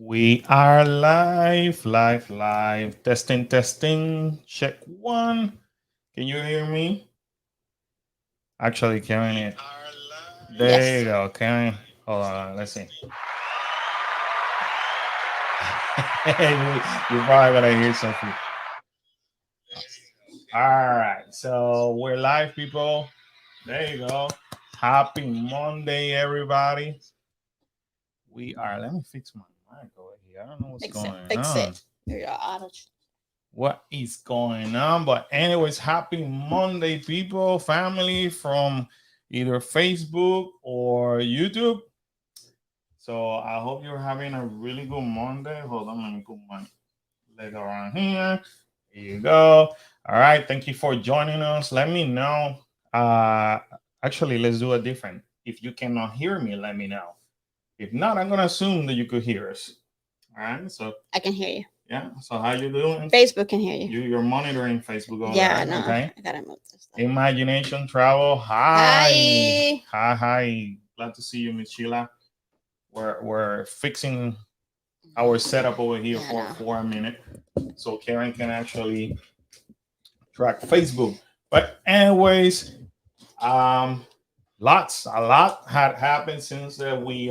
We are live. Testing. Check one. Can you hear me? Actually, Karen, there you Yes. go. Karen, hold on. Let's see. You're probably gonna hear something. All right, so we're live, people. There you go. Happy Monday, everybody. We are. Let me fix my mic over here. I don't know what's Fix it. going Fix on. it. You're out of. What is going on? But anyways, happy Monday, people, family from either Facebook or YouTube. So I hope you're having a really good Monday. Hold on, let me put my leg around here. Here you go. All right, thank you for joining us. Let me know. Uh, Actually, let's do it different. If you cannot hear me, let me know. If not, I'm gonna assume that you could hear us. All right. So I can hear you. yeah. So how you doing? Facebook can hear you. You're monitoring Facebook over Yeah, there. no. Okay. I gotta move this stuff. Imagination Travel. Hi. Hi. Hi. Glad to see you, Miss Sheila. We're fixing our setup over here Yeah, for no. a minute so Karen can actually track Facebook. But anyways, um, a lot had happened since we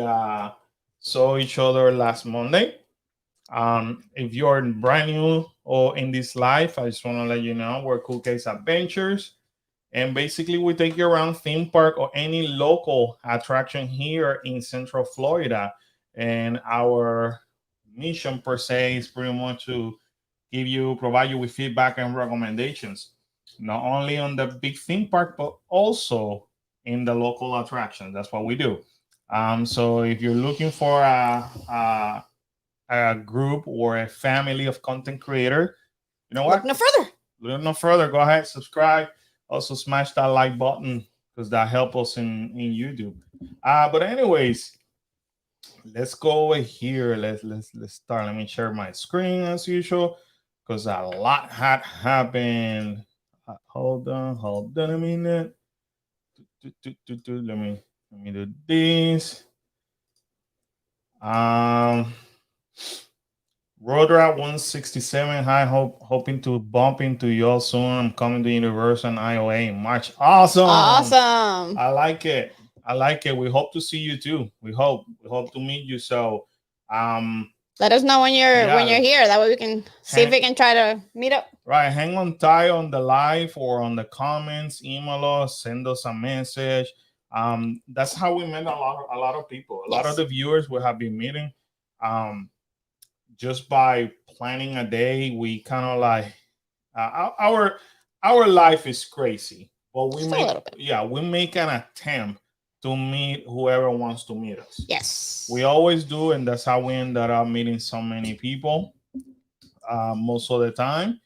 saw each other last Monday. If you're brand new or in this life, I just want to let you know we're Cool Case Adventures. And basically, we take you around theme park or any local attraction here in Central Florida. And our mission per se is pretty much to provide you with feedback and recommendations, not only on the big theme park, but also in the local attraction. That's what we do. So if you're looking for a group or a family of content creator, you know Look what? no further. Look no further. Go ahead, subscribe. Also smash that like button because that helps us in YouTube. But anyways, let's go over here. Let's start. Let me share my screen as usual because a lot had happened. Hold on a minute. Let me do this. Um, Road Route 167. Hi, hoping to bump into you all soon. I'm coming to Universal and IOA in March. Awesome. Awesome. I like it. I like it. We hope to see you too. We hope to meet you. So Let us know when you're yeah, here. That way we can see if hang we can try to meet up. right, hang on tight on the live or on the comments, email us, send us a message. That's how we met a lot of people. A lot of Yes. the viewers we have been meeting. Um just by planning a day, we kind of like our life is crazy, but Just a little bit. we make an attempt to meet whoever wants to meet us. We Yes. always do, and that's how we ended up meeting so many people most of the time.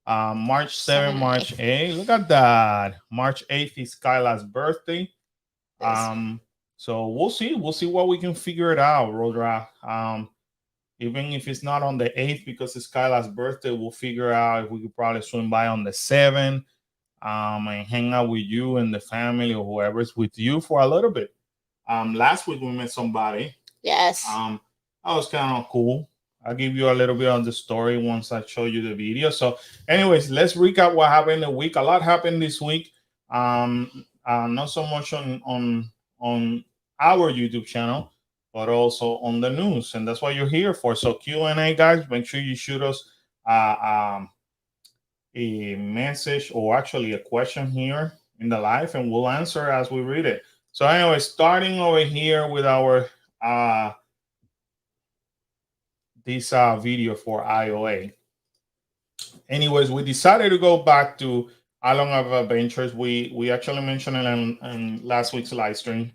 March 7th, 7 and March 8th. 8th. Look at that. March 8th is Kyla's birthday. This. Um, so we'll see. We'll see what we can figure it out, Rodra. Even if it's not on the 8th because it's Kyla's birthday, we'll figure out if we could probably swing by on the 7th and hang out with you and the family or whoever's with you for a little bit. Last week we met somebody. Yes. That was kind of cool. I'll give you a little bit on the story once I show you the video. So, anyways, let's recap what happened the week. A lot happened this week. Not so much on our YouTube channel, but also on the news, and that's what you're here for. So Q&A, guys, make sure you shoot us a message or actually a question here in the live, and we'll answer as we read it. So, anyway, starting over here with our this video for IOA. Anyways, we decided to go back to Island of Adventures. We actually mentioned it in last week's live stream,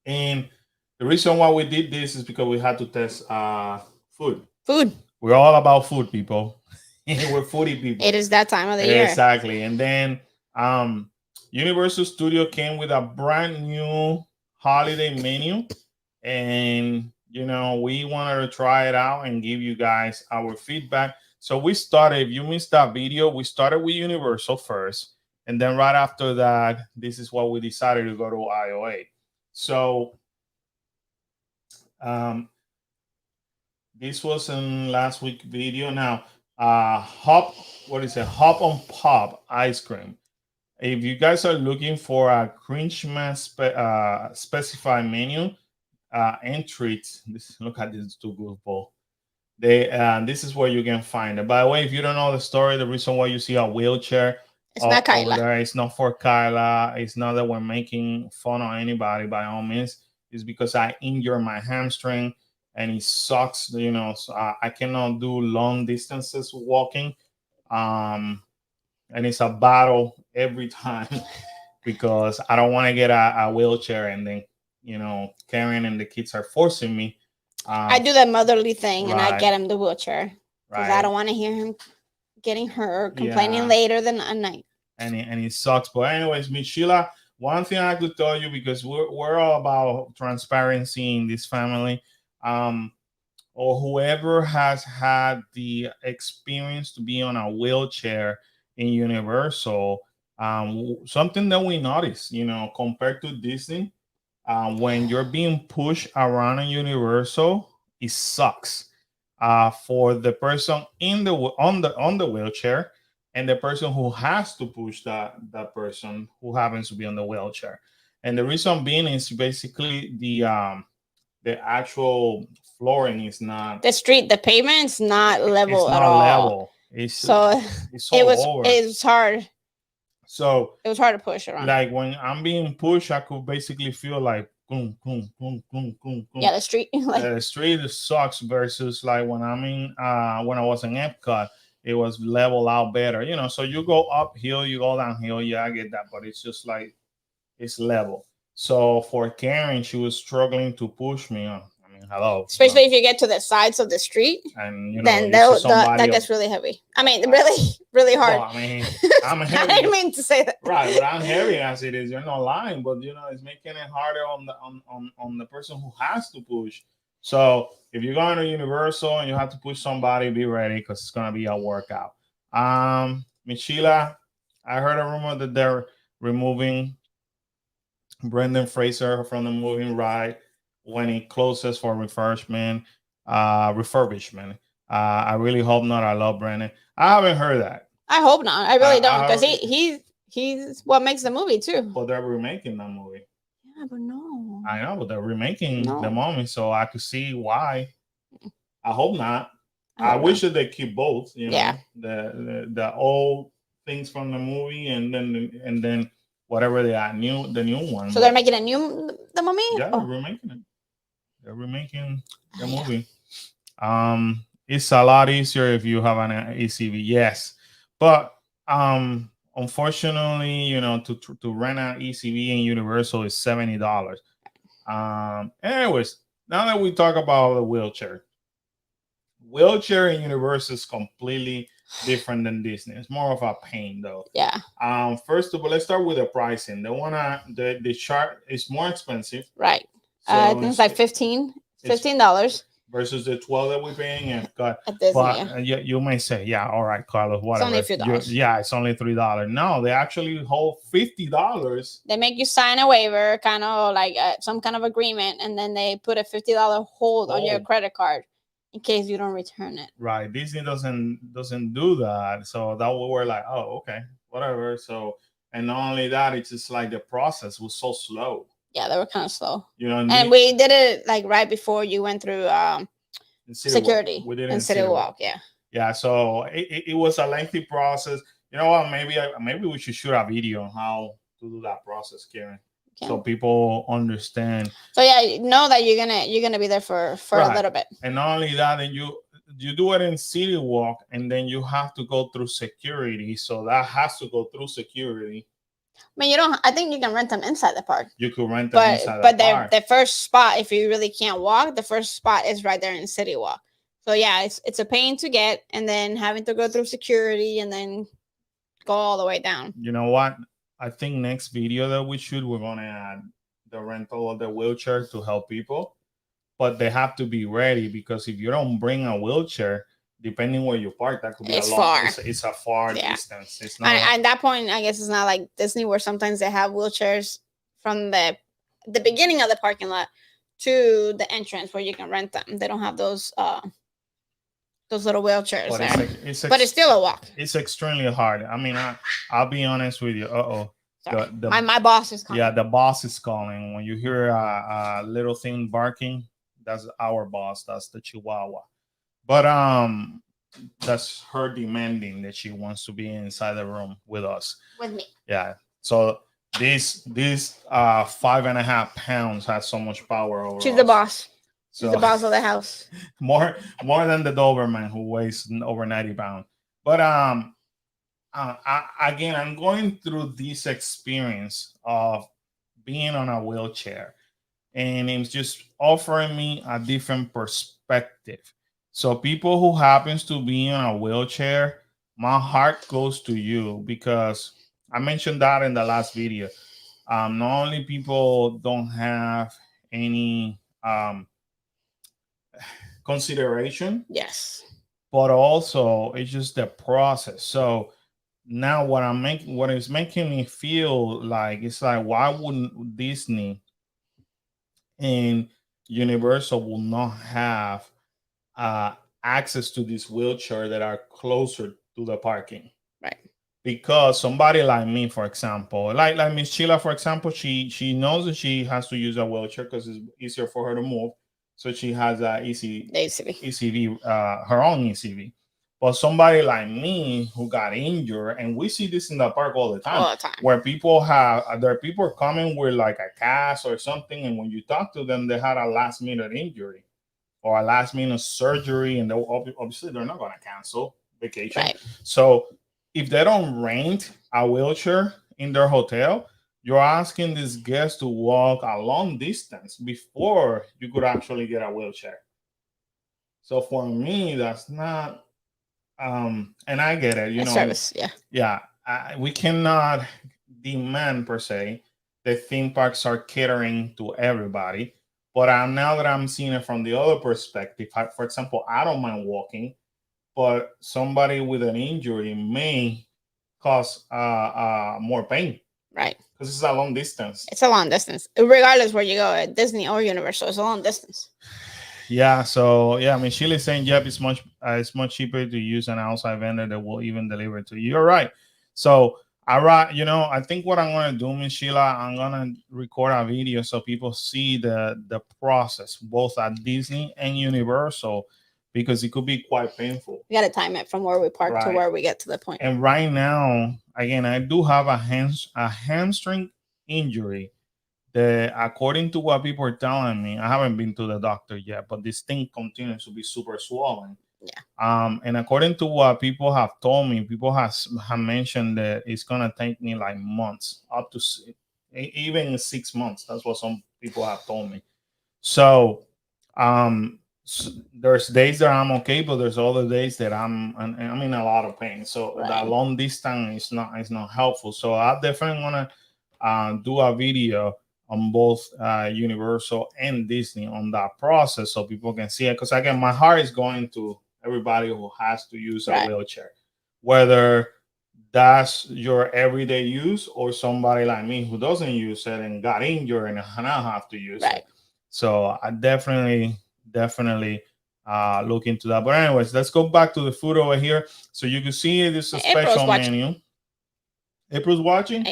and the reason why we did this is because we had to test food. Food. We're all about food, people. We're foodie people. It is that time of the year. Exactly. And then Universal Studio came with a brand new holiday menu. And we wanted to try it out and give you guys our feedback. So we started, if you missed that video, we started with Universal first. And then right after that, this is what we decided to go to IOA. So this was in last week video. Now, hop on pop ice cream. If you guys are looking for a Grinchman specified menu and treats, look at this two goofball. This is where you can find it. By the way, if you don't know the story, the reason why you see a wheelchair It's not over Kyla. there, it's not for Kyla. It's not that we're making fun of anybody by all means. It's because I injured my hamstring and it sucks. So I cannot do long distances walking. Um, and it's a battle every time because I don't want to get a wheelchair and then Karen and the kids are forcing me. I do that motherly thing, and I Right. get him the wheelchair because I Right. don't want to hear him getting hurt or complaining Yeah. later than a night. And it sucks. But anyways, Miss Sheila, one thing I could tell you, because we're all about transparency in this family, or whoever has had the experience to be on a wheelchair in Universal, something that we notice, compared to Disney, when you're being pushed around in Universal, it sucks. For the person on the wheelchair and the person who has to push that person who happens to be on the wheelchair. And the reason being is basically the actual flooring is not The pavement's not level it's at not all. level. So It's it all was over. it was hard. So It was hard to push around. like when I'm being pushed, I could basically feel like boom, boom, boom, boom, boom, boom. Yeah, the street. The street sucks versus like when when I was in Epcot, it was level out better. So you go uphill, you go downhill. Yeah, I get that, but it's just like it's level. So for Karen, she was struggling to push me on. I mean, hello. Especially if you get to the sides of the street, and then that gets really heavy. I mean, really, really hard. Well, I mean, I'm I heavy. didn't mean to say that. Right, but I'm heavy as it is. You're not lying, but it's making it harder on the person who has to push. So if you're going to Universal and you have to push somebody, be ready because it's gonna be a workout. Miss Sheila, I heard a rumor that they're removing Brendan Fraser from the moving ride when it closes for refurbishment. I really hope not. I love Brendan. I haven't heard that. I hope not. I really don't, because I- he's what makes the movie too. But they're remaking that movie. Yeah, but no. I know, but they're remaking No. the movie, so I could see why. I hope not. I I hope wish not. that they keep both. Yeah. The old things from the movie, and then whatever they are the new one. So they're making the mummy. Yeah, Oh. they're remaking it. They're remaking the movie. It's a lot easier if you have an ECV. Yes, but unfortunately, to rent an ECV in Universal is $70. Anyways, now that we talk about the wheelchair in Universal is completely different than Disney. It's more of a pain though. Yeah. First of all, let's start with the pricing. The chart is more expensive. Right. So I think it's like $15 versus the 12 that we're paying at Disney. but you may say, yeah, all right, Carlos, whatever. It's only a few dollars. Yeah, it's only $3. No, they actually hold $50. They make you sign a waiver, kind of like some kind of agreement, and then they put a $50 hold on your credit card in case you don't return it. Right. Disney doesn't do that. So that we were like, oh, okay, whatever. So, and not only that, it's just like the process was so slow. Yeah, they were kind of slow. And we did it like right before you went through security. We did in City Walk. Yeah. Yeah. So it was a lengthy process. You know what? Maybe we should shoot a video on how to do that process, Karen. Okay. So people understand. So yeah, know that you're gonna be there for right. a little bit. And not only that, then you do it in City Walk, and then you have to go through security. So that has to go through security. I mean, you don't. I think you can rent them inside the park. You could rent them inside the park. But the first spot, if you really can't walk, the first spot is right there in City Walk. So yeah, it's a pain to get, and then having to go through security, and then go all the way down. You know what? I think next video that we shoot, we're gonna add the rental of the wheelchair to help people, but they have to be ready, because if you don't bring a wheelchair, depending where you park, that could be far. It's a far distance. It's not. At that point, I guess it's not like Disney, where sometimes they have wheelchairs from the beginning of the parking lot to the entrance where you can rent them. They don't have those those little wheelchairs but there. it's But it's still a walk. It's extremely hard. I mean, I'll be honest with you. Sorry. The My boss is calling. yeah, the boss is calling. When you hear a little thing barking, that's our boss. That's the Chihuahua. But that's her demanding that she wants to be inside the room with us. With me. Yeah. So this 5.5 pounds has so much power over She's us. the boss. So, She's the boss of the house. more than the Doberman who weighs over 90 pounds. But again, I'm going through this experience of being on a wheelchair, and it's just offering me a different perspective. So people who happens to be in a wheelchair, my heart goes to you, because I mentioned that in the last video. Not only people don't have any consideration, Yes, but also it's just the process. So now what is making me feel like, it's like, why wouldn't Disney and Universal will not have access to this wheelchair that are closer to the parking? right. Because somebody like me, for example, like Miss Sheila, for example, she knows that she has to use a wheelchair because it's easier for her to move. So she has a ECV, her own ECV. But somebody like me who got injured, and we see this in the park all the time, where there are people coming with like a cast or something, and when you talk to them, they had a last minute injury or a last minute surgery, and obviously they're not going to cancel vacation. Right. So if they don't rent a wheelchair in their hotel, you're asking this guest to walk a long distance before you could actually get a wheelchair. So for me, that's not, and I get it, you know, service, yeah. We cannot demand per se that theme parks are catering to everybody. But now that I'm seeing it from the other perspective, for example, I don't mind walking, but somebody with an injury may cause more pain. Right. Because it's a long distance. It's a long distance. Regardless where you go, at Disney or Universal, it's a long distance. Yeah, so yeah, I mean, Sheila's saying, yep, it's much cheaper to use an outside vendor that will even deliver it to you. You're right. So I think what I'm gonna do, Miss Sheila, I'm gonna record a video so people see the process both at Disney and Universal, because it could be quite painful. We gotta time it from where we park to where we get to the point. And right now, again, I do have a hamstring injury that, according to what people are telling me, I haven't been to the doctor yet, but this thing continues to be super swollen. Yeah. And according to what people have told me, people have mentioned that it's gonna take me like months, up to even 6 months. That's what some people have told me. So, there's days that I'm okay, but there's other days that I'm in a lot of pain. So that long distance is not helpful. So I definitely want to do a video on both Universal and Disney on that process so people can see it. Because again, my heart is going to everybody who has to use a wheelchair, whether that's your everyday use or somebody like me who doesn't use it and got injured and now have to use it. So I definitely look into that. But anyways, let's go back to the food over here so you can see this is a special menu. April's watching. Hi,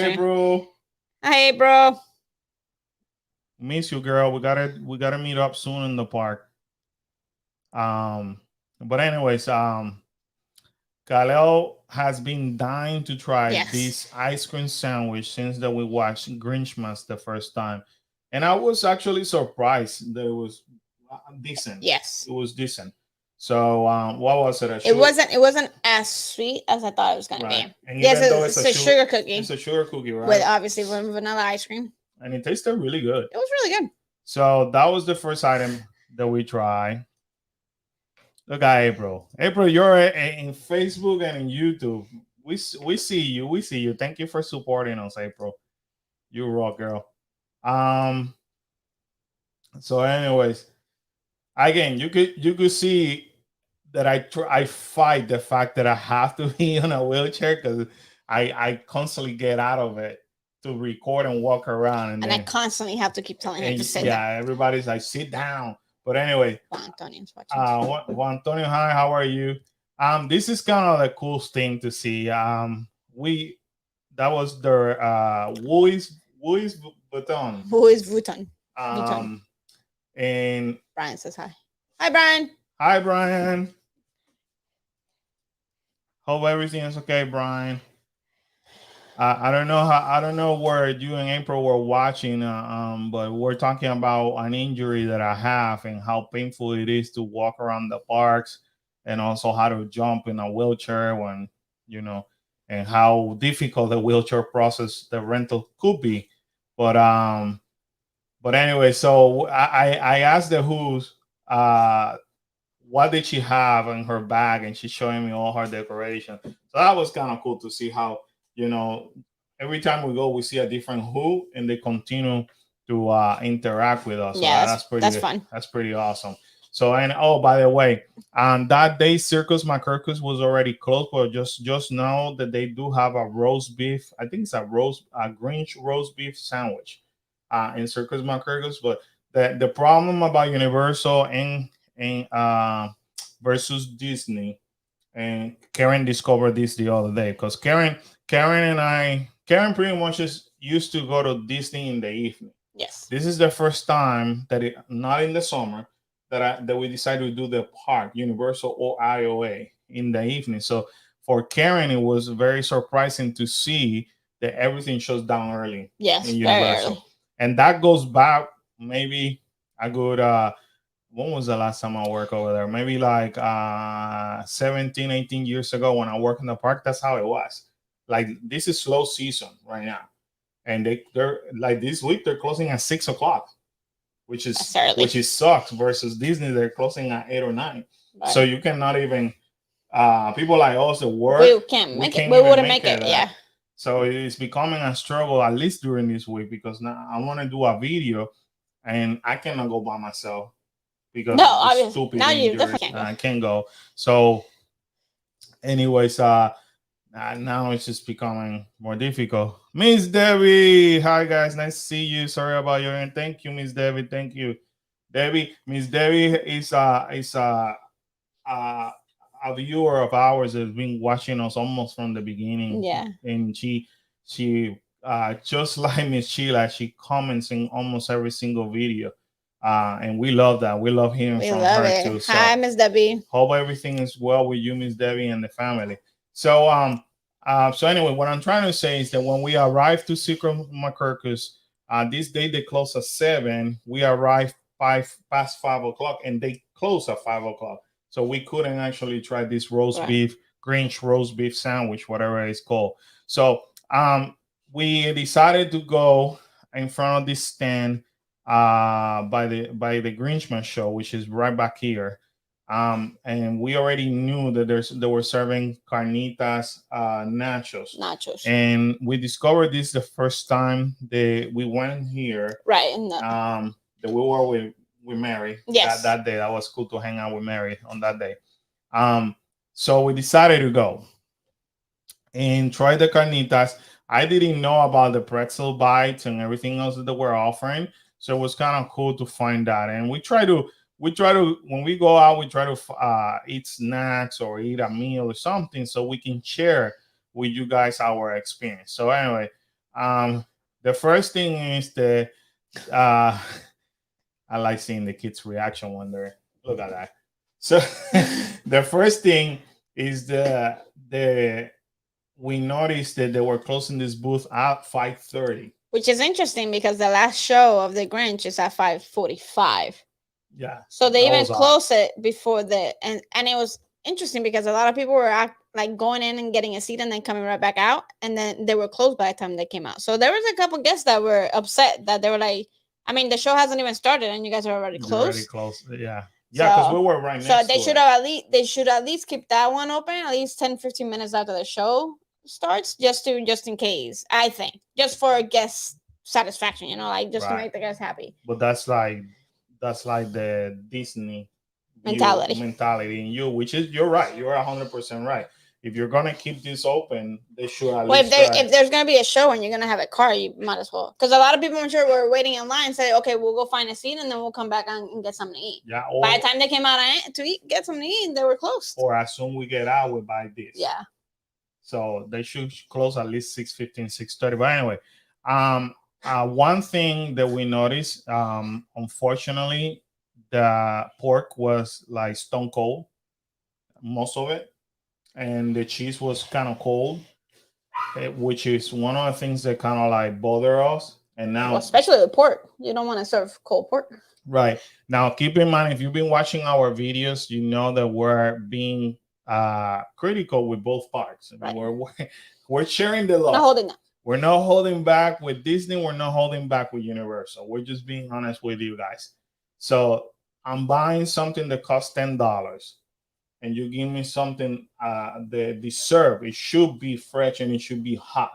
April. Hi, April. Miss you, girl. We gotta meet up soon in the park. But anyways, Kaleo has been dying to try this ice cream sandwich since that we watched Grinchmas the first time, and I was actually surprised that it was decent. Yes, it was decent. So what was it? It wasn't as sweet as I thought it was gonna be. And yes, it's a sugar cookie. It's a sugar cookie, right? With obviously vanilla ice cream. And it tasted really good. It was really good. So that was the first item that we tried. Look at April. April, you're in Facebook and in YouTube. We see you. We see you. Thank you for supporting us, April. You rock, girl. So, anyways, again, you could see that I fight the fact that I have to be on a wheelchair because I constantly get out of it to record and walk around, and I constantly have to keep telling him to sit down. Yeah, everybody's like, sit down. But anyway, Juan Antonio's watching. Juan Antonio, hi, how are you? This is kind of the coolest thing to see. That was their Louis Vuitton. Who is Vuitton? And Brian says hi. Hi, Brian. Hi, Brian. Hope everything is okay, Brian. I don't know where you and April were watching, but we're talking about an injury that I have and how painful it is to walk around the parks, and also how to jump in a wheelchair when and how difficult the wheelchair process, the rental could be. But anyway, so I asked the Who's what did she have in her bag, and she's showing me all her decoration. So that was kind of cool to see how every time we go, we see a different Who, and they continue to interact with us. Yeah, so that's fun. That's pretty awesome. So, and oh, by the way, that day Circus McCircus was already closed, but just know that they do have a roast beef. I think it's a Grinch roast beef sandwich in Circus McCircus. But the problem about Universal and versus Disney, and Karen discovered this the other day, because Karen pretty much just used to go to Disney in the evening. Yes. This is the first time that not in the summer that we decided to do the park, Universal or IOA, in the evening. So for Karen, it was very surprising to see that everything shuts down early. Yes, in Universal. very early. And that goes back maybe a good when was the last time I worked over there? Maybe like 17, 18 years ago when I worked in the park. That's how it was. Like, this is slow season right now. And they're like, this week they're closing at 6 o'clock, which is sucks, versus Disney, they're closing at 8 or 9. Right. So you cannot even people like us that work. We can't make it. We wouldn't make it. Yeah. So it's becoming a struggle, at least during this week, because now I want to do a video and I cannot go by myself. Because stupid injuries, I can't go. So, anyways, now it's just becoming more difficult. Miss Debbie, hi guys, nice to see you. Sorry about your end. Thank you, Miss Debbie. Thank you, Debbie. Miss Debbie is a viewer of ours that's been watching us almost from the beginning. Yeah, and she just like Miss Sheila, she comments in almost every single video. And we love that. We love hearing from her too. So hi, Miss Debbie. Hope everything is well with you, Miss Debbie, and the family. So so anyway, what I'm trying to say is that when we arrived to Secret McCircus, this day they close at 7. We arrived past 5 o'clock, and they close at 5 o'clock. So we couldn't actually try this roast beef, Grinch roast beef sandwich, whatever it's called. So we decided to go in front of this stand by the Grinchman show, which is right back here. And we already knew that they were serving carnitas, nachos. And we discovered this the first time that we went here. Right. That we were with Mary. Yes. That day. That was cool to hang out with Mary on that day. So we decided to go and try the carnitas. I didn't know about the pretzel bites and everything else that they were offering. So it was kind of cool to find that. And we try to when we go out, we try to eat snacks or eat a meal or something so we can share with you guys our experience. So anyway, the first thing is that I like seeing the kids' reaction when they're look at that. So the first thing is we noticed that they were closing this booth at 5:30. Which is interesting because the last show of the Grinch is at 5:45. Yeah. So they even closed it before and it was interesting because a lot of people were like going in and getting a seat and then coming right back out, and then they were closed by the time they came out. So there was a couple guests that were upset that they were like, I mean, the show hasn't even started and you guys are already closed. Already closed. Yeah. Yeah, because we were right next to it. So they should at least keep that one open at least 10-15 minutes after the show starts, just in case, I think, just for guest satisfaction, like just to make the guests happy. But that's like the Disney mentality in you, which is, you're right, you're 100% right. if you're gonna keep this open, they should at Well, least try. if there's gonna be a show and you're gonna have a car, you might as well. Because a lot of people, I'm sure, were waiting in line and say, "Okay, we'll go find a seat and then we'll come back and get something to eat." Yeah, By the time they came out to eat, get something to eat, they were closed. or as soon we get out, we buy this. Yeah. So they should close at least 6:15, 6:30. But anyway, one thing that we noticed, unfortunately, the pork was like stone cold, most of it, and the cheese was kind of cold, which is one of the things that kind of like bother us. And now, Well, especially with pork, you don't want to serve cold pork. right now, keep in mind, if you've been watching our videos, you know that we're being critical with both parts. I mean, Right. we're sharing the love. Not holding that. We're not holding back with Disney. We're not holding back with Universal. We're just being honest with you guys. So I'm buying something that costs $10, and you give me something that deserve. It should be fresh and it should be hot.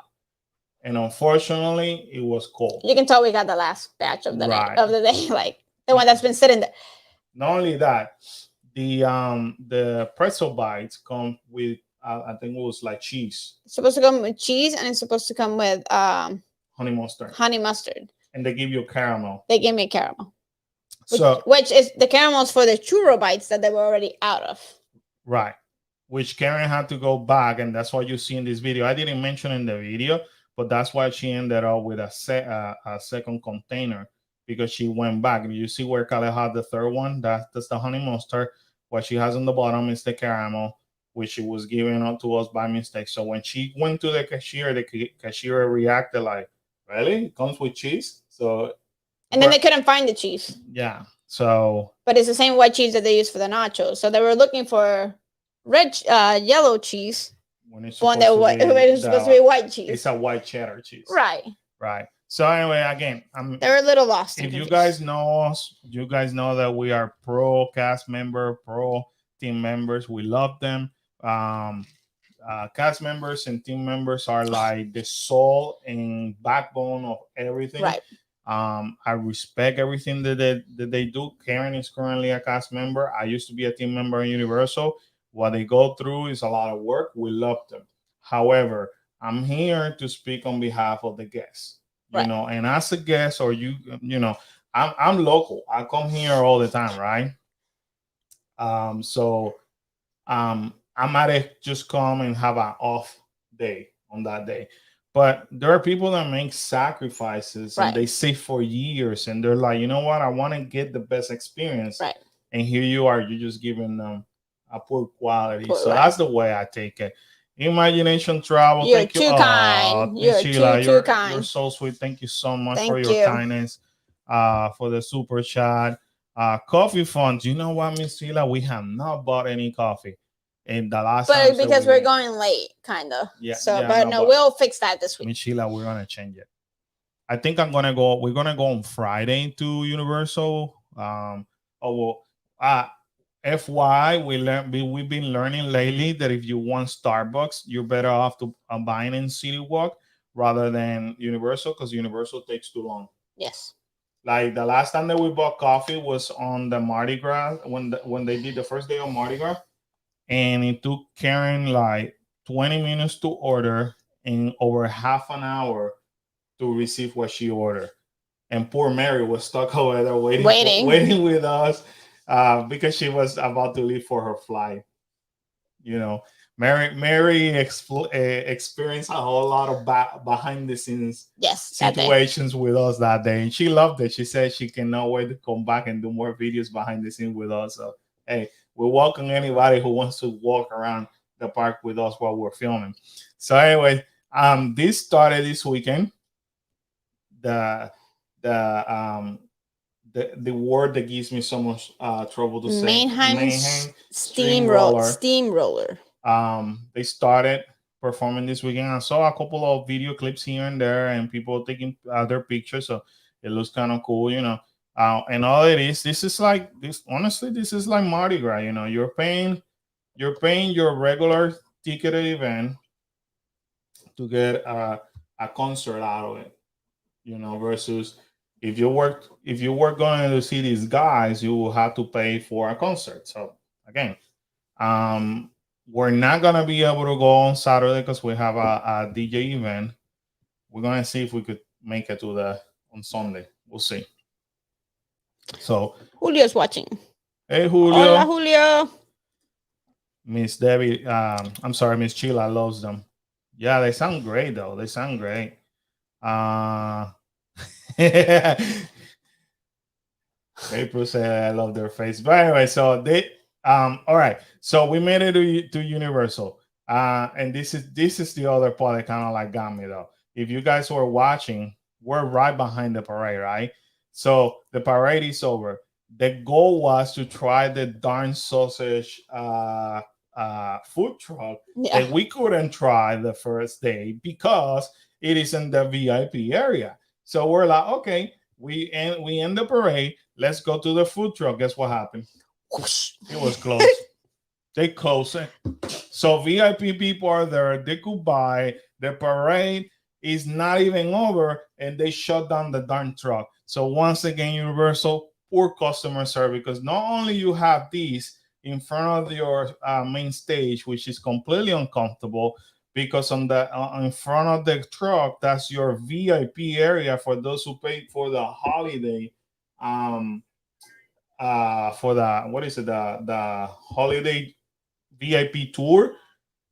And unfortunately, it was cold. You can tell we got the last batch of the Right. night, of the day, like the one that's been sitting there. Not only that, the pretzel bites come with I think it was like cheese, It's supposed to come with cheese and it's supposed to come with honey mustard, and they give you caramel. They gave me caramel. So Which is the caramels for the churro bites that they were already out of. right. Which Karen had to go back, and that's what you see in this video. I didn't mention in the video, but that's why she ended up with a second container, because she went back. And you see where Kale had the third one? That's the honey mustard. What she has on the bottom is the caramel, which she was giving up to us by mistake. So when she went to the cashier reacted like, "Really? It comes with cheese?" So, and then they couldn't find the cheese. Yeah. So, but it's the same white cheese that they use for the nachos. So they were looking for yellow cheese. When it's supposed to be white cheese. It's a white cheddar cheese. Right. Right. So anyway, again, they're a little lost. If you guys know us, you guys know that we are pro cast member, pro team members. We love them. Cast members and team members are like the soul and backbone of everything. Right. I respect everything that they do. Karen is currently a cast member. I used to be a team member in Universal. What they go through is a lot of work. We love them. However, I'm here to speak on behalf of the guests. You know, and as a guest, or you know, I'm local. I come here all the time, right? I might just come and have an off day on that day. But there are people that make sacrifices and they save for years, and they're like, you know what? I want to get the best experience. Right. And here you are, you're just giving them a poor quality. So that's the way I take it. Imagination Travel. You're thank you. Too kind. You're too kind. You're so sweet. Thank you so much for your kindness. For the super chat. Coffee funds. You know what, Miss Sheila? We have not bought any coffee. And the last time because we're going late, kind of. Yeah. So, yeah, but we'll fix that this week. Miss Sheila, we're gonna change it. I think we're gonna go on Friday to Universal. FY, we've been learning lately that if you want Starbucks, you're better off to buying in City Walk rather than Universal, because Universal takes too long. Yes. Like the last time that we bought coffee was on the Mardi Gras, when they did the first day of Mardi Gras, and it took Karen like 20 minutes to order and over half an hour to receive what she ordered. And poor Mary was stuck over there waiting with us. Because she was about to leave for her flight. You know, Mary experienced a whole lot of behind the scenes situations with us that day, and she loved it. She said she cannot wait to come back and do more videos behind the scenes with us. So hey, we welcome anybody who wants to walk around the park with us while we're filming. So anyway, this started this weekend. The word that gives me so much trouble to say. Mannheim Steamroller. They started performing this weekend. I saw a couple of video clips here and there, and people taking their pictures. So it looks kind of cool, you know. And all it is, this is like Mardi Gras. You know, you're paying your regular ticketed event to get a concert out of it. You know, versus if you were going to see these guys, you will have to pay for a concert. So again, we're not gonna be able to go on Saturday because we have a DJ event. We're gonna see if we could make it to the on Sunday. We'll see. So, Julio's watching. hey Hola, Julio, Julio. Miss Debbie, I'm sorry, Miss Chila loves them. Yeah, they sound great though. They sound great. Uh, April said I love their face. But anyway, so they all right. So we made it to Universal. And this is the other part that kind of like got me though. If you guys were watching, we're right behind the parade, right? So the parade is over. The goal was to try the darn sausage food truck Yeah. that we couldn't try the first day because it is in the VIP area. So we're like, okay, we end the parade. Let's go to the food truck. Guess what happened? It was closed. They closed it. So VIP people are there. They could buy. The parade is not even over, and they shut down the darn truck. So once again, Universal, poor customer service because not only you have these in front of your main stage, which is completely uncomfortable, because on the in front of the truck, that's your VIP area for those who paid for the holiday, um, for the what is it, the holiday VIP tour.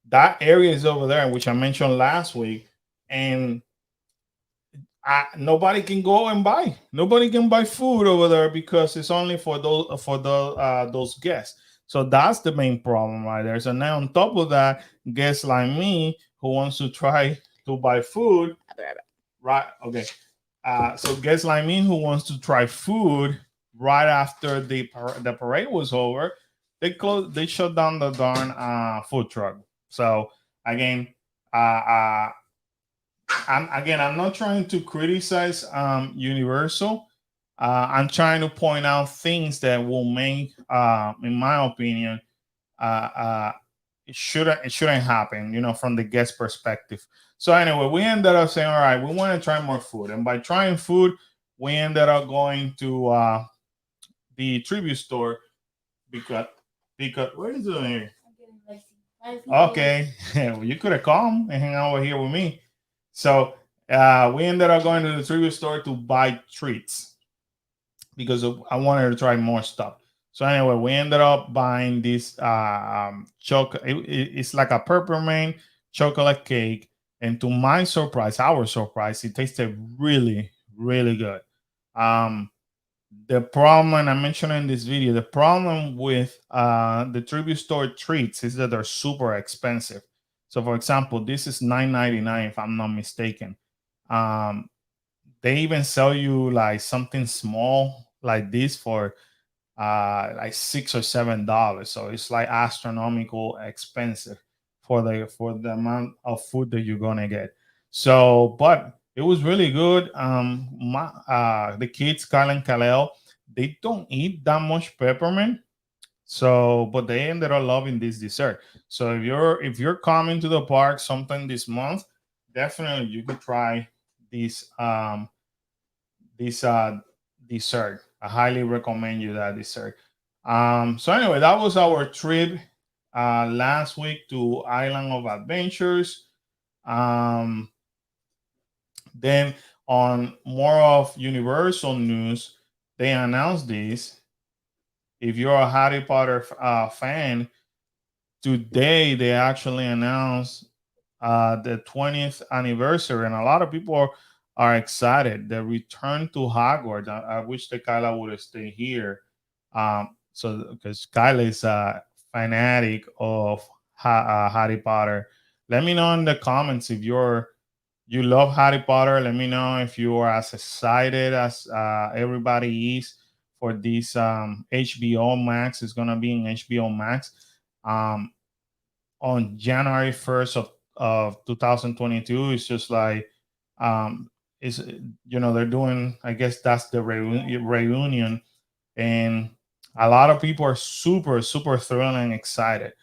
That area is over there, which I mentioned last week, and nobody can go and buy. Nobody can buy food over there because it's only for those guests. So that's the main problem right there. So now on top of that, guests like me who wants to try to buy food, right? Okay. So guests like me who wants to try food right after the parade was over, they shut down the darn food truck. So again, uh, uh, I'm not trying to criticize Universal. I'm trying to point out things that will make, in my opinion, uh, uh, it shouldn't happen. From the guest perspective. So anyway, we ended up saying, all right, we want to try more food, and by trying food, we ended up going to the tribute store because what is it doing here? Okay, well, you could have come and hang out here with me. So we ended up going to the tribute store to buy treats because I wanted to try more stuff. So anyway, we ended up buying this chocolate. It's like a peppermint chocolate cake, and to my surprise, our surprise, it tasted really, really good. Um, the problem, and I mentioned in this video, the problem with the tribute store treats is that they're super expensive. So, for example, this is $9.99 if I'm not mistaken. Um, they even sell you like something small like this for like $6 or $7. So it's like astronomical expensive for the amount of food that you're gonna get. So, but it was really good. The kids, Kyle and Kalel, they don't eat that much peppermint. So, but they ended up loving this dessert. So if you're coming to the park sometime this month, definitely you could try this this dessert. I highly recommend you that dessert. So anyway, that was our trip last week to Island of Adventures. Um, then on more of Universal news, they announced this. If you're a Harry Potter fan, today they actually announced the 20th anniversary, and a lot of people are excited. The return to Hogwarts. I wish the Kyla would have stayed here. So because Kyla is a fanatic of Harry Potter. Let me know in the comments if you love Harry Potter. Let me know if you are as excited as everybody is for this HBO Max. It's gonna be in HBO Max. Um, on January 1st of 2022. It's just like is they're doing, I guess that's the reunion, and a lot of people are super super thrilled and excited.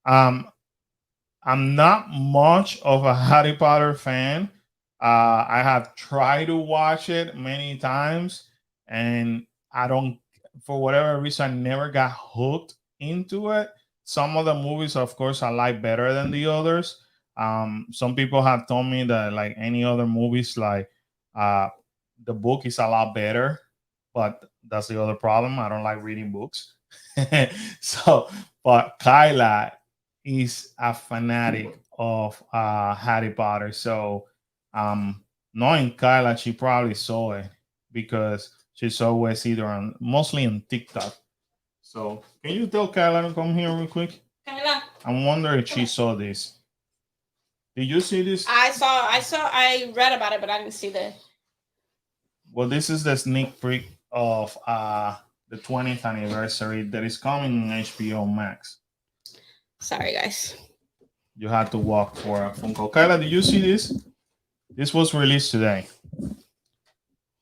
um I'm not much of a Harry Potter fan. I have tried to watch it many times, and I don't, for whatever reason, I never got hooked into it. some of the movies, of course, I like better than the others. Some people have told me that like any other movies, like uh, the book is a lot better, but that's the other problem. I don't like reading books. So, but Kyla is a fanatic of Harry Potter. So, knowing Kyla, she probably saw it because she's always either on mostly on TikTok. So, can you tell Kyla to come here real quick? Camila, I'm wondering if she saw this. Did you see this? I read about it, but I didn't see the. Well, this is the sneak peek of the 20th anniversary that is coming on HBO Max. Sorry, guys. You had to walk for a phone call. Kyla, did you see this? This was released today.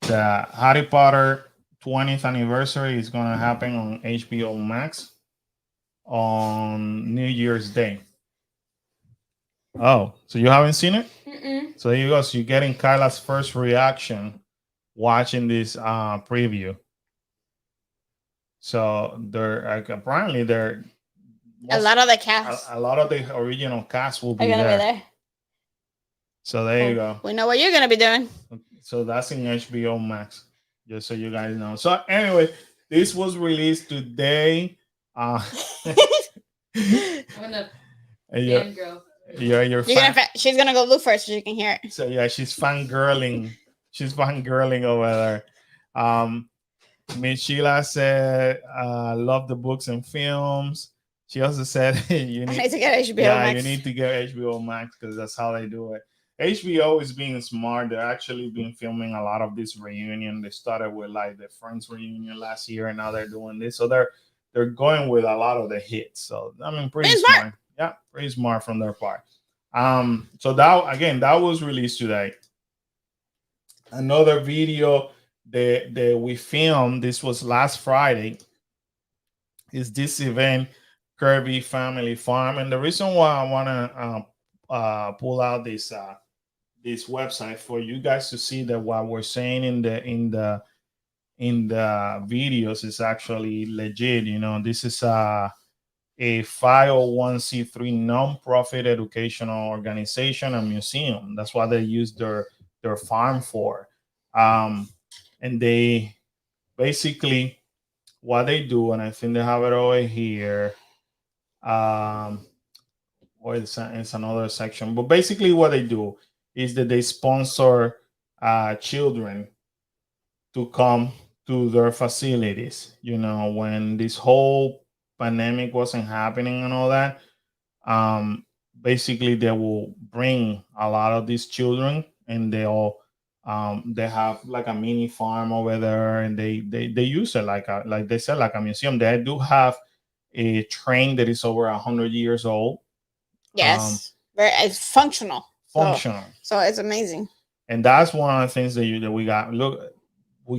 The Harry Potter 20th anniversary is going to happen on HBO Max on New Year's Day. Oh, so you haven't seen it? Mm-mm. So there you go. So you're getting Kyla's first reaction watching this preview. So they're apparently they're A lot of the cast a lot of the original cast will be are gonna there. be there. So there you go. We know what you're gonna be doing. So that's in HBO Max, just so you guys know. So anyway, this was released today. I'm gonna fangirl. She's gonna go look first so you can hear it. So yeah, she's fangirling. She's fangirling over there. Miss Sheila said, love the books and films. She also said you I need need to get HBO yeah, Max. you need to get HBO Max because that's how they do it. HBO is being smart. They're actually been filming a lot of this reunion. They started with like the Friends reunion last year, and now they're doing this. So they're going with a lot of the hits. So I mean, pretty smart. Yeah, pretty smart from their part. So that was released today. Another video that we filmed. This was last Friday. Is this event Kirby Family Farm? And the reason why I want to pull out this website for you guys to see that what we're saying in the videos is actually legit. You know, this is a 501c3 nonprofit educational organization and museum. That's what they use their farm for. And they basically what they do, and I think they have it over here. Or it's another section, but basically what they do is that they sponsor children to come to their facilities. You know, when this whole pandemic wasn't happening and all that, basically they will bring a lot of these children, and they have like a mini farm over there, and they use it like they said, like a museum. They do have a train that is over 100 years old. Yes, it's functional. Functional. So it's amazing. And that's one of the things that we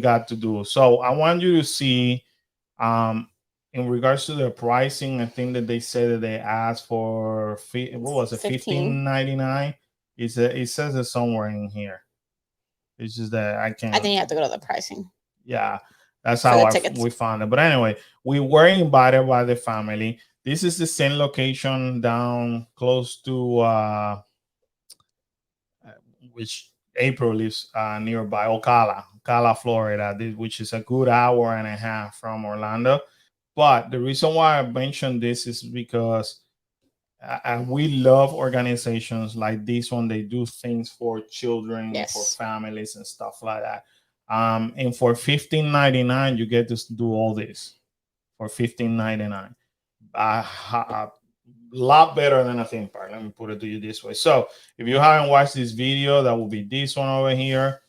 got to do. So I want you to see, in regards to the pricing, I think that they said that they asked for what was it, $15.99. It says it somewhere in here. It's just that I can't. I think you have to go to the pricing. Yeah, that's how we found it. But anyway, we were invited by the family. This is the same location down close to which April lives nearby, Ocala, Florida, which is a good hour and a half from Orlando. But the reason why I mentioned this is because we love organizations like this one. They do things for children, yes, for families and stuff like that. And for $15.99, you get to do all this for $15.99. A lot better than a theme park. Let me put it to you this way. So if you haven't watched this video, that will be this one over here.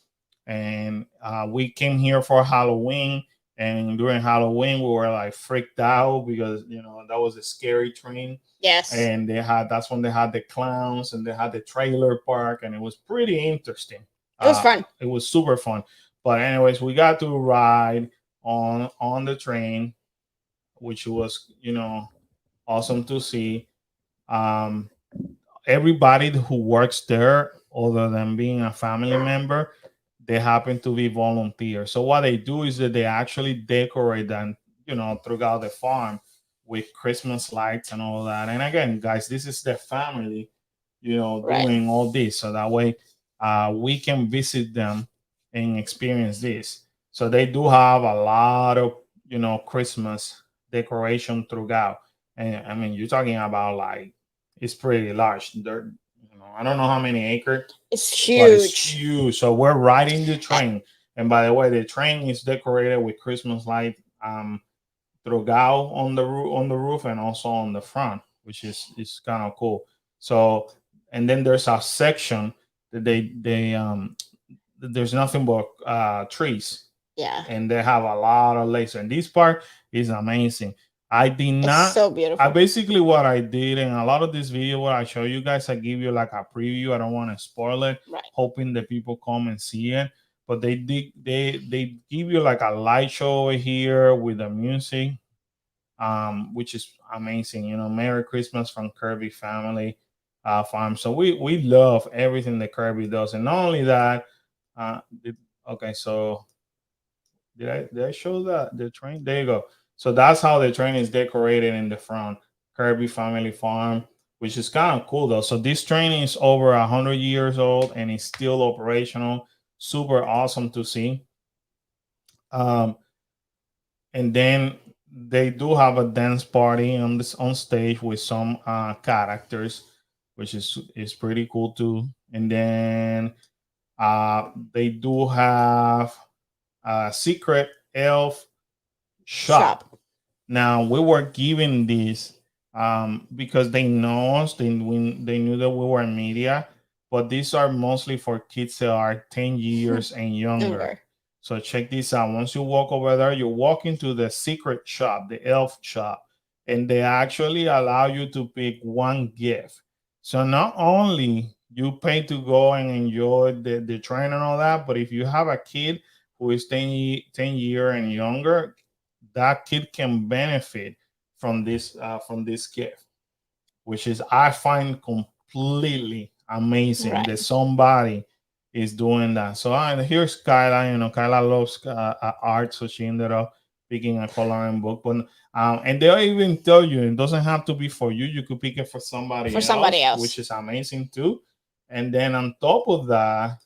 And we came here for Halloween. And during Halloween, we were like freaked out because, you know, that was a scary train. Yes. And that's when they had the clowns and they had the trailer park. And it was pretty interesting. It was fun. It was super fun. But anyways, we got to ride on the train, which was, you know, awesome to see. Everybody who works there, other than being a family member, they happen to be volunteers. So what they do is that they actually decorate them, you know, throughout the farm with Christmas lights and all that. And again, guys, this is the family, Right. doing all this, so that way we can visit them and experience this. So they do have a lot of Christmas decoration throughout, and I mean you're talking about like it's pretty large. They're, I don't know how many acres, It's but it's huge. huge. So we're riding the train, and by the way, the train is decorated with Christmas light throughout on the roof and also on the front, which is kind of cool. So, and then there's a section that they there's nothing but trees, Yeah. and they have a lot of laser. And this part is amazing. I did It's not. so I beautiful. basically what I did in a lot of this video, what I show you guys, I give you like a preview. I don't want to spoil it, Right. hoping that people come and see it. But they give you like a light show over here with the music, which is amazing. Merry Christmas from Kirby Family Farm. So we love everything that Kirby does, and not only that. Okay, so did I show the train? There you go. So that's how the train is decorated in the front, Kirby Family Farm, which is kind of cool though. So this train is over 100 years old and it's still operational. Super awesome to see. Um, and then they do have a dance party on stage with some characters, which is pretty cool too. And then they do have a secret elf shop. Now we were given this because they know us. They knew that we were media, but these are mostly for kids that are 10 years and younger. So check this out. Once you walk over there, you walk into the secret shop, the elf shop, and they actually allow you to pick one gift. So not only you pay to go and enjoy the train and all that, but if you have a kid who is 10 year and younger, that kid can benefit from this gift, which is I find completely amazing Right. that somebody is doing that. So here's Kyla. Kyla loves art, so she ended up picking a coloring book. But and they'll even tell you it doesn't have to be for you. You could pick it for somebody else, which is amazing too. And then on top of that,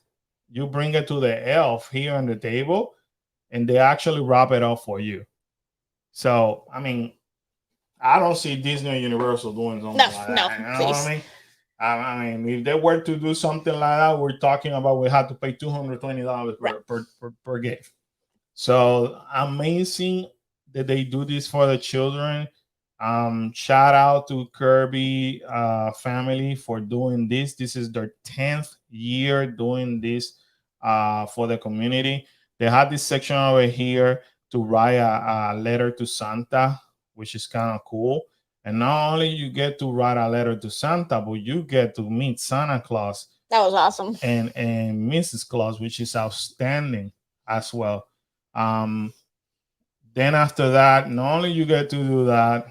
you bring it to the elf here on the table, and they actually wrap it up for you. So I mean, I don't see Disney or Universal doing something like that. No, You know please. what I mean? I mean, if they were to do something like that, we're talking about we had to pay $220 per gift. So amazing that they do this for the children. Shout out to Kirby family for doing this. This is their 10th year doing this for the community. They had this section over here to write a letter to Santa, which is kind of cool. And not only you get to write a letter to Santa, but you get to meet Santa Claus. That was awesome. And Mrs. Claus, which is outstanding as well. Then after that, not only you get to do that,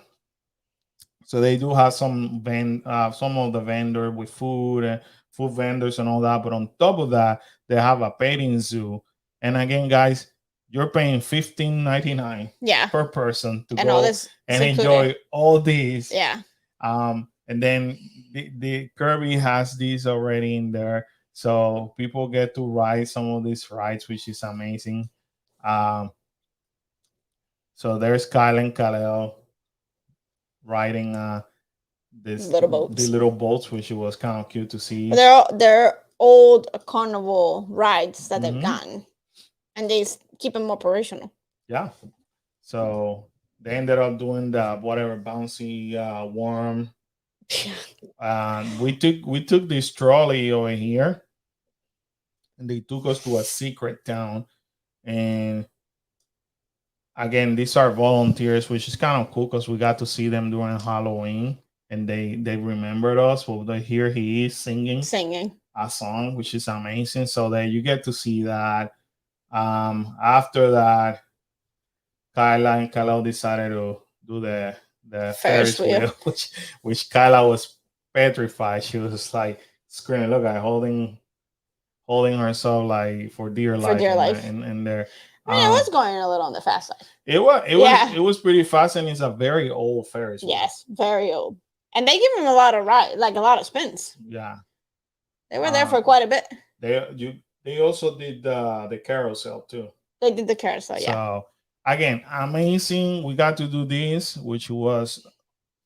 so they do have some of the vendor with food and food vendors and all that. But on top of that, they have a petting zoo. And again, guys, you're paying $15.99 per person to go and enjoy all these. Yeah. And then the Kirby has these already in there, so people get to ride some of these rides, which is amazing. So there's Kyle and Kalel riding this the little boats, which was kind of cute to see. They're old carnival rides that they've gotten, and they keep them operational. Yeah. So they ended up doing the whatever bouncy worm. We took this trolley over here, and they took us to a secret town. And again, these are volunteers, which is kind of cool because we got to see them during Halloween, and they remembered us. Well, here he is singing a song, which is amazing. So that you get to see that. After that, Kyla and Kyle decided to do the Ferris wheel, which Kyla was petrified. She was like screaming, "Look, I holding herself like for dear life in there." I mean, it was going a little on the fast side. It Yeah. was pretty fast, and it's a very old Ferris wheel. Yes, very old. And they give him a lot of like a lot of spins. Yeah. They were there for quite a bit. They also did the carousel too. They did the carousel, yeah. So again, amazing. We got to do this, which was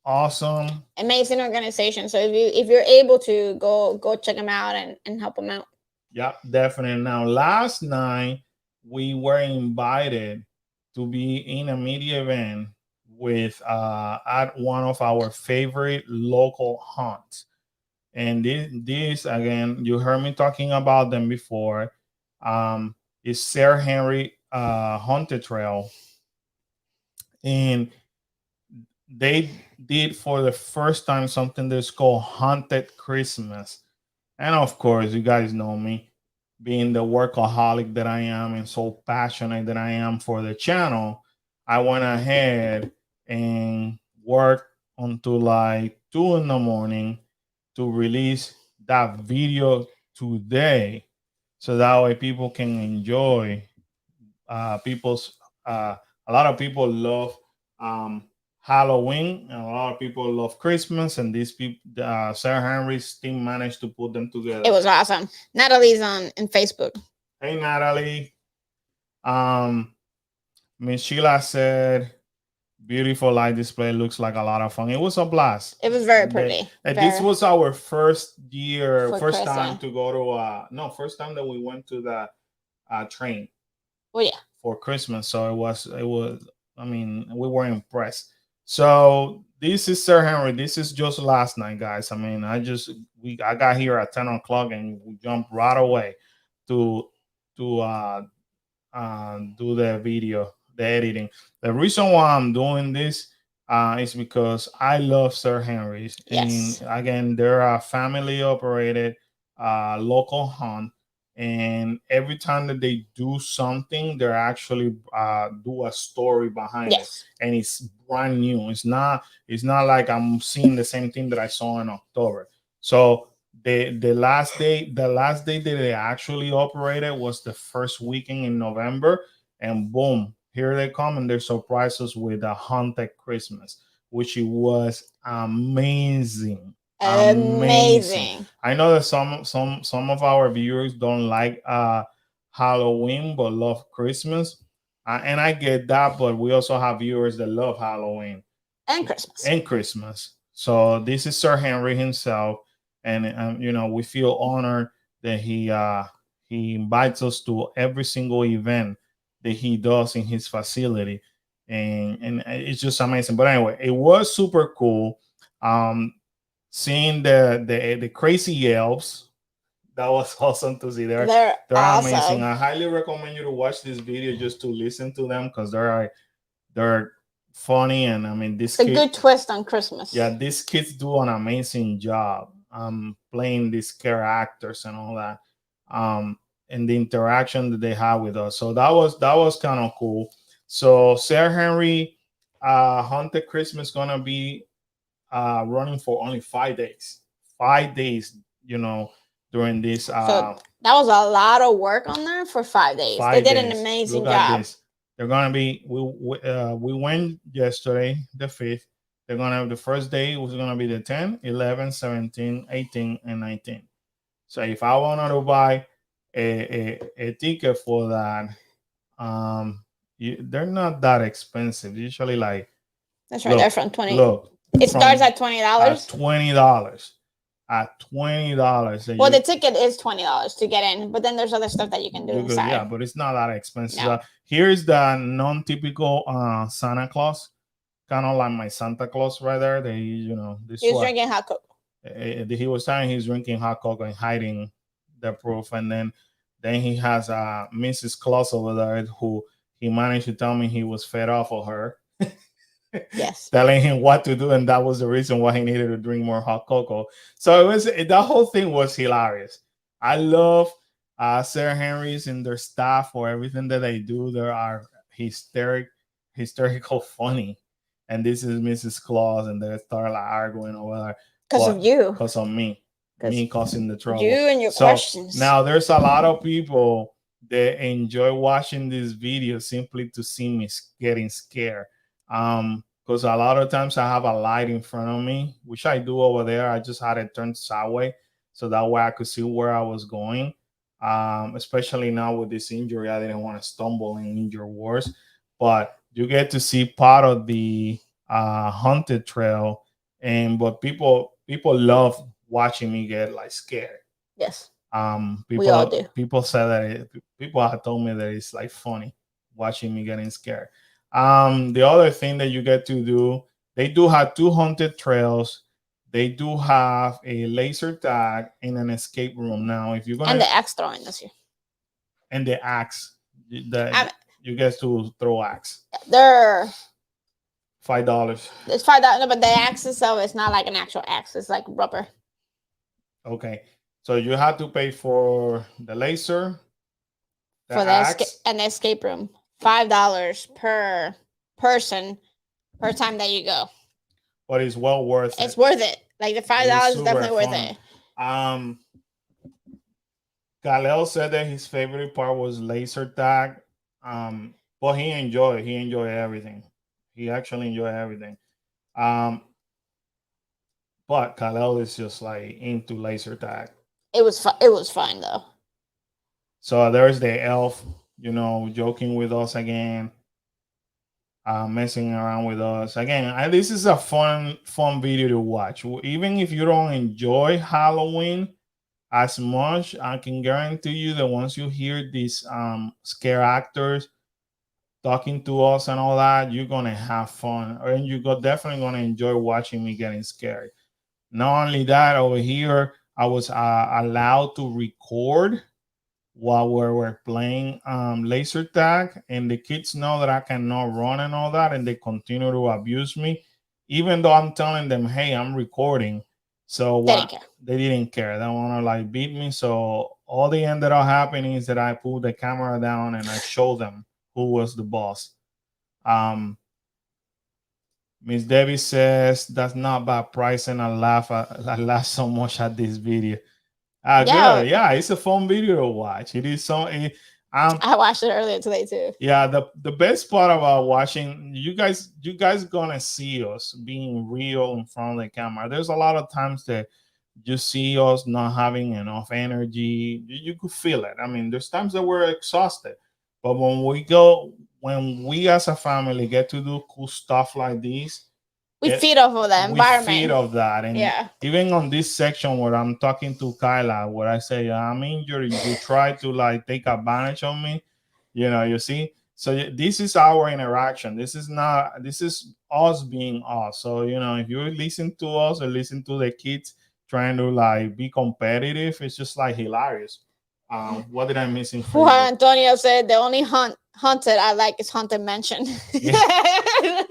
awesome. Amazing organization. So if you're able to go check them out and help them out. Yeah, definitely. Now, last night we were invited to be in a media event with at one of our favorite local hunts. And this again, you heard me talking about them before. Is Sir Henry Haunted Trail, and they did for the first time something that's called Haunted Christmas. And of course, you guys know me, being the workaholic that I am and so passionate that I am for the channel. I went ahead and worked until like 2 in the morning to release that video today, so that way people can enjoy. People's a lot of people love Halloween, and a lot of people love Christmas, and these people, Sarah Henry's team managed to put them together. It was awesome. Natalie's on Facebook. Hey Natalie. Miss Sheila said, beautiful light display, looks like a lot of fun. It was a blast. It was very pretty. This was our first year, first Chris, time to go to first time that we went to the train. Well, yeah. For Christmas. So it was I mean, we were impressed. So this is Sir Henry. This is just last night, guys. I mean, I got here at 10 o'clock and we jumped right away to do the video, the editing. The reason why I'm doing this is because I love Sir Henry's. Yes. And again, they're a family operated local hunt. And every time that they do something, they're actually do a story behind it, and it's brand new. It's not like I'm seeing the same thing that I saw in October. So the last day that they actually operated was the first weekend in November, and boom, here they come and they surprise us with a Haunted Christmas, which it was amazing. Amazing. I know that some of our viewers don't like Halloween but love Christmas, and I get that, but we also have viewers that love Halloween and Christmas. So this is Sir Henry himself, and you know, we feel honored that he invites us to every single event that he does in his facility, and it's just amazing. But anyway, it was super cool. Seeing the crazy elves, that was awesome to see. They're awesome. Amazing. I highly recommend you to watch this video just to listen to them, because they're funny, and I mean, it's a good twist on Christmas. Yeah, these kids do an amazing job playing these characters and all that, and the interaction that they have with us. So that was kind of cool. So Sir Henry Haunted Christmas gonna be running for only 5 days. 5 days, you know, during this. So that was a lot of work on there for 5 days. They did an amazing job. They're gonna be. We went yesterday, the 5th. They're gonna have the first day was gonna be the 10, 11, 17, 18, and 19. So if I wanted to buy a ticket for that, they're not that expensive. Usually, like, that's right. They're from 20. Look. It starts at $20. At $20. Well, the ticket is $20 to get in, but then there's other stuff that you can do inside. Yeah, but it's not that expensive. No. Here's the non-typical Santa Claus, kind of like my Santa Claus right there. He was drinking hot cocoa. He was saying he's drinking hot cocoa and hiding the proof, and then he has Mrs. Claus over there who he managed to tell me he was fed off of her. Yes, telling him what to do, and that was the reason why he needed to drink more hot cocoa. So the whole thing was hilarious. I love Sir Henry's and their staff for everything that they do. They are hysterical funny, and this is Mrs. Claus, and they start like arguing over there because of me causing the trouble. You and your questions. Now there's a lot of people they enjoy watching this video simply to see me getting scared. Because a lot of times I have a light in front of me, which I do over there. I just had it turned sideways so that way I could see where I was going. Especially now with this injury, I didn't want to stumble and injure worse. But you get to see part of the haunted trail, and but people love watching me get like scared. Yes. People We all do. people say that people have told me that it's like funny watching me getting scared. The other thing that you get to do, they do have 2 haunted trails. They do have a laser tag in an escape room. Now, if you're gonna And the axe throwing this year. and the axe, I- you get to throw axe. They're $5. it's $5, but the axe itself is not like an actual axe. It's like rubber. Okay, so you have to pay for the laser, the For the axe, and the escape room. $5 per person per time that you go. but it's well worth it. It's worth it. Like the $5 is super definitely worth fun. it. Kalel said that his favorite part was laser tag. But he enjoyed everything. He actually enjoyed everything. But Kalel is just like into laser tag. It was fun though. So there's the elf, joking with us again, messing around with us again. This is a fun video to watch. Even if you don't enjoy Halloween as much, I can guarantee you that once you hear these scare actors talking to us and all that, you're gonna have fun, and you're definitely gonna enjoy watching me getting scared. Not only that, over here, I was allowed to record while we're playing laser tag, and the kids know that I cannot run and all that, and they continue to abuse me, even though I'm telling them, "Hey, I'm recording." So they didn't care. They want to like beat me. So all they ended up happening is that I pulled the camera down and I showed them who was the boss. Miss Debbie says that's not bad pricing. I laugh so much at this video. Good. Yeah, it's a fun video to watch. It is so. I watched it earlier today too. Yeah, the best part about watching you guys gonna see us being real in front of the camera. There's a lot of times that you see us not having enough energy. You could feel it. I mean, there's times that we're exhausted, but when we as a family get to do cool stuff like this, we feed off of that environment. We feed off that. And even on this section where I'm talking to Kyla, where I say I'm injured, you try to like take advantage of me, you see. So this is our interaction. This is us being us. So if you listen to us or listen to the kids trying to like be competitive, it's just like hilarious. What did I miss in? Well, Antonio said the only haunted I like is Haunted Mansion. Yeah.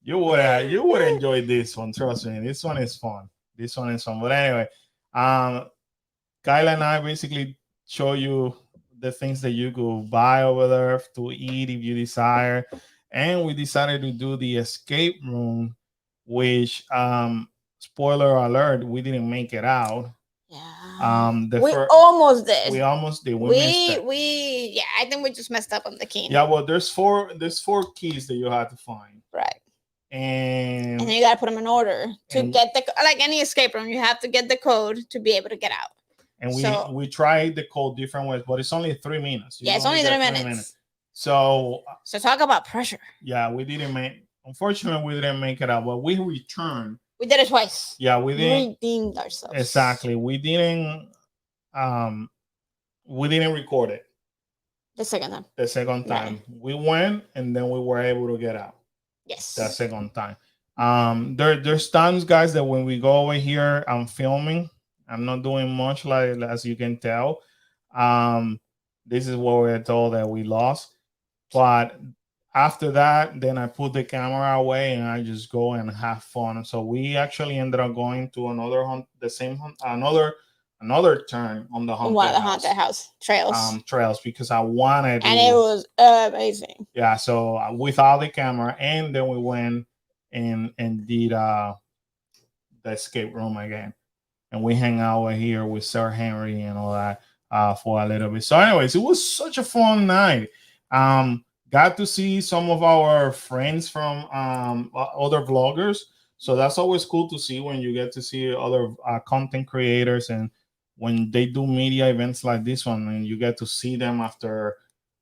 You would enjoy this one. Trust me. This one is fun. But anyway, Kyla and I basically show you the things that you could buy over there to eat if you desire. And we decided to do the escape room, which spoiler alert, we didn't make it out. Yeah. We almost did. We almost did. We missed it. I think we just messed up on the key. Yeah, well, there's four keys that you have to find. Right. And then you gotta put them in order to get like any escape room. You have to get the code to be able to get out. And we tried the code different ways, but it's only 3 minutes. It's only 3 minutes. So talk about pressure. Yeah, unfortunately, we didn't make it out, but we returned. We did it twice. Yeah, we didn't redeemed ourselves. Exactly. We didn't record it. The second time. Right. We went and then we were able to get out. Yes. The second time. There's times, guys, that when we go over here, I'm filming. I'm not doing much, like as you can tell. This is what we're told that we lost. But after that, then I put the camera away and I just go and have fun. So we actually ended up going to another turn on the haunted house trails. Trails because I wanted and it was amazing. Yeah, so without the camera, and then we went and did the escape room again, and we hang out over here with Sir Henry and all that. for a little bit. So, anyways, it was such a fun night. Got to see some of our friends from other vloggers. So that's always cool to see when you get to see other content creators, and when they do media events like this one, and you get to see them after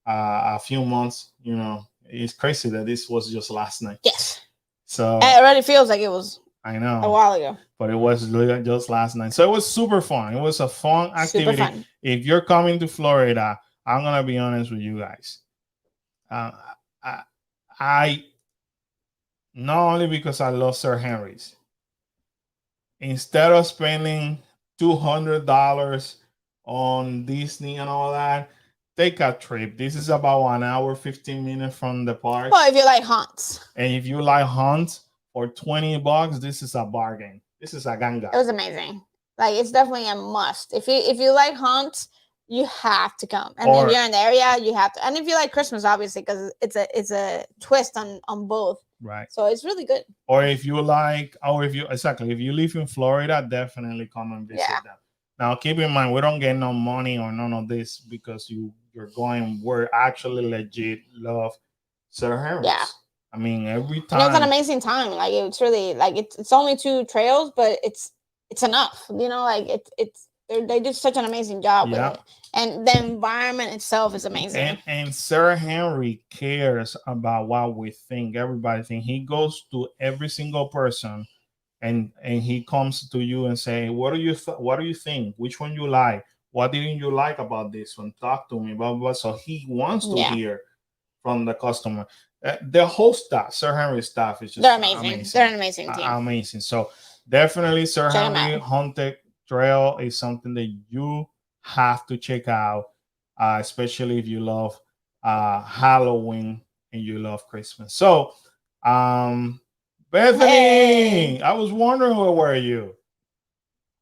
a few months. You know, it's crazy that this was just last night. Yes. So it already feels like it was I know a while ago, but it was literally just last night. So it was super fun. It was a fun activity. super fun. If you're coming to Florida, I'm gonna be honest with you guys. I not only because I love Sir Henry's, instead of spending $200 on Disney and all that, take a trip. This is about 1 hour, 15 minutes from the park. Well, if you like haunts, And if you like hunts for $20, this is a bargain. This is a ganga. it was amazing. Like, it's definitely a must. If you like haunts, you have to come. And if you're in the area, you have to. And if you like Christmas, obviously, because it's a twist on both. Right. So it's really good. Or if you like, or if you live in Florida, definitely come and visit them. Now, keep in mind, we don't get no money or none of this because you're going. We're actually legit love Sir Harris. Yeah. I mean, every time. And it was an amazing time. Like, it's really like it's only 2 trails, but it's enough. You know, like they did such an amazing job with it, and the environment itself is amazing. And Sir Henry cares about what we think. Everybody think. He goes to every single person, and he comes to you and say, "What do you think? Which one you like? What didn't you like about this one? Talk to me." Blah blah. Blah. So he wants to hear from the customer. The whole staff, Sir Henry's staff, is just they're amazing. They're an amazing team. Amazing. So definitely, Sir Henry Haunted Trail is something that you have to check out, especially if you love Halloween and you love Christmas. So, Bethany, I was wondering where were you?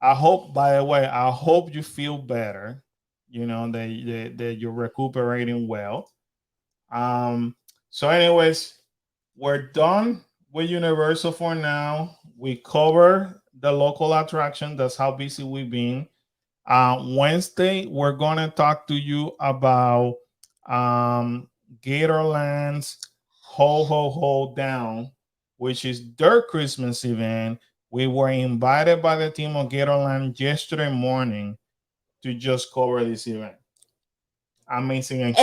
I hope, by the way, I hope you feel better. You know that you're recuperating well. So, anyways, we're done with Universal for now. We cover the local attraction. That's how busy we've been. Wednesday, we're gonna talk to you about Gatorland's Ho Ho Ho Down, which is their Christmas event. We were invited by the team of Gatorland yesterday morning to just cover this event. Amazing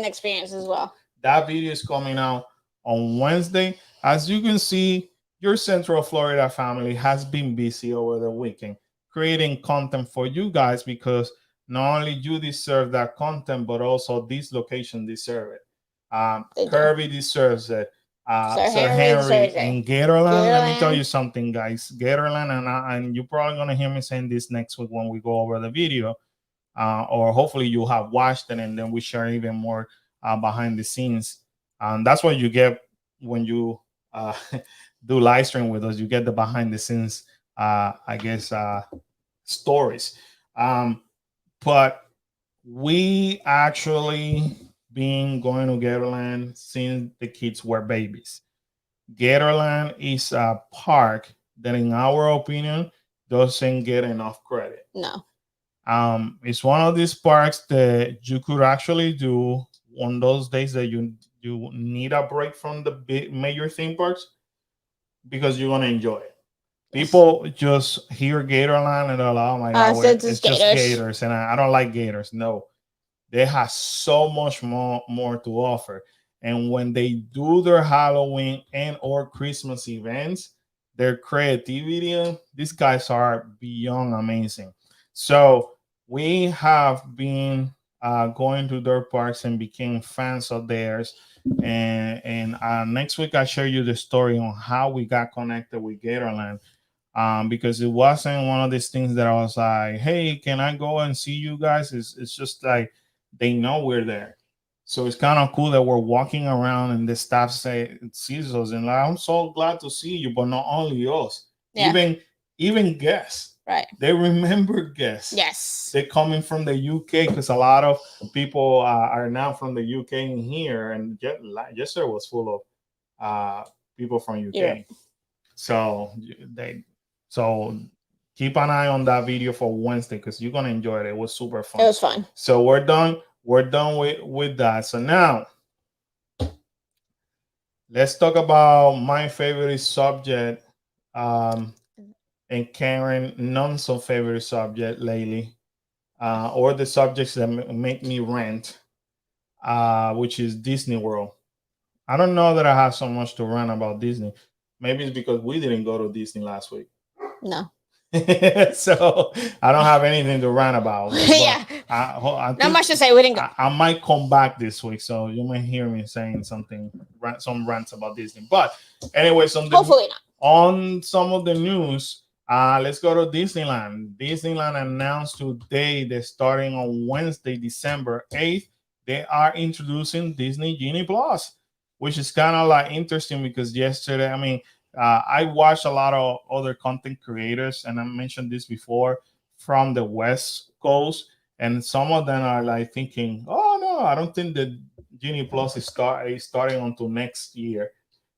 experience as well. That video is coming out on Wednesday. As you can see, your Central Florida family has been busy over the weekend creating content for you guys, because not only you deserve that content, but also this location deserve it. Kirby deserves it. Sir Henry and Gatorland. Let me tell you something, guys. Gatorland, and you're probably gonna hear me saying this next week when we go over the video, or hopefully you have watched it, and then we share even more behind the scenes. That's what you get when you do live stream with us. You get the behind the scenes, stories. But we actually been going to Gatorland since the kids were babies. Gatorland is a park that, in our opinion, doesn't get enough credit. No. It's one of these parks that you could actually do on those days that you need a break from the big major theme parks, because you're gonna enjoy it. People just hear Gatorland and they're like, "Oh my god, it's just Gators," and I don't like Gators. No, they have so much more to offer. And when they do their Halloween and or Christmas events, their creativity, these guys are beyond amazing. So we have been going to their parks and became fans of theirs. And next week I'll share you the story on how we got connected with Gatorland. Because it wasn't one of these things that I was like, "Hey, can I go and see you guys?" It's just like they know we're there. So it's kind of cool that we're walking around and the staff sees us and like, "I'm so glad to see you," but not only us, even guests. Right. They remember guests. Yes. They're coming from the UK, because a lot of people are now from the UK in here, and yesterday was full of people from UK. Yeah. So keep an eye on that video for Wednesday because you're gonna enjoy it. It was super fun. It was fun. So we're done. We're done with that. So now let's talk about my favorite subject, and Karen non so favorite subject lately, or the subjects that make me rant, which is Disney World. I don't know that I have so much to rant about Disney. Maybe it's because we didn't go to Disney last week. No. So I don't have anything to rant about. Yeah. I Not much to say. We didn't go. I might come back this week, so you might hear me saying some rants about Disney. But anyway, Hopefully not. on some of the news, let's go to Disneyland. Disneyland announced today that starting on Wednesday, December 8th, they are introducing Disney Genie Plus, which is kind of like interesting because yesterday, I mean, I watched a lot of other content creators, and I mentioned this before, from the West Coast, and some of them are like thinking, "Oh no, I don't think the Genie Plus is starting until next year."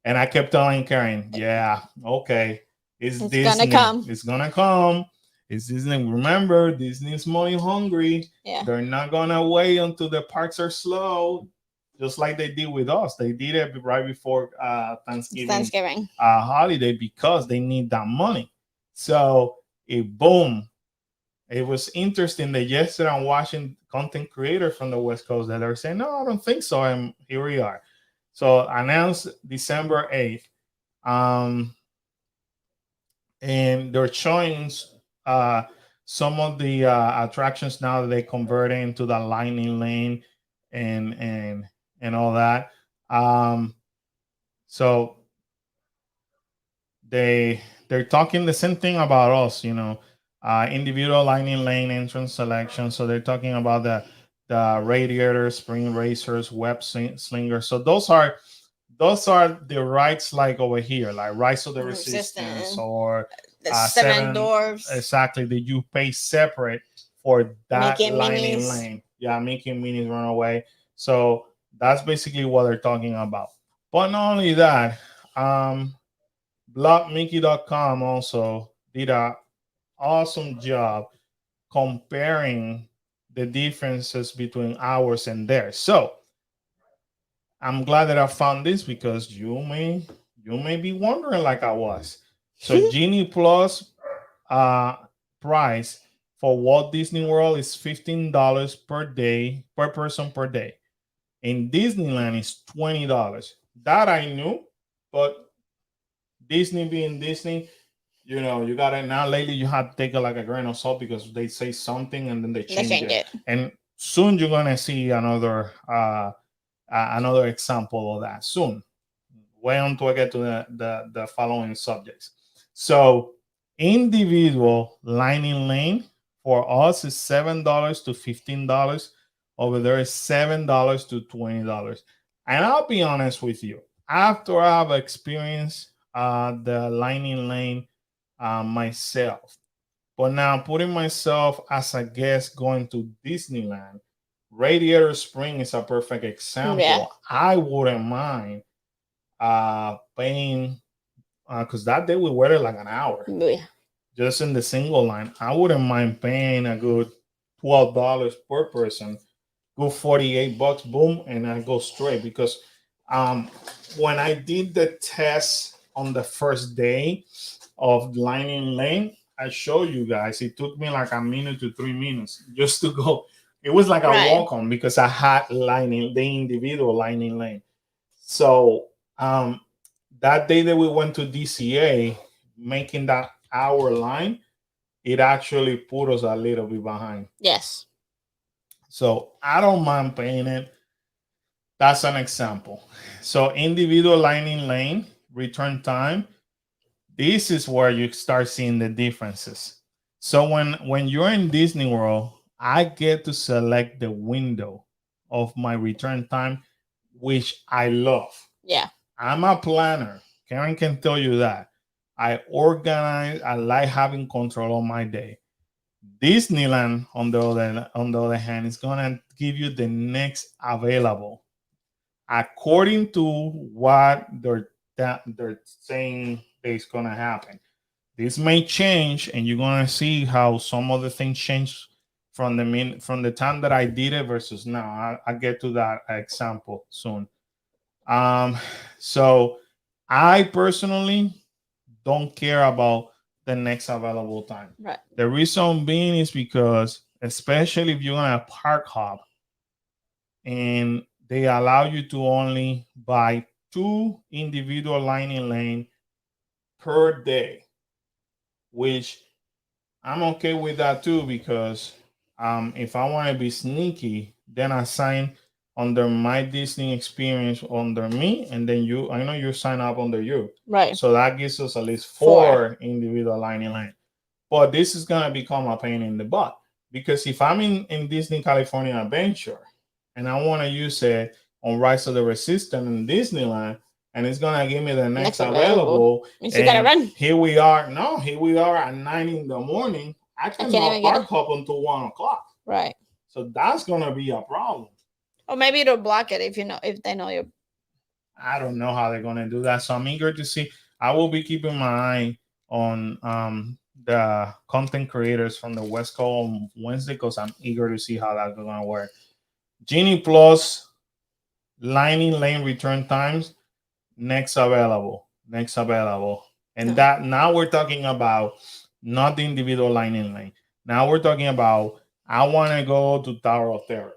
And I kept telling Karen, "Yeah, okay, it's Disney. Gonna come. It's gonna come. It's Disney. Remember, Disney's money hungry. Yeah. They're not gonna wait until the parks are slow." Just like they did with us. They did it right before Thanksgiving holiday because they need that money. So boom. It was interesting that yesterday I'm watching content creators from the West Coast that are saying, "No, I don't think so." And here we are. So announced December 8th. And they're showing some of the attractions now that they converted into the Lightning Lane and all that. So they're talking the same thing about us, individual Lightning Lane entrance selection. So they're talking about the radiators, spring racers, web slingers. So those are the rides like over here, like Rise of the Resistance or the Seven Dwarfs. Exactly, that you pay separate for that Mickey Lightning Minis. Lane. Yeah, Mickey Minis Runaway. So that's basically what they're talking about. But not only that, blockmickey.com also did an awesome job comparing the differences between ours and theirs. So I'm glad that I found this because you may be wondering like I was. So Genie Plus price for Walt Disney World is $15 per day per person per day. In Disneyland is $20. That I knew, but Disney being Disney, you got it now. Lately, you have to take it like a grain of salt because they say something and then they change it. And soon you're gonna see another example of that soon. Way until I get to the following subjects. So individual Lightning Lane for us is $7 to $15. Over there is $7 to $20. And I'll be honest with you, after I've experienced the Lightning Lane myself, but now putting myself as a guest going to Disneyland, Radiator Spring is a perfect example. Yeah. I wouldn't mind paying because that day we waited like an hour just in the single line. I wouldn't mind paying a good $12 per person, go $48, boom, and I go straight because when I did the test on the first day of Lightning Lane, I show you guys it took me like a minute to 3 minutes just to go. It was like a walk on because I had the individual Lightning Lane. So that day that we went to DCA, making that hour line, it actually put us a little bit behind. Yes. So I don't mind paying it. That's an example. So individual Lightning Lane, return time, this is where you start seeing the differences. So when you're in Disney World, I get to select the window of my return time, which I love. Yeah. I'm a planner. Karen can tell you that. I organize. I like having control on my day. Disneyland, on the other hand, is gonna give you the next available according to what they're saying is gonna happen. This may change, and you're gonna see how some of the things change from the time that I did it versus now. I get to that example soon. Um, so I personally don't care about the next available time. Right. The reason being is because, especially if you're gonna park hop and they allow you to only buy 2 individual lining lane per day, which I'm okay with that too, because if I want to be sneaky, then I sign under my Disney experience under me, and then I know you sign up under you. Right. So that gives us at least 4 4 individual lining lane. But this is gonna become a pain in the butt, because if I'm in Disney California Adventure and I want to use it on Rise of the Resistance in Disneyland, and it's gonna give me the next available. Means you gotta run. Here we are. No, here we are at 9 in the morning. I can't cannot even get park up until 1 o'clock. Right. So that's gonna be a problem. Or maybe it'll block it if they know you're. I don't know how they're gonna do that. So I'm eager to see. I will be keeping my eye on the content creators from the West Coast on Wednesday, because I'm eager to see how that's gonna work. Genie Plus lining lane return times next available, and that now we're talking about not the individual lining lane. Now we're talking about, I want to go to Tower of Terror.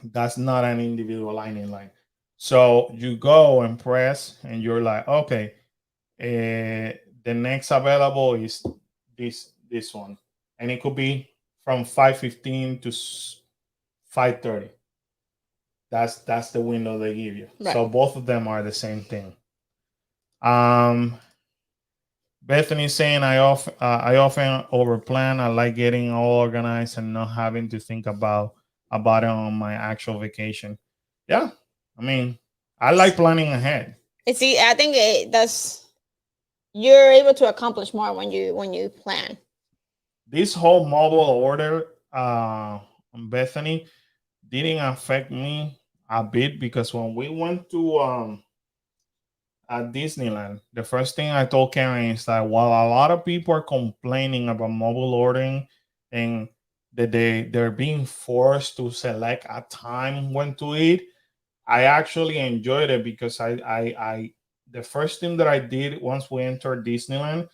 That's not an individual lining lane. So you go and press, and you're like, okay, the next available is this one, and it could be from 5:15 to 5:30. That's the window they give you. Right. So both of them are the same thing. Bethany saying, I often overplan. I like getting all organized and not having to think about it on my actual vacation. Yeah, I mean, I like planning ahead. See, I think you're able to accomplish more when you plan. This whole mobile order, Bethany, didn't affect me a bit, because when we went to at Disneyland, the first thing I told Karen is that while a lot of people are complaining about mobile ordering and that they're being forced to select a time when to eat, I actually enjoyed it, because I the first thing that I did once we entered Disneyland,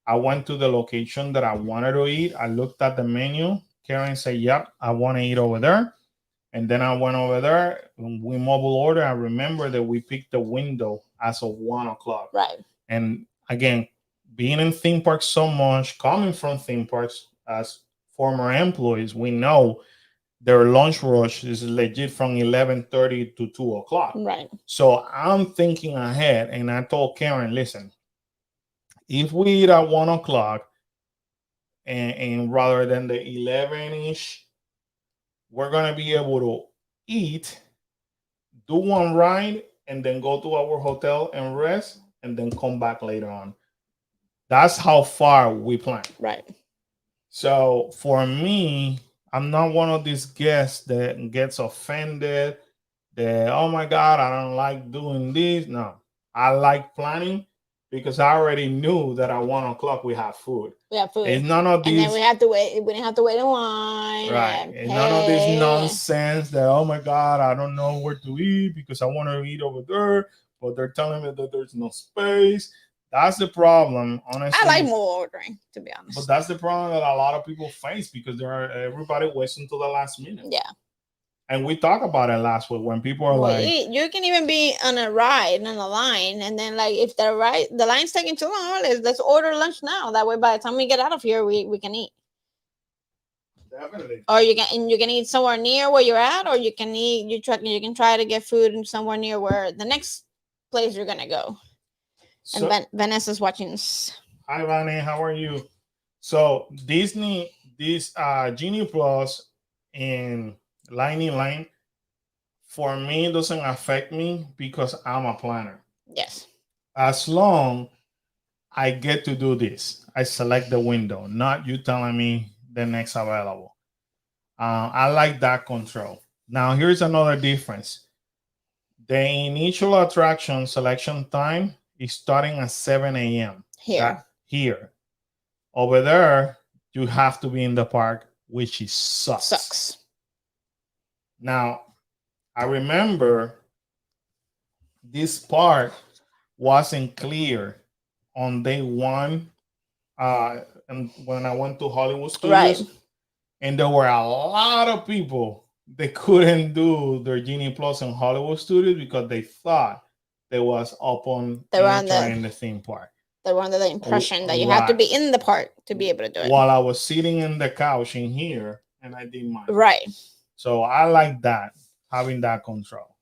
I went to the location that I wanted to eat. I looked at the menu. Karen said, yep, I want to eat over there. And then I went over there. When we mobile order, I remember that we picked the window as of 1 o'clock. Right. And again, being in theme parks so much, coming from theme parks as former employees, we know their lunch rush is legit from 11:30 to 2 o'clock. Right. So I'm thinking ahead, and I told Karen, listen, if we eat at 1 o'clock and rather than the 11-ish, we're going to be able to eat, do one ride, and then go to our hotel and rest, and then come back later on. That's how far we plan. Right. So for me, I'm not one of these guests that gets offended that, oh my God, I don't like doing this. No, I like planning, because I already knew that at 1 o'clock we have food. We have food. It's none of these. And then we have to wait. We didn't have to wait in line. Right. It's none of this nonsense that, oh my God, I don't know where to eat because I want to eat over there, but they're telling me that there's no space. That's the problem, honestly. I like more ordering, to be honest. But that's the problem that a lot of people face, because everybody waits until the last minute. Yeah. And we talked about it last week when people are like, you can even be on a ride on a line, and then like if the line's taking too long, let's order lunch now. That way, by the time we get out of here, we can eat. Definitely. Or you can eat somewhere near where you're at, or you can can try to get food somewhere near where the next place you're gonna go. So, and Vanessa's watching us. Hi, Vanessa, how are you? So Genie Plus in lining line, for me, it doesn't affect me because I'm a planner. Yes. As long I get to do this, I select the window, not you telling me the next available. I like that control. Now, here's another difference. The initial attraction selection time is starting at 7 a.m. Here. here. Over there, you have to be in the park, which is Sucks. Now, I remember this part wasn't clear on day one, and when I went to Hollywood Studios, Right. and there were a lot of people that couldn't do their Genie Plus in Hollywood Studios because they thought they was upon They were on entering the theme park. They were under the impression that you have to be in the park to be able to do it. While I was sitting in the couch in here, and I did mine. Right. So I like that, having that control.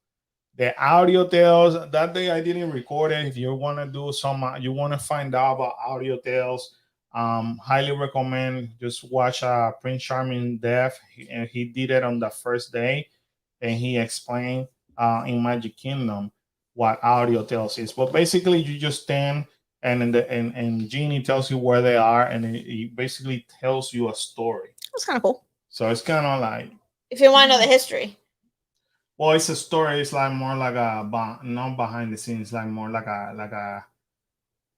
The audio tales that day I didn't record it. If you want to do you want to find out about audio tales, highly recommend just watch Prince Charming Deaf. And he did it on the first day, and he explained in Magic Kingdom what audio tales is. But basically, you just stand and Genie tells you where they are, and it basically tells you a story. That's kind of cool. So it's kind of like, if you want to know the history. Well, it's a story. It's like more like not behind the scenes, like more like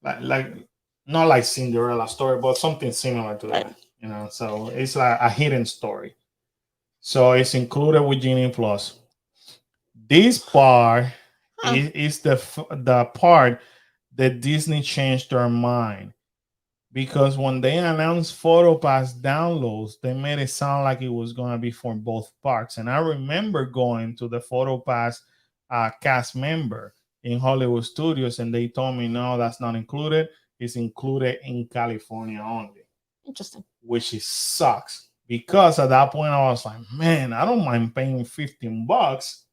not like Cinderella story, but something similar to that. You know, so it's like a hidden story. So it's included with Genie Plus. This part is the part that Disney changed their mind. Because when they announced Photopass downloads, they made it sound like it was going to be for both parks. And I remember going to the Photopass cast member in Hollywood Studios, and they told me, no, that's not included. It's included in California only. Interesting. Which sucks. Because at that point, I was like, man, I don't mind paying $15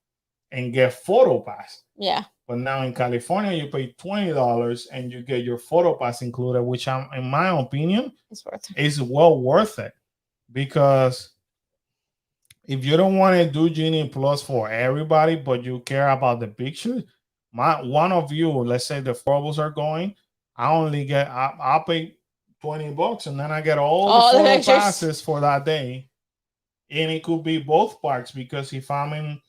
and get Photopass. Yeah. But now in California, you pay $20 and you get your Photopass included, which, in my opinion, is well worth it. Because if you don't want to do Genie Plus for everybody, but you care about the pictures, one of you, let's say the 4 of us are going, I'll pay $20 and then I get all the Photopasses for that day. And it could be both parks, because if I'm in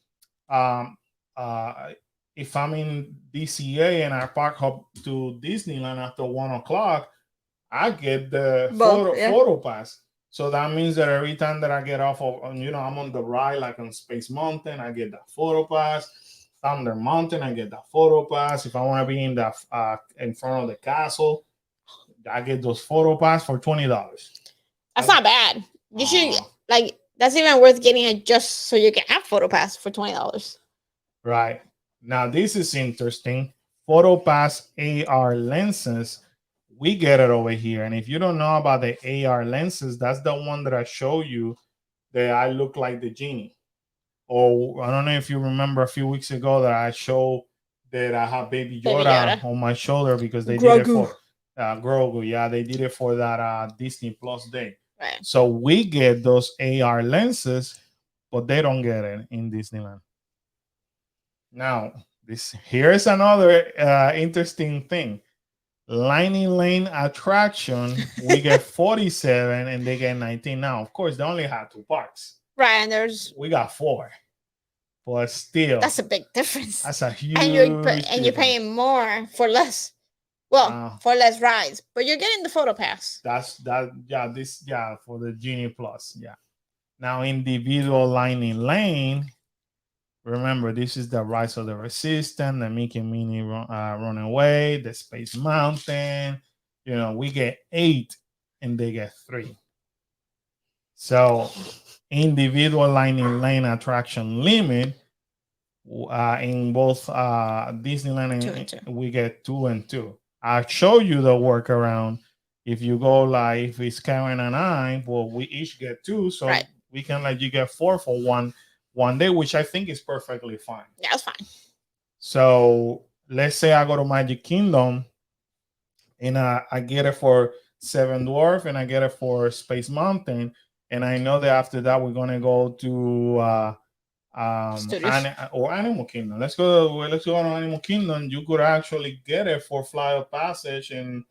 DCA and I park up to Disneyland after 1 o'clock, I get the Photopass. So that means that every time that I get off of, I'm on the ride, like on Space Mountain, I get the Photopass. Thunder Mountain, I get the Photopass. If I want to be in front of the castle, I get those Photopass for $20. That's not bad. You should that's even worth getting it just so you can have Photopass for $20. Right. Now, this is interesting. Photopass AR lenses, we get it over here. And if you don't know about the AR lenses, that's the one that I show you that I look like the Genie. Or I don't know if you remember a few weeks ago that I showed that I have Baby Yoda on my shoulder because they did it for Grogu. Yeah, they did it for that Disney Plus day. Right. So we get those AR lenses, but they don't get it in Disneyland. Now, here's another interesting thing. Lightning Lane attraction, we get 47 and they get 19. Now, of course, they only have 2 parks. Right, and we got 4. But still, that's a big difference. That's a huge and you're paying more for less. Well, for less rides, but you're getting the Photopass. For the Genie Plus. Yeah. Now, individual Lightning Lane. Remember, this is the Rise of the Resistance, the Mickey and Minnie run away, the Space Mountain. We get 8 and they get 3. So, individual Lightning Lane attraction limit in both Disneyland and we get 2 and 2. I'll show you the workaround. If you go if it's Karen and I, well, we each get 2, so we can let you get 4 for one day, which I think is perfectly fine. Yeah, that's fine. So let's say I go to Magic Kingdom and I get it for Seven Dwarf and I get it for Space Mountain, and I know that after that we're gonna go to Animal Kingdom. Let's go to Animal Kingdom. You could actually get it for Flight of Passage in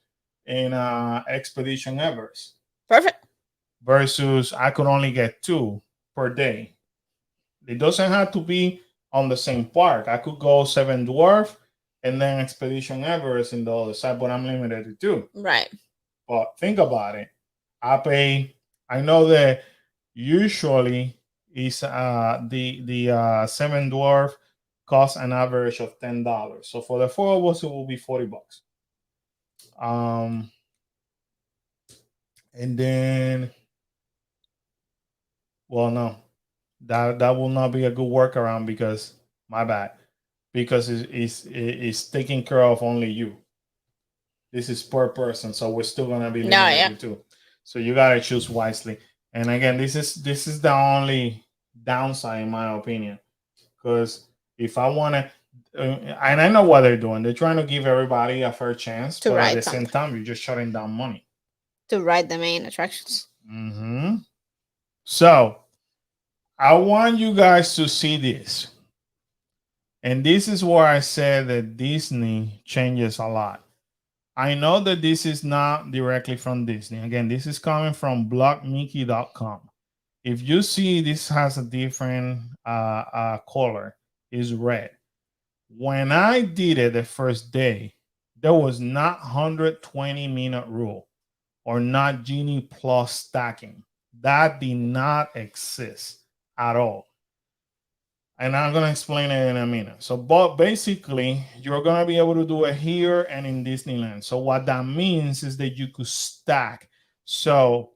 Expedition Everest. Perfect. Versus I could only get 2 per day. It doesn't have to be on the same park. I could go Seven Dwarf and then Expedition Everest in the other side, but I'm limited to 2. Right. But think about it. I know that usually is the Seven Dwarf costs an average of $10. So for the four of us, it will be $40. Um, and then, well, no, that will not be a good workaround because my bad, because it's taking care of only you. This is per person, so we're still gonna be No, limiting yeah. you too. So you gotta choose wisely. And again, this is the only downside in my opinion, because if I want to, and I know what they're doing, they're trying to give everybody a fair chance, To but at ride the same something. time, you're just shutting down money. To ride the main attractions. Mm-hmm. So I want you guys to see this. And this is where I said that Disney changes a lot. I know that this is not directly from Disney. Again, this is coming from blogmickey.com. If you see this has a different color, is red. When I did it the first day, there was not 120-minute rule or not Genie Plus stacking. That did not exist at all. And I'm gonna explain it in a minute. So, but basically, you're gonna be able to do it here and in Disneyland. So, what that means is that you could stack. So,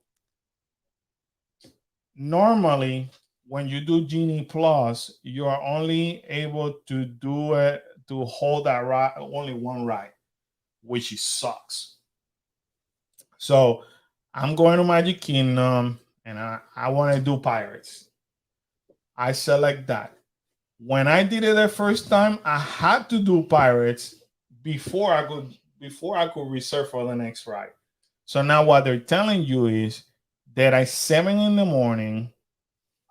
normally, when you do Genie Plus, you are only able to do it to hold that ride, only one ride, which is sucks. So, I'm going to Magic Kingdom and I want to do Pirates. I select that. When I did it the first time, I had to do Pirates before I could reserve for the next ride. So now what they're telling you is that at 7 in the morning,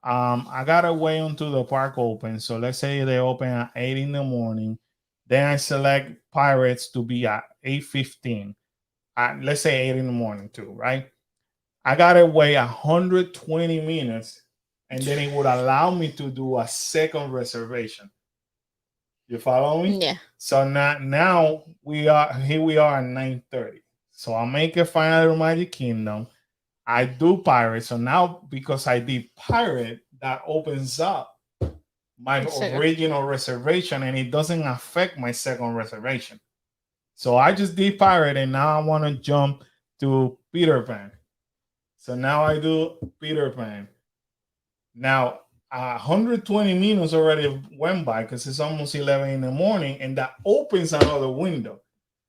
I gotta wait until the park opens. So let's say they open at 8 in the morning. Then I select Pirates to be at 8:15. Let's say 8 in the morning too, right? I gotta wait 120 minutes, and then it would allow me to do a second reservation. You follow me? Yeah. So now we are here. We are at 9:30. So I make a final Magic Kingdom. I do Pirate. So now because I did Pirate, that opens up my Second. original reservation, and it doesn't affect my second reservation. So I just did Pirate, and now I want to jump to Peter Pan. So now I do Peter Pan. Now, 120 minutes already went by because it's almost 11 in the morning, and that opens another window.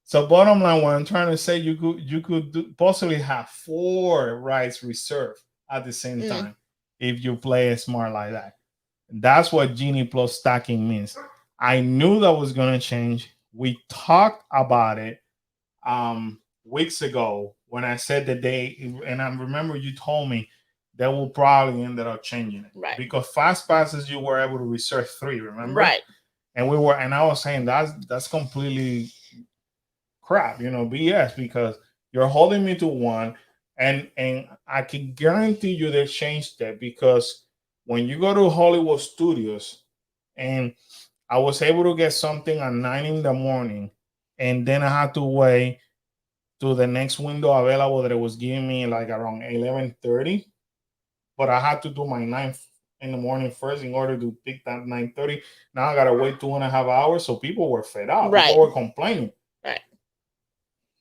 So, bottom line, what I'm trying to say, you could possibly have 4 rides reserved at the same time if you play it smart like that. That's what Genie Plus stacking means. I knew that was going to change. We talked about it weeks ago when I said that and I remember you told me they will probably ended up changing it. Right. Because fast passes you were able to reserve 3, remember? Right. And I was saying that's completely crap, BS, because you're holding me to one, and I can guarantee you they changed that, because when you go to Hollywood Studios and I was able to get something at 9 in the morning, and then I had to wait to the next window available that it was giving me like around 11:30, but I had to do my 9 in the morning first in order to pick that 9:30. Now I gotta wait 2.5 hours. So people were fed up. Right. People were complaining. Right.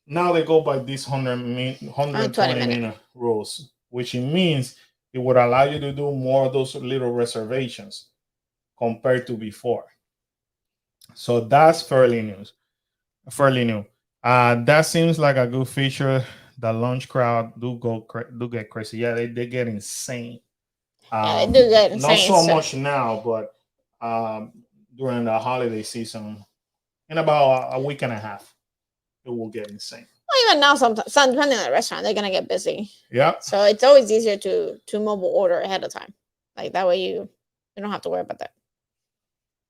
Now they go by these 120-minute rules, which it means it would allow you to do more of those little reservations compared to before. So that's fairly new. That seems like a good feature. The lunch crowd do get crazy. Yeah, they get insane. Yeah, they do get Not insane. so much now, but during the holiday season, in about a week and a half, it will get insane. Well, even now, sometimes depending on the restaurant, they're gonna get busy. Yeah. So it's always easier to mobile order ahead of time. Like that way you don't have to worry about that.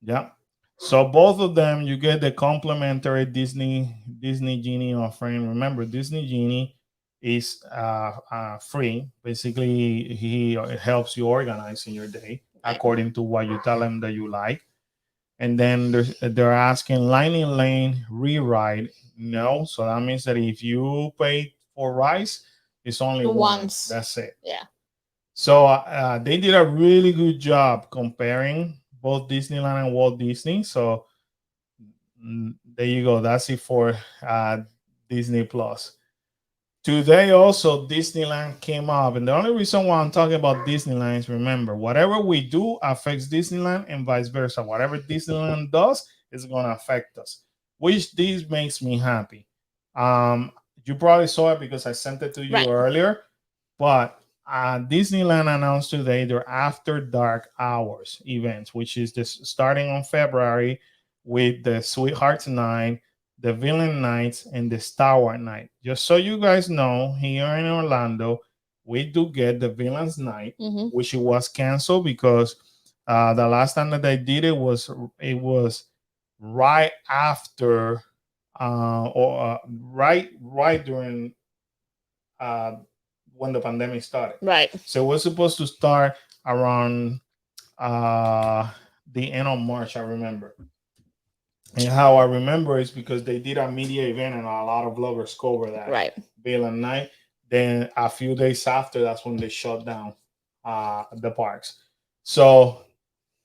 Yeah. So both of them, you get the complimentary Disney Genie offering. Remember, Disney Genie is free. Basically, he helps you organize in your day according to what you tell him that you like. And then they're asking Lightning Lane rewrite. No, so that means that if you pay for rides. It's only one. Once. That's it. Yeah. So they did a really good job comparing both Disneyland and Walt Disney. So there you go. That's it for Disney Plus. Today also Disneyland came up, and the only reason why I'm talking about Disneyland is, remember, whatever we do affects Disneyland and vice versa. Whatever Disneyland does is gonna affect us, which this makes me happy. You probably saw it because I sent it to you Right. earlier, but Disneyland announced today their After Dark Hours events, which is this starting on February with the Sweethearts Night, the Villain Nights, and the Star Wars Night. Just so you guys know, here in Orlando, we do get the Villains Night, which it was canceled because the last time that they did it was right after or right during when the pandemic started. Right. So it was supposed to start around the end of March, I remember. And how I remember is because they did a media event and a lot of vloggers cover that. Right. Villain Night. Then a few days after, that's when they shut down the parks. So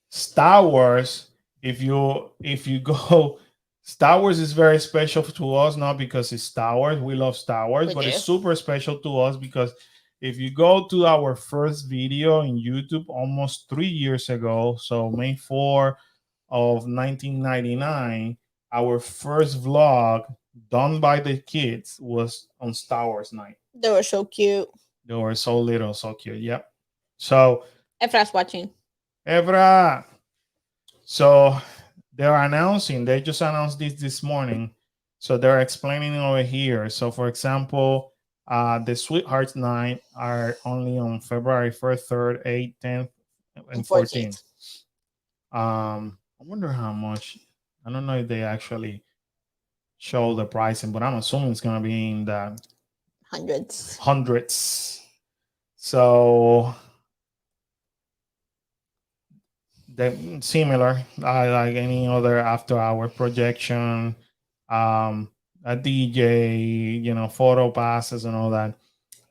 Star Wars, if you go, Star Wars is very special to us, not because it's Star Wars. We love Star Wars, but it's super special to us because if you go to our first video in YouTube almost 3 years ago, so May 4 of 1999, our first vlog done by the kids was on Star Wars night. They were so cute. They were so little, so cute. Yep. So Efra's watching. Evra. So they just announced this morning. So they're explaining over here. So for example, the Sweethearts Night are only on February 1st, 3rd, 8th, 10th, and 14th. I wonder how much. I don't know if they actually show the pricing, but I'm assuming it's gonna be in the hundreds. So they're similar, like any other after-hour projection, a DJ, photo passes and all that.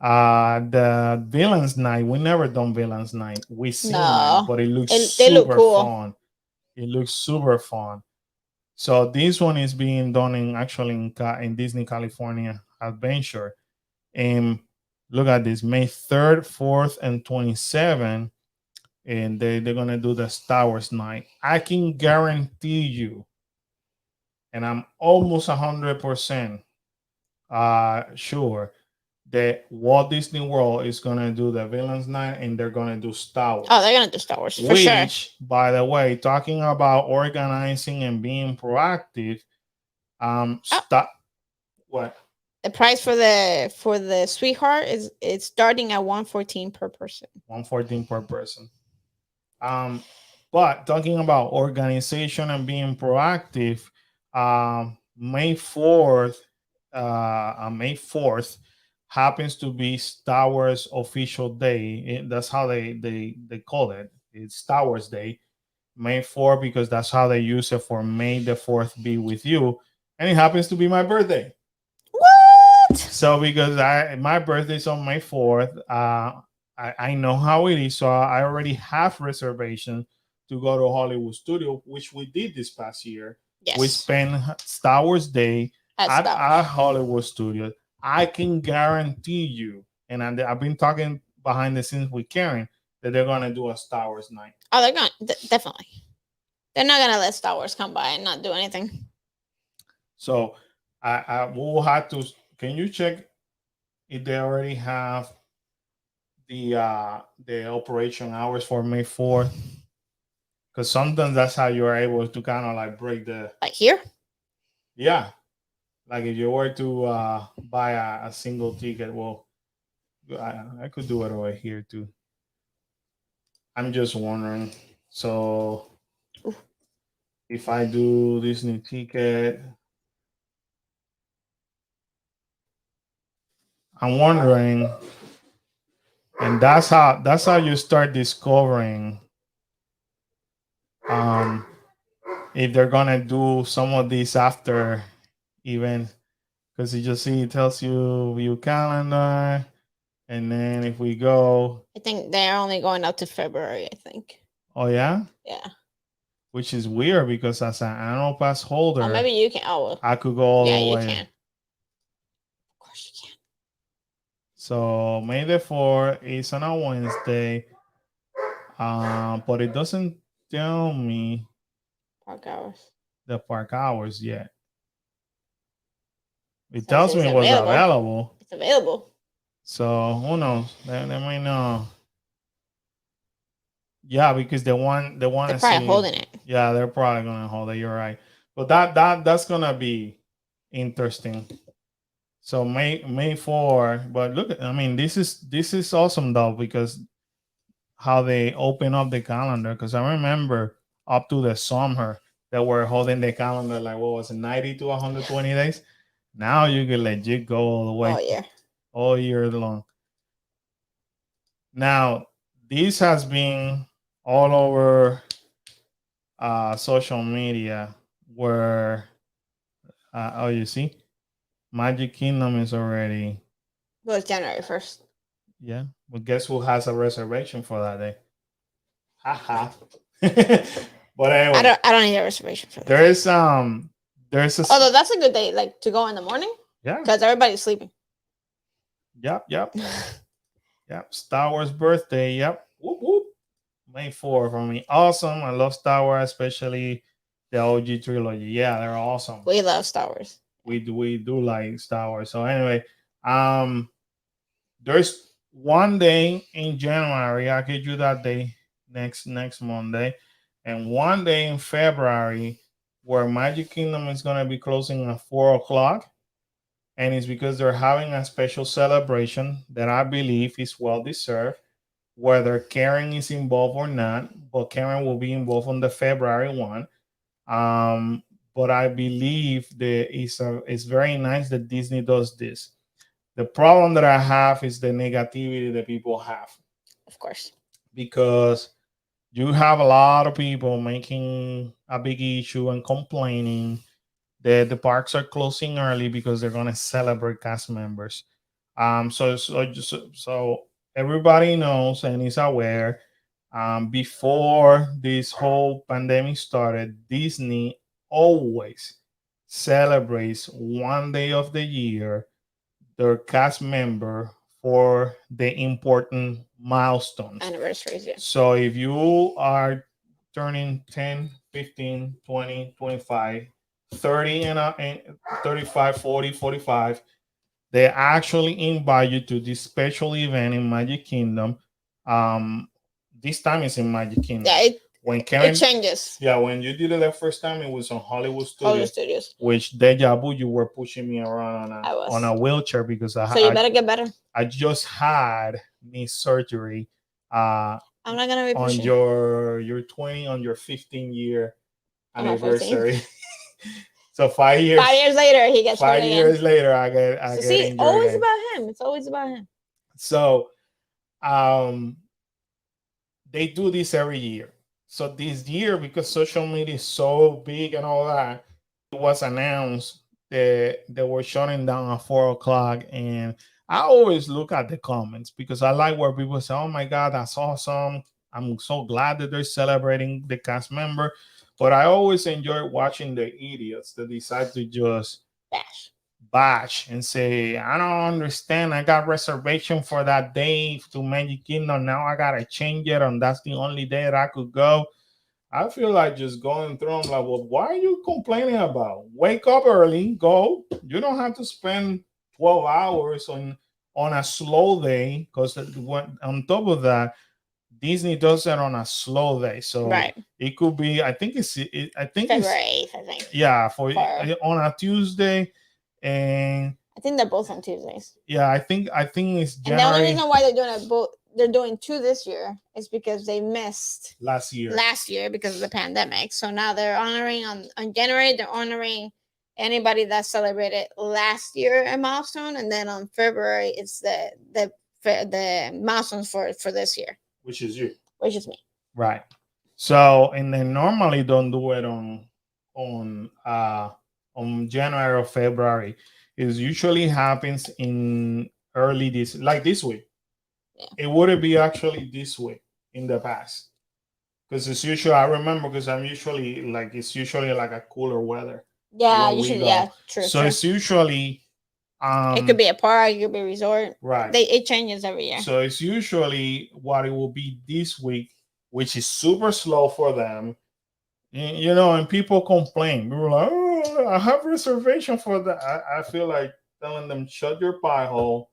The Villains Night, we never done Villains Night. We seen it, but it looks super fun. It looks super fun. So this one is being done in Disney California Adventure. And look at this, May 3rd, 4th, and 27th. And they're going to do the Star Wars Night. I can guarantee you, and I'm almost 100% sure that Walt Disney World is going to do the Villains Night and they're going to do Star Wars. Oh, they're going to do Star Wars for sure. Which, by the way, talking about organizing and being proactive, what? The price for the Sweetheart it's starting at $114 per person. $114 per person. But talking about organization and being proactive, May 4th, May 4th happens to be Star Wars official day. That's how they call it. It's Star Wars Day, May 4th, because that's how they use it for May the 4th be with you. And it happens to be my birthday. What? So because my birthday's on May 4th, I know how it is. So I already have reservation to go to Hollywood Studio, which we did this past year. Yes. We spent Star Wars Day at Hollywood Studio. I can guarantee you, and I've been talking behind the scenes with Karen, that they're going to do a Star Wars night. Oh, they're going to, definitely. They're not going to let Star Wars come by and not do anything. So I will have to, can you check if they already have the operation hours for May 4th? Because sometimes that's how you're able to kind of like break the... Like here? Yeah. Like if you were to buy a single ticket, well, I could do it over here too. I'm just wondering. So if I do this new ticket, I'm wondering, and that's how you start discovering if they're gonna do some of these after events. because you just see it tells you view calendar, and then if we go, I think they're only going up to February. I think. oh yeah, Yeah. which is weird because as an annual pass holder, Or maybe you can. Oh, well. I could go all Yeah, the you way. can. Of course you can. So May the 4th is on a Wednesday, but it doesn't tell me Park hours. the park hours yet. It Says tells me it's it was available. It's available. So who knows? They might know. Yeah, because they want They're to probably see. holding it. Yeah, they're probably gonna hold it. You're right. But that's gonna be interesting. So May 4, but look, I mean, this is awesome though because how they open up the calendar. Because I remember up to the summer they were holding the calendar like what was it, 90 to 120 days. Now you can legit go all the way. Oh yeah. All year long. Now, this has been all over social media where, oh, you see, Magic Kingdom is already, Well, it's January 1st. yeah. But guess who has a reservation for that day? Haha. But anyway, I don't need a reservation for that. there's a, Although that's a good day, like to go in the morning, yeah, because everybody's sleeping. yep. Yep, Star Wars birthday. Yep. Whoop, whoop. May 4 for me. Awesome. I love Star Wars, especially the OG trilogy. Yeah, they're awesome. We love Star Wars. We do like Star Wars. So anyway, there's one day in January. I could do that day next Monday, and one day in February where Magic Kingdom is gonna be closing at 4 o'clock. And it's because they're having a special celebration that I believe is well deserved, whether Karen is involved or not. But Karen will be involved on the February one. But I believe that it's very nice that Disney does this. The problem that I have is the negativity that people have. Of course. Because you have a lot of people making a big issue and complaining that the parks are closing early because they're going to celebrate cast members. So everybody knows and is aware. Before this whole pandemic started, Disney always celebrates one day of the year their cast member for the important milestones. Anniversaries, yeah. So if you are turning 10, 15, 20, 25, 30 and 35, 40, 45, they actually invite you to this special event in Magic Kingdom. This time it's in Magic Kingdom. Yeah, Karen, it changes. Yeah, when you did it the first time, it was on Hollywood Studios. Which deja vu, you were pushing me around on a wheelchair because So you better get better. I just had knee surgery. I'm not gonna be pushing. On your 20 on your 15-year anniversary. So 5 years. 5 years later, he gets 5 years later, I get see, always about him. It's always about him. So, they do this every year. So this year, because social media is so big and all that, it was announced that they were shutting down at 4 o'clock. And I always look at the comments because I like where people say, "Oh my God, that's awesome! I'm so glad that they're celebrating the cast member." But I always enjoy watching the idiots that decide to just bash and say, "I don't understand. I got reservation for that day to Magic Kingdom. Now I gotta change it, and that's the only day that I could go." I feel like just going through them like, well, why are you complaining about? Wake up early, go. You don't have to spend 12 hours on a slow day, because on top of that, Disney does it on a slow day, so it could be. I think February 8th. I think. Yeah, on a Tuesday, and I think they're both on Tuesdays. Yeah, I think it's January. And the only reason why they're doing it both, they're doing 2 this year, is because they missed last year because of the pandemic. So now they're honoring on January. They're honoring anybody that celebrated last year a milestone, and then on February it's the milestones for this year. Which is you. Which is me. Right. So, and then normally don't do it on January or February. is usually happens in early this week. Yeah. It wouldn't be actually this week in the past because it's usually I remember because I'm usually like it's usually like a cooler weather Yeah, when you we should. go. Yeah, true, So true. it's usually It could be a park, it could be a resort. right. It changes every year. So it's usually what it will be this week, which is super slow for them. You know, and people complain. We were like, "Oh, I have reservation for that." I feel like telling them, "Shut your pie hole,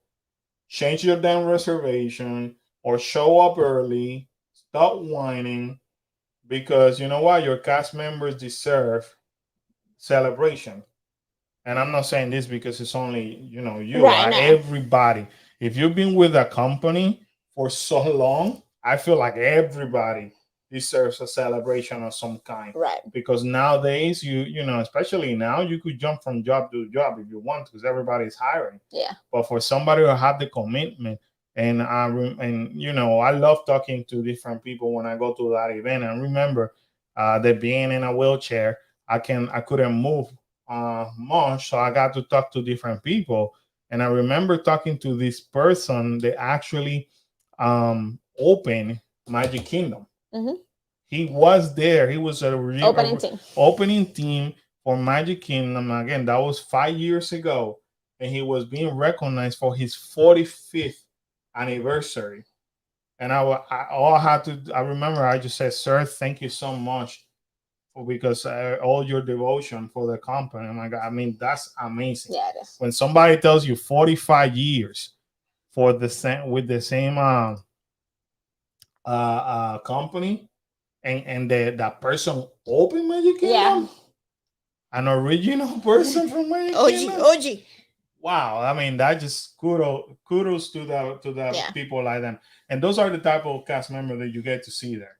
change your damn reservation, or show up early. Stop whining, because you know what? Your cast members deserve celebration." And I'm not saying this because it's only you. Right, no. Everybody. If you've been with a company for so long, I feel like everybody deserves a celebration of some kind. Right. Because nowadays, especially now, you could jump from job to job if you want, because everybody's hiring. Yeah. But for somebody to have the commitment, and I love talking to different people when I go to that event. And remember, that being in a wheelchair, I couldn't move much, so I got to talk to different people. And I remember talking to this person. They actually opened Magic Kingdom. Mm-hmm. He was there. He was Opening team for Magic Kingdom. Again, that was 5 years ago, and he was being recognized for his 45th anniversary. And I remember I just said, "Sir, thank you so much because all your devotion for the company." Oh my God, I mean, that's amazing. Yeah, it is. When somebody tells you 45 years for the same with the same company, and that person opened Magic Kingdom, Yeah. an original person from Magic Kingdom. OG. Wow, I mean, that just kudos to the people like them, and those are the type of cast members that you get to see there.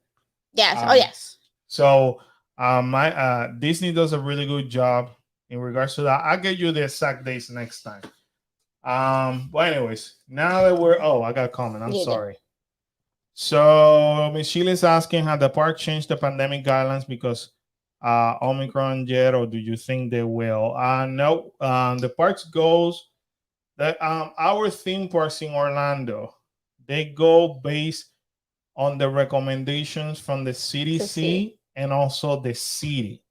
Yes. Yes. So my Disney does a really good job in regards to that. I'll get you the exact dates next time. But anyways, now that I got a comment. I'm sorry. So Michelle is asking, have the park changed the pandemic guidelines because Omicron yet, or do you think they will? No. The parks goes that our theme parks in Orlando, they go based on the recommendations from the CDC and also the city.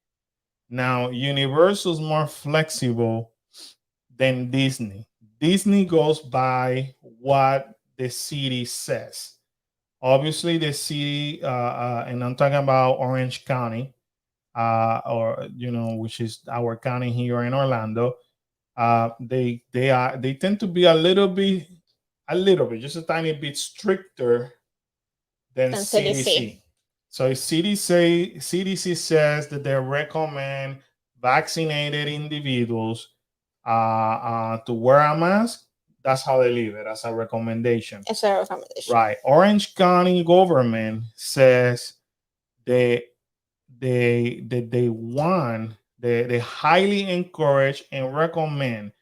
Now, Universal's more flexible than Disney. Disney goes by what the city says. Obviously, the city, and I'm talking about Orange County, which is our county here in Orlando. They tend to be a little bit, just a tiny bit stricter than CDC. So CDC says that they recommend vaccinated individuals to wear a mask. That's how they leave it, as a recommendation. It's a recommendation. Right. Orange County government says they highly encourage and recommend,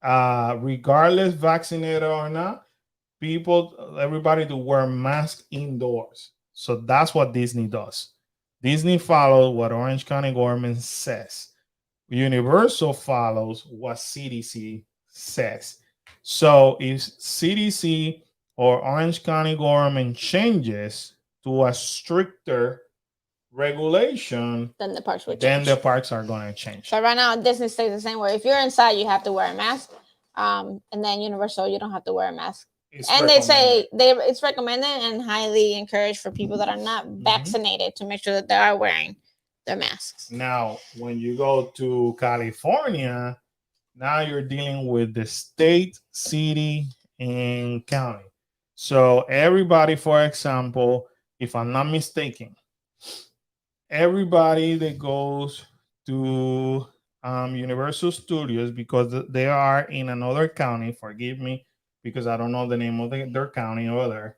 regardless vaccinated or not, everybody to wear masks indoors. So that's what Disney does. Disney follows what Orange County government says. Universal follows what CDC says. So if CDC or Orange County government changes to a stricter regulation, then the parks will change. Then the parks are going to change. So right now, Disney stays the same way. If you're inside, you have to wear a mask. And then Universal, you don't have to wear a mask. And they say it's recommended and highly encouraged for people that are not vaccinated to make sure that they are wearing their masks. Now, when you go to California, now you're dealing with the state, city, and county. So everybody, for example, if I'm not mistaken, everybody that goes to Universal Studios, because they are in another county, forgive me, because I don't know the name of their county over there.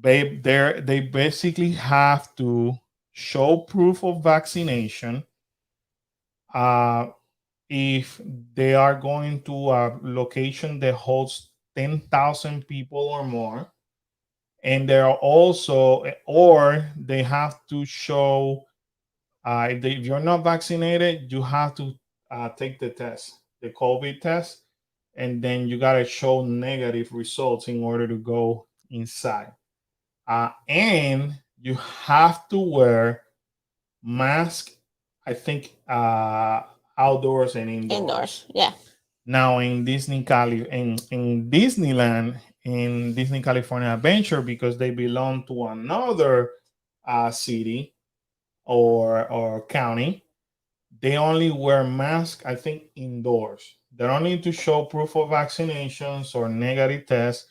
They basically have to show proof of vaccination if they are going to a location that holds 10,000 people or more. And they're also, or they have to show, if you're not vaccinated, you have to take the test, the COVID test, and then you gotta show negative results in order to go inside. And you have to wear mask. I think outdoors and indoors. Yeah. Now in in Disneyland, in Disney California Adventure, because they belong to another city or county, they only wear masks, I think, indoors. They don't need to show proof of vaccinations or negative tests,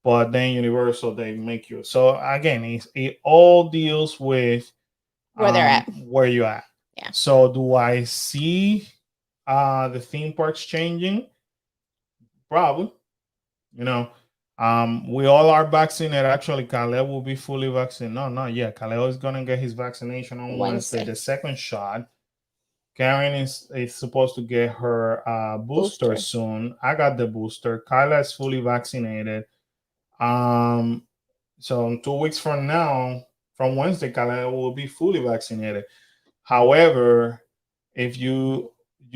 but then Universal, they make you. So again, it all deals with Where they're at. where you at. Yeah. So do I see the theme parks changing? Probably. You know, we all are vaccinated. Actually, Khaled will be fully vaccinated. No, not yet. Khaled is gonna get his vaccination on Wednesday, the second shot. Karen is supposed to get her booster soon. I got the booster. Kyla is fully vaccinated. So in 2 weeks from now, from Wednesday, Kyla will be fully vaccinated. However, if you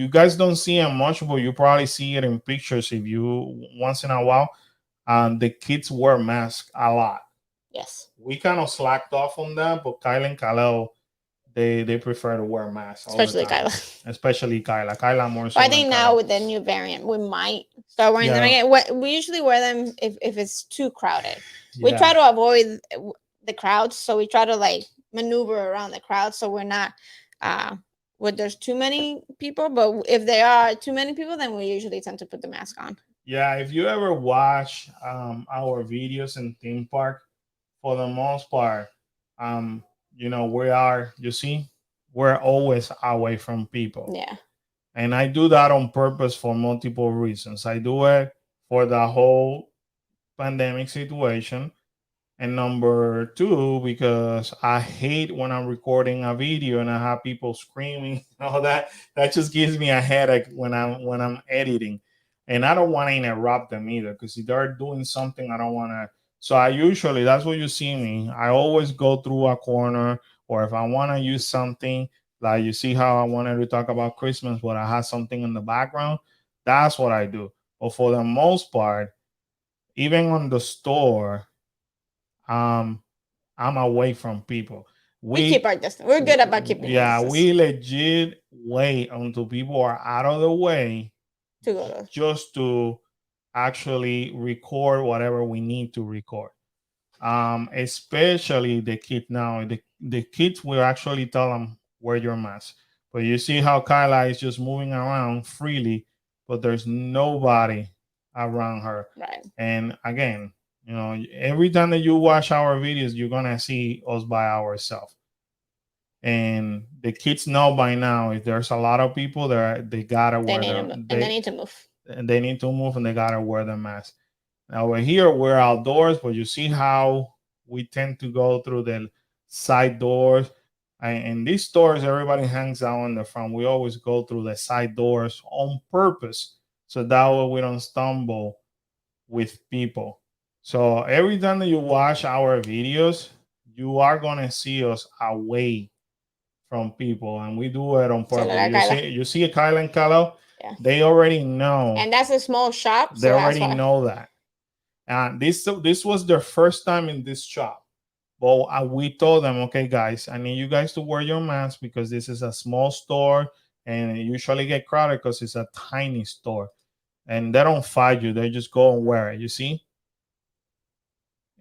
guys don't see it much, but you probably see it in pictures. If you once in a while, the kids wear masks a lot. Yes. We kind of slacked off on that, but Kyle and Kalel, they prefer to wear masks. Especially Kyla. Especially Kyla. Kyla more so. I think now with the new variant, we might start wearing them again. We usually wear them if it's too crowded. We try to avoid the crowds, so we try to like maneuver around the crowd, so we're not where there's too many people. But if there are too many people, then we usually tend to put the mask on. Yeah, if you ever watch our videos in theme park, for the most part, you know, we're always away from people. Yeah. And I do that on purpose for multiple reasons. I do it for the whole pandemic situation. And number two, because I hate when I'm recording a video and I have people screaming and all that. That just gives me a headache when I'm editing. And I don't want to interrupt them either, because if they're doing something, I don't want to. So I usually, that's what you see me. I always go through a corner, or if I want to use something, like you see how I wanted to talk about Christmas, but I have something in the background, that's what I do. But for the most part, even on the store, I'm away from people. We keep our distance. We're good about keeping our distance. We legit wait until people are out of the way just to actually record whatever we need to record. Especially the kids now. The kids will actually tell them, wear your mask. But you see how Kyla is just moving around freely, but there's nobody around her. Right. And again, you know, every time that you watch our videos, you're gonna see us by ourselves. And the kids know by now, if there's a lot of people there, they gotta wear them. They need to move. And they need to move, and they gotta wear the mask. Now we're here, we're outdoors, but you see how we tend to go through the side doors. And in these stores, everybody hangs out in the front. We always go through the side doors on purpose, so that way we don't stumble with people. So every time that you watch our videos, you are gonna see us away from people, and we do it on purpose. You see Kyle and Kalo, they already know, and that's a small shop. They already know that. And this was their first time in this shop. But we told them, okay, guys, I need you guys to wear your mask, because this is a small store, and it usually get crowded because it's a tiny store. And they don't fight you; they just go and wear it. You see.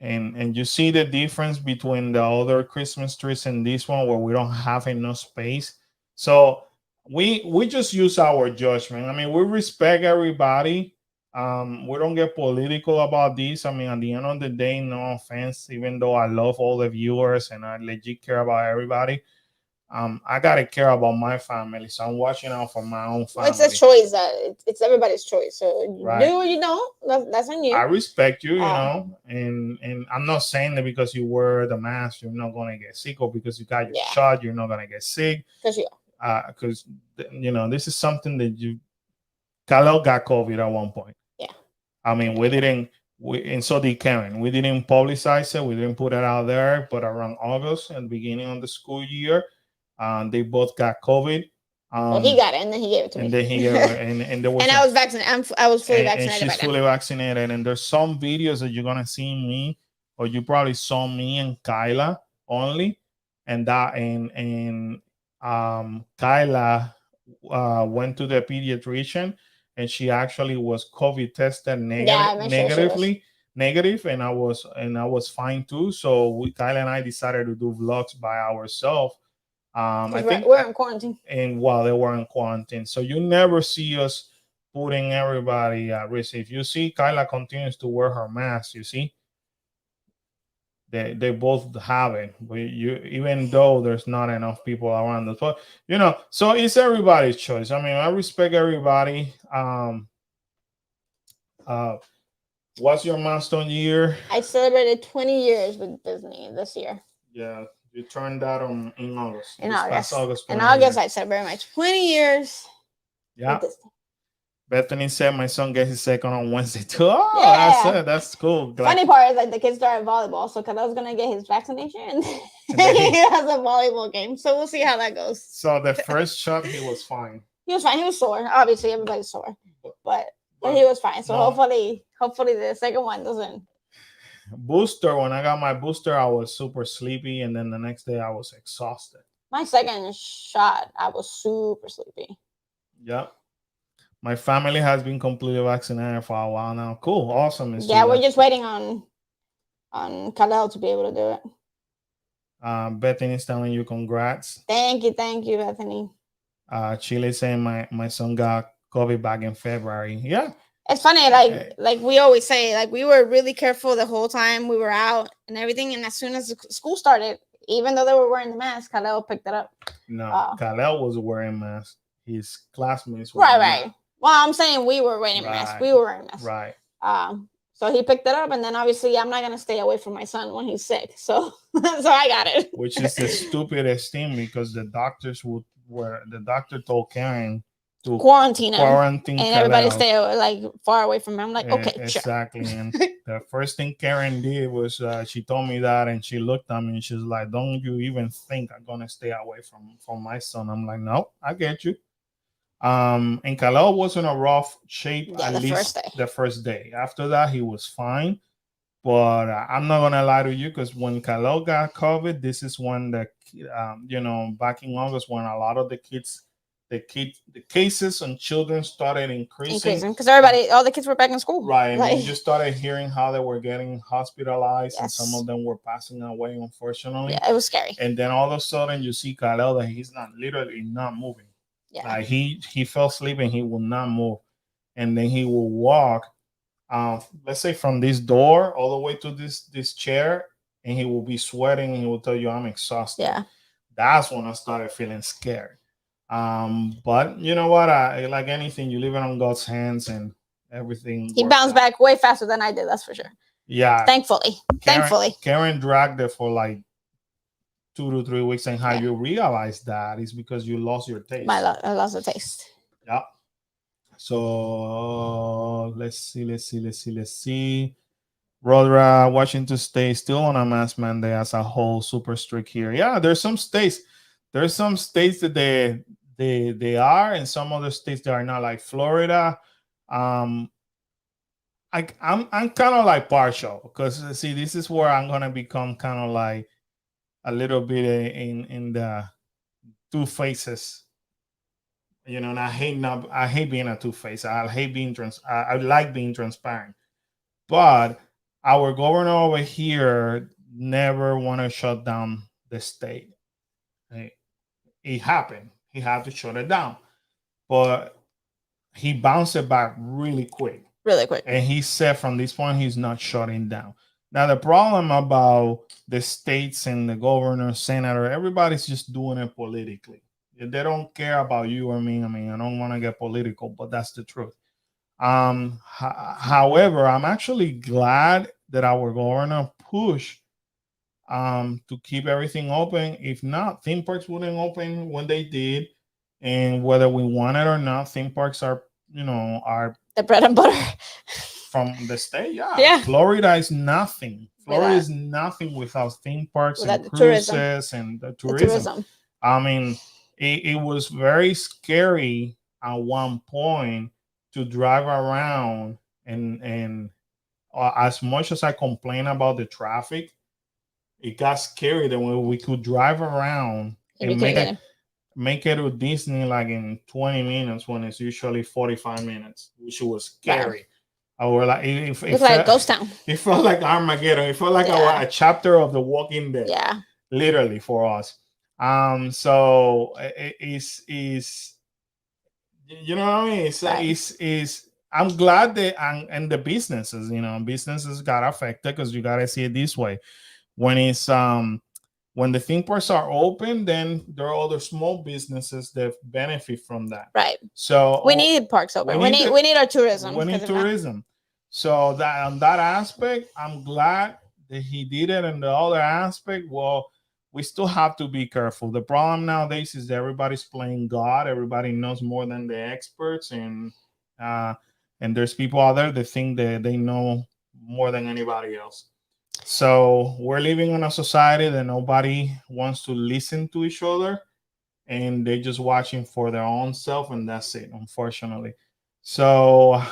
And you see the difference between the other Christmas trees and this one, where we don't have enough space. So we just use our judgment. I mean, we respect everybody. We don't get political about this. I mean, at the end of the day, no offense, even though I love all the viewers and I legit care about everybody, I gotta care about my family, so I'm watching out for my own family. It's a choice. It's everybody's choice. So you do what you don't. That's on you. I respect you, you know, and I'm not saying that because you wear the mask, you're not gonna get sick, or because you got your shot, you're not gonna get sick. Because you know, this is something that Khalil got COVID at one point. Yeah. I mean, and so did Karen. We didn't publicize it. We didn't put it out there. But around August, at the beginning of the school year, they both got COVID. Well, he got it, and then he gave it to me. And then he gave it, and there was and I was vaccinated. I was fully vaccinated. And she's fully vaccinated. And there's some videos that you're gonna see me, or you probably saw me and Kyla only, and Kyla went to the pediatrician, and she actually was COVID tested negative, and I was fine too. So Kyla and I decided to do vlogs by ourselves. I think we're in quarantine, and while they were in quarantine, so you never see us putting everybody at risk. If you see, Kyla continues to wear her mask. You see, they both have it, but even though there's not enough people around the but so it's everybody's choice. I mean, I respect everybody. What's your milestone year? I celebrated 20 years with Disney this year. Yeah, you turned that on in August. In August. In August, I celebrated my 20 years. Yeah. Bethany said my son gets his second on Wednesday too. Oh, yeah. That's cool. Funny part is like the kids started volleyball, so Khalil's gonna get his vaccination and he has a volleyball game. So we'll see how that goes. So the first shot, he was fine. He was fine. He was sore. Obviously, everybody's sore, but he was fine. So hopefully the second one doesn't. Booster. When I got my booster, I was super sleepy, and then the next day I was exhausted. My second shot, I was super sleepy. Yeah. My family has been completely vaccinated for a while now. Cool, awesome. We're just waiting on Khalil to be able to do it. Bethany's telling you congrats. Thank you, Bethany. Chile saying my son got COVID back in February. Yeah. It's funny, like we always say, like we were really careful the whole time we were out and everything. And as soon as the school started, even though they were wearing the mask, Khalil picked it up. No, Khalil was wearing masks. His classmates were right. Well, I'm saying we were wearing masks. We were wearing masks. Right. So he picked it up, and then obviously I'm not gonna stay away from my son when he's sick. So so I got it. Which is the stupidest thing because the doctor told Karen to quarantine and Khalil. Everybody stay like far away from him. I'm like, okay, exactly. Sure. And the first thing Karen did was she told me that, and she looked at me and she's like, "Don't you even think I'm gonna stay away from my son?" I'm like, "No, I get you." And Khalil was in a rough shape at least the first day. After that, he was fine. But I'm not gonna lie to you, because when Khalil got COVID, this is when back in August, when a lot of the cases on children started increasing because all the kids were back in school, right? And you just started hearing how they were getting hospitalized, and some of them were passing away, unfortunately. Yeah, it was scary. And then all of a sudden, you see Khalil that he's literally not moving. Yeah. Like he fell asleep and he will not move, and then he will walk, let's say from this door all the way to this chair, and he will be sweating and he will tell you, "I'm exhausted." Yeah, that's when I started feeling scared. But you know what? Like anything, you leave it on God's hands, and everything. He bounced back way faster than I did. That's for sure. Yeah, thankfully. Karen dragged it for like 2 to 3 weeks, and how you realize that is because you lost your taste. I lost the taste. Yeah. So let's see. Rodra, Washington State still on a mask mandate as a whole, super strict here. Yeah, there's some states that they are, and some other states that are not, like Florida. I'm kind of like partial, because see, this is where I'm gonna become kind of like a little bit in the two faces, and I hate being a two-face. I hate being I like being transparent, but our governor over here never want to shut down the state. It happened. He had to shut it down, but he bounced it back really quick. And he said from this point, he's not shutting down. Now, the problem about the states and the governor, senator, everybody's just doing it politically. They don't care about you or me. I mean, I don't want to get political, but that's the truth. However, I'm actually glad that our governor pushed to keep everything open. If not, theme parks wouldn't open when they did. And whether we want it or not, theme parks are the bread and butter from the state. Yeah. Florida is nothing. Florida is nothing without theme parks and cruises and the tourism. I mean, it was very scary at one point to drive around and as much as I complain about the traffic, it got scary that when we could drive around And you and can't get him. make it to Disney like in 20 minutes when it's usually 45 minutes, which was scary. I was like, It looked like a ghost town. it felt like Armageddon. It felt like Yeah. a chapter of The Walking Dead, Yeah. literally for us. So it is you know what I mean? It's I'm glad that and the businesses, businesses got affected because you gotta see it this way. When it's when the theme parks are open, then there are other small businesses that benefit from that. Right. So we need parks open. We need our tourism. We need tourism. So that on that aspect, I'm glad that he did it. And the other aspect, well, we still have to be careful. The problem nowadays is that everybody's playing God. Everybody knows more than the experts, and there's people out there that think that they know more than anybody else. So we're living in a society that nobody wants to listen to each other, and they're just watching for their own self, and that's it, unfortunately. So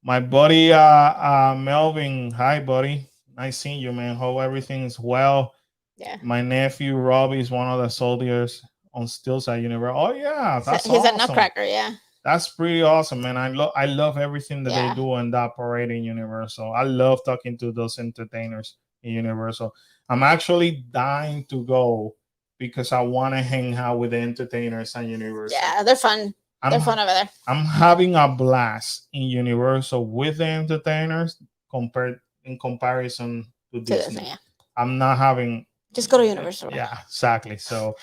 my buddy Melvin, hi buddy, nice seeing you, man. Hope everything's well. Yeah. My nephew Robbie is one of the soldiers on Stillside University. Oh yeah, that's he's awesome. a nutcracker. Yeah. That's pretty awesome, man. I love everything that they do in that parade in Universal. I love talking to those entertainers in Universal. I'm actually dying to go because I want to hang out with the entertainers at Universal. Yeah, they're fun. They're fun over there. I'm having a blast in Universal with the entertainers in comparison to Disney. Yeah. I'm not having. Just go to Universal. Yeah, exactly. So.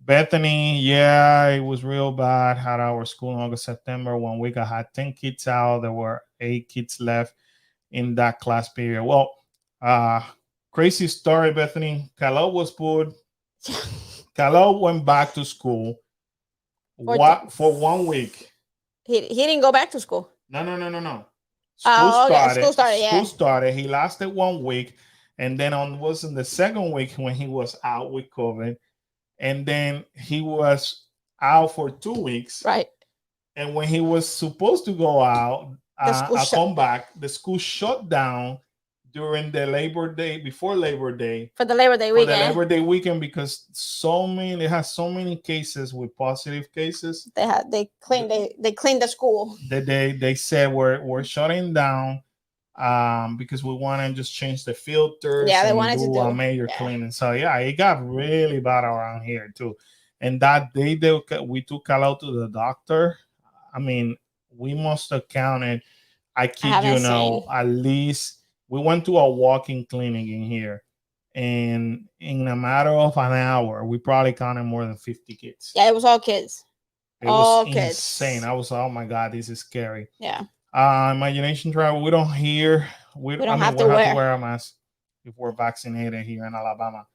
Bethany, yeah, it was real bad. At our school in August, September, 1 week, I had 10 kids out. There were 8 kids left in that class period. Well, crazy story, Bethany. Kalo was put. Kalo went back to school. For 1 week. He didn't go back to school. No. School started. Yeah. School started. He lasted 1 week, and then was in the second week when he was out with COVID. And then he was out for 2 weeks. Right. And when he was supposed to go out, come back, the school shut down during the Labor Day, before Labor Day. For the Labor Day weekend. For the Labor Day weekend, because they had so many cases with positive cases. They cleaned the school. They said we're shutting down. Because we want to just change the filters. Yeah, they wanted to do a major cleaning. So yeah, it got really bad around here too. And that day we took Kalo to the doctor. I mean, we must have counted. I kid you now, at least we went to a walk-in clinic in here, and in a matter of an hour, we probably counted more than 50 kids. Yeah, it was all kids. It was insane. I was, oh my god, this is scary. Yeah. Imagination travel, we don't have to wear a mask if we're vaccinated here in Alabama.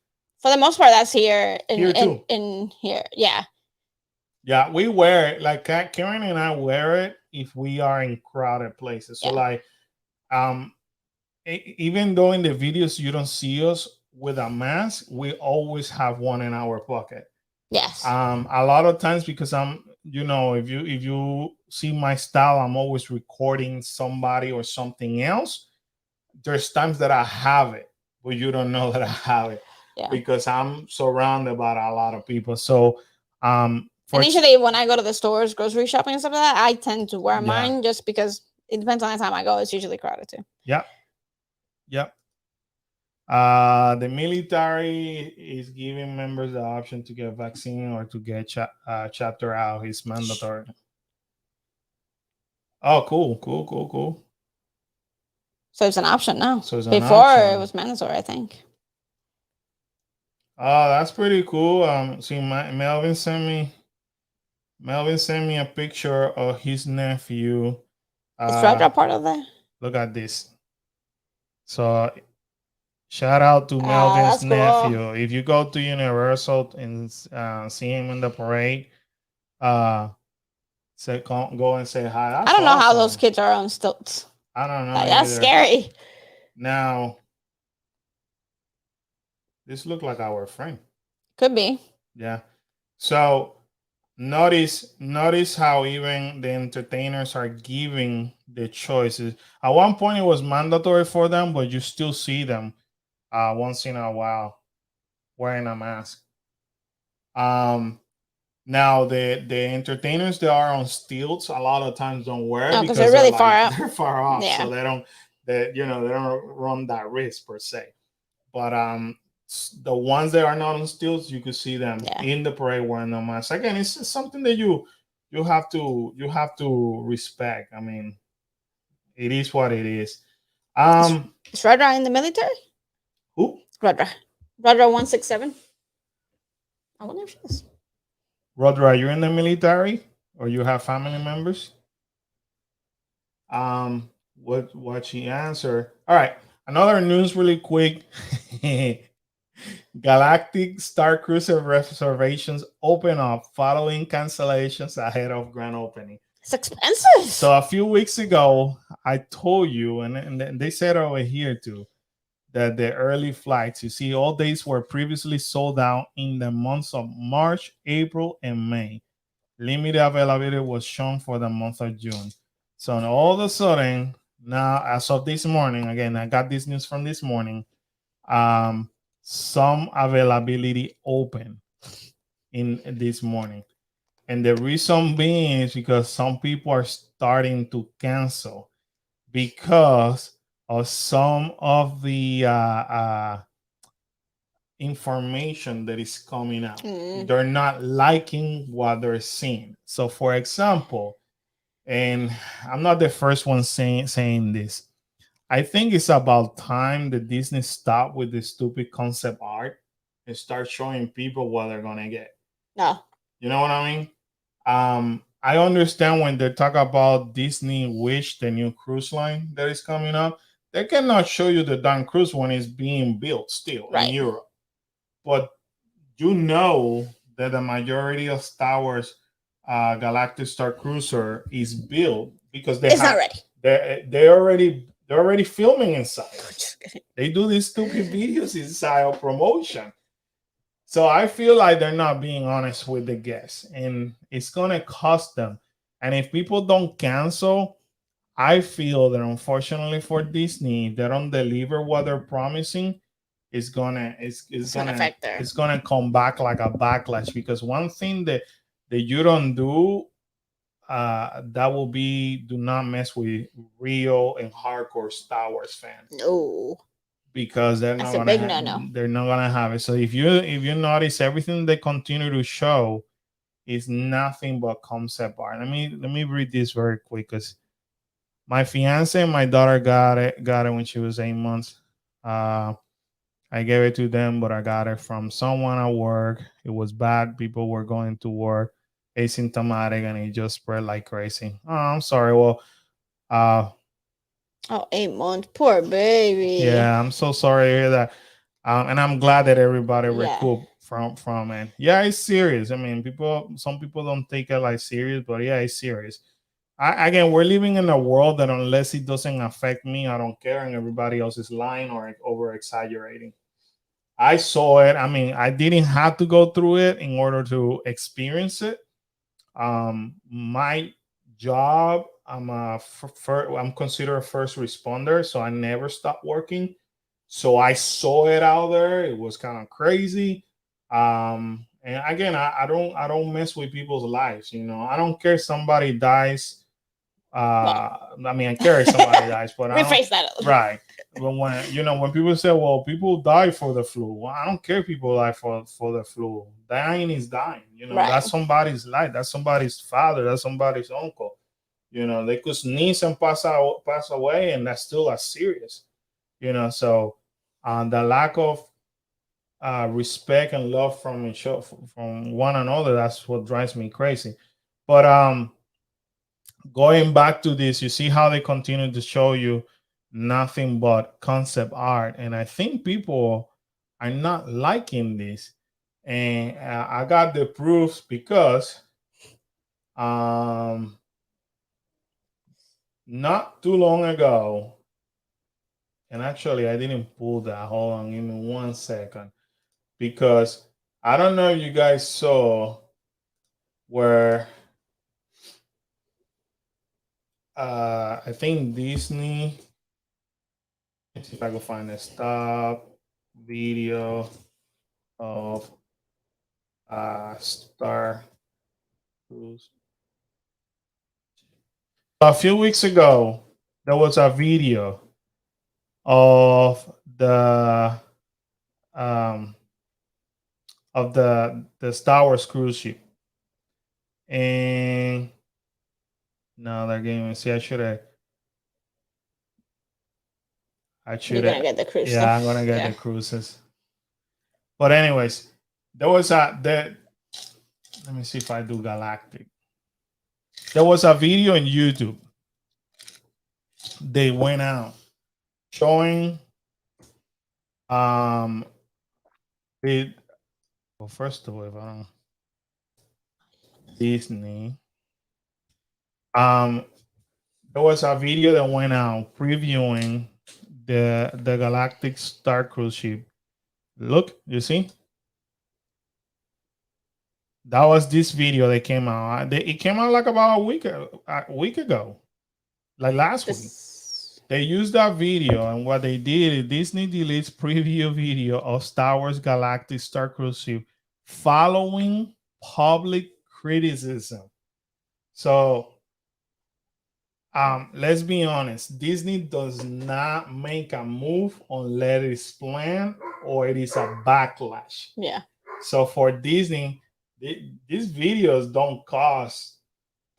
For the most part, that's here. In here, yeah. Yeah, we wear it. Like Karen and I wear it if we are in crowded places. So like, even though in the videos you don't see us with a mask, we always have one in our pocket. Yes. A lot of times because if you see my style, I'm always recording somebody or something else. There's times that I have it, but you don't know that I have it because I'm surrounded by a lot of people. So, usually when I go to the stores, grocery shopping and stuff like that, I tend to wear mine just because it depends on the time I go. It's usually crowded too. Yep. The military is giving members the option to get vaccine or to get chapter out. It's mandatory. Oh, cool. So it's an option now. Before it was mandatory, I think. Oh, that's pretty cool. See, Melvin sent me a picture of his nephew. Is Fredra part of that? Look at this. So. Shout out to Melvin's nephew. Cool. If you go to Universal and see him in the parade, go and say hi. I don't know how those kids are on stilts. I don't know. That's scary. Now, this looked like our friend. Could be. Yeah. So notice how even the entertainers are giving the choices. At one point it was mandatory for them, but you still see them once in a while wearing a mask. Um Now the entertainers that are on stilts a lot of times don't wear it No, because they're because they're really far like up. they're far off, Yeah. so they don't run that risk per se. But the ones that are not on stilts, you could see them Yeah. in the parade wearing the mask. Again, it's just something that you have to respect. I mean, it is what it is. Is Radra in the military? Who? Radra. Radra 167. I wonder if she is. Rodra, are you in the military or you have family members? What she answered. All right, another news really quick. Galactic Star Cruiser reservations open up following cancellations ahead of grand opening. It's expensive. So a few weeks ago, I told you, and they said over here too, that the early flights, you see, all days were previously sold out in the months of March, April, and May. Limited availability was shown for the month of June. So all of a sudden, now as of this morning, again, I got this news from this morning. Um, some availability open in this morning, and the reason being is because some people are starting to cancel because of some of the information that is coming out. They're not liking what they're seeing. So, for example, and I'm not the first one saying this. I think it's about time that Disney stop with the stupid concept art and start showing people what they're gonna get. No. You know what I mean? I understand when they talk about Disney Wish, the new cruise line that is coming up, they cannot show you the darn cruise when it's being built still in Europe. But you know that the majority of Star Wars Galactic Star Cruiser is built because it's not ready. They're already filming inside. They do these stupid videos inside of promotion. So I feel like they're not being honest with the guests, and it's gonna cost them. And if people don't cancel, I feel that unfortunately for Disney, they don't deliver what they're promising. It's gonna come back like a backlash, because one thing that you don't do, that will be, do not mess with real and hardcore Star Wars fans. No. Because they're That's not a gonna big no-no. they're not gonna have it. So if you notice, everything they continue to show is nothing but concept art. Let me read this very quick, because my fiance and my daughter got it when she was 8 months. I gave it to them, but I got it from someone at work. It was bad. People were going to work asymptomatic, and it just spread like crazy. Oh, I'm sorry. Well, oh, 8 months. Poor baby. yeah, I'm so sorry to hear that. And I'm glad that everybody recouped from it. Yeah, it's serious. I mean, some people don't take it like serious, but yeah, it's serious. Again, we're living in a world that unless it doesn't affect me, I don't care, and everybody else is lying or over exaggerating. I saw it. I mean, I didn't have to go through it in order to experience it. My job, I'm considered a first responder, so I never stopped working. So I saw it out there. It was kind of crazy. And again, I don't mess with people's lives. You know, I don't care if somebody dies. I mean, I care if somebody dies, but I don't. Rephrase that. Right. But when people say, "Well, people die for the flu," well, I don't care if people die for the flu. Dying is dying. You know, that's somebody's life. That's somebody's father. That's somebody's uncle. You know, they could sneeze and pass away, and that's still as serious. You know, so the lack of respect and love from from one another, that's what drives me crazy. But going back to this, you see how they continue to show you nothing but concept art, and I think people are not liking this. And I got the proofs because not too long ago, and actually I didn't pull that. Hold on, give me 1 second, because I don't know if you guys saw where I think Disney. Let's see if I can find a stop video of Star Cruise. A few weeks ago, there was a video of um, the Star Wars cruise ship, and no, they're giving me. See, I should You're gonna have. get the cruise Yeah, I'm stuff. gonna get Yeah. the cruises. But anyways, there was a the. Let me see if I do Galactic. There was a video on YouTube. They went out showing it. Well, first of all, if I don't Disney, um, there was a video that went out previewing the Galactic Star Cruise ship. Look, you see, that was this video that came out. It came out like about a week ago, like last week. This They used that video, and what they did is Disney deletes preview video of Star Wars Galactic Star Cruise ship following public criticism. So, let's be honest. Disney does not make a move unless it's planned or it is a backlash. yeah. So for Disney, these videos don't cost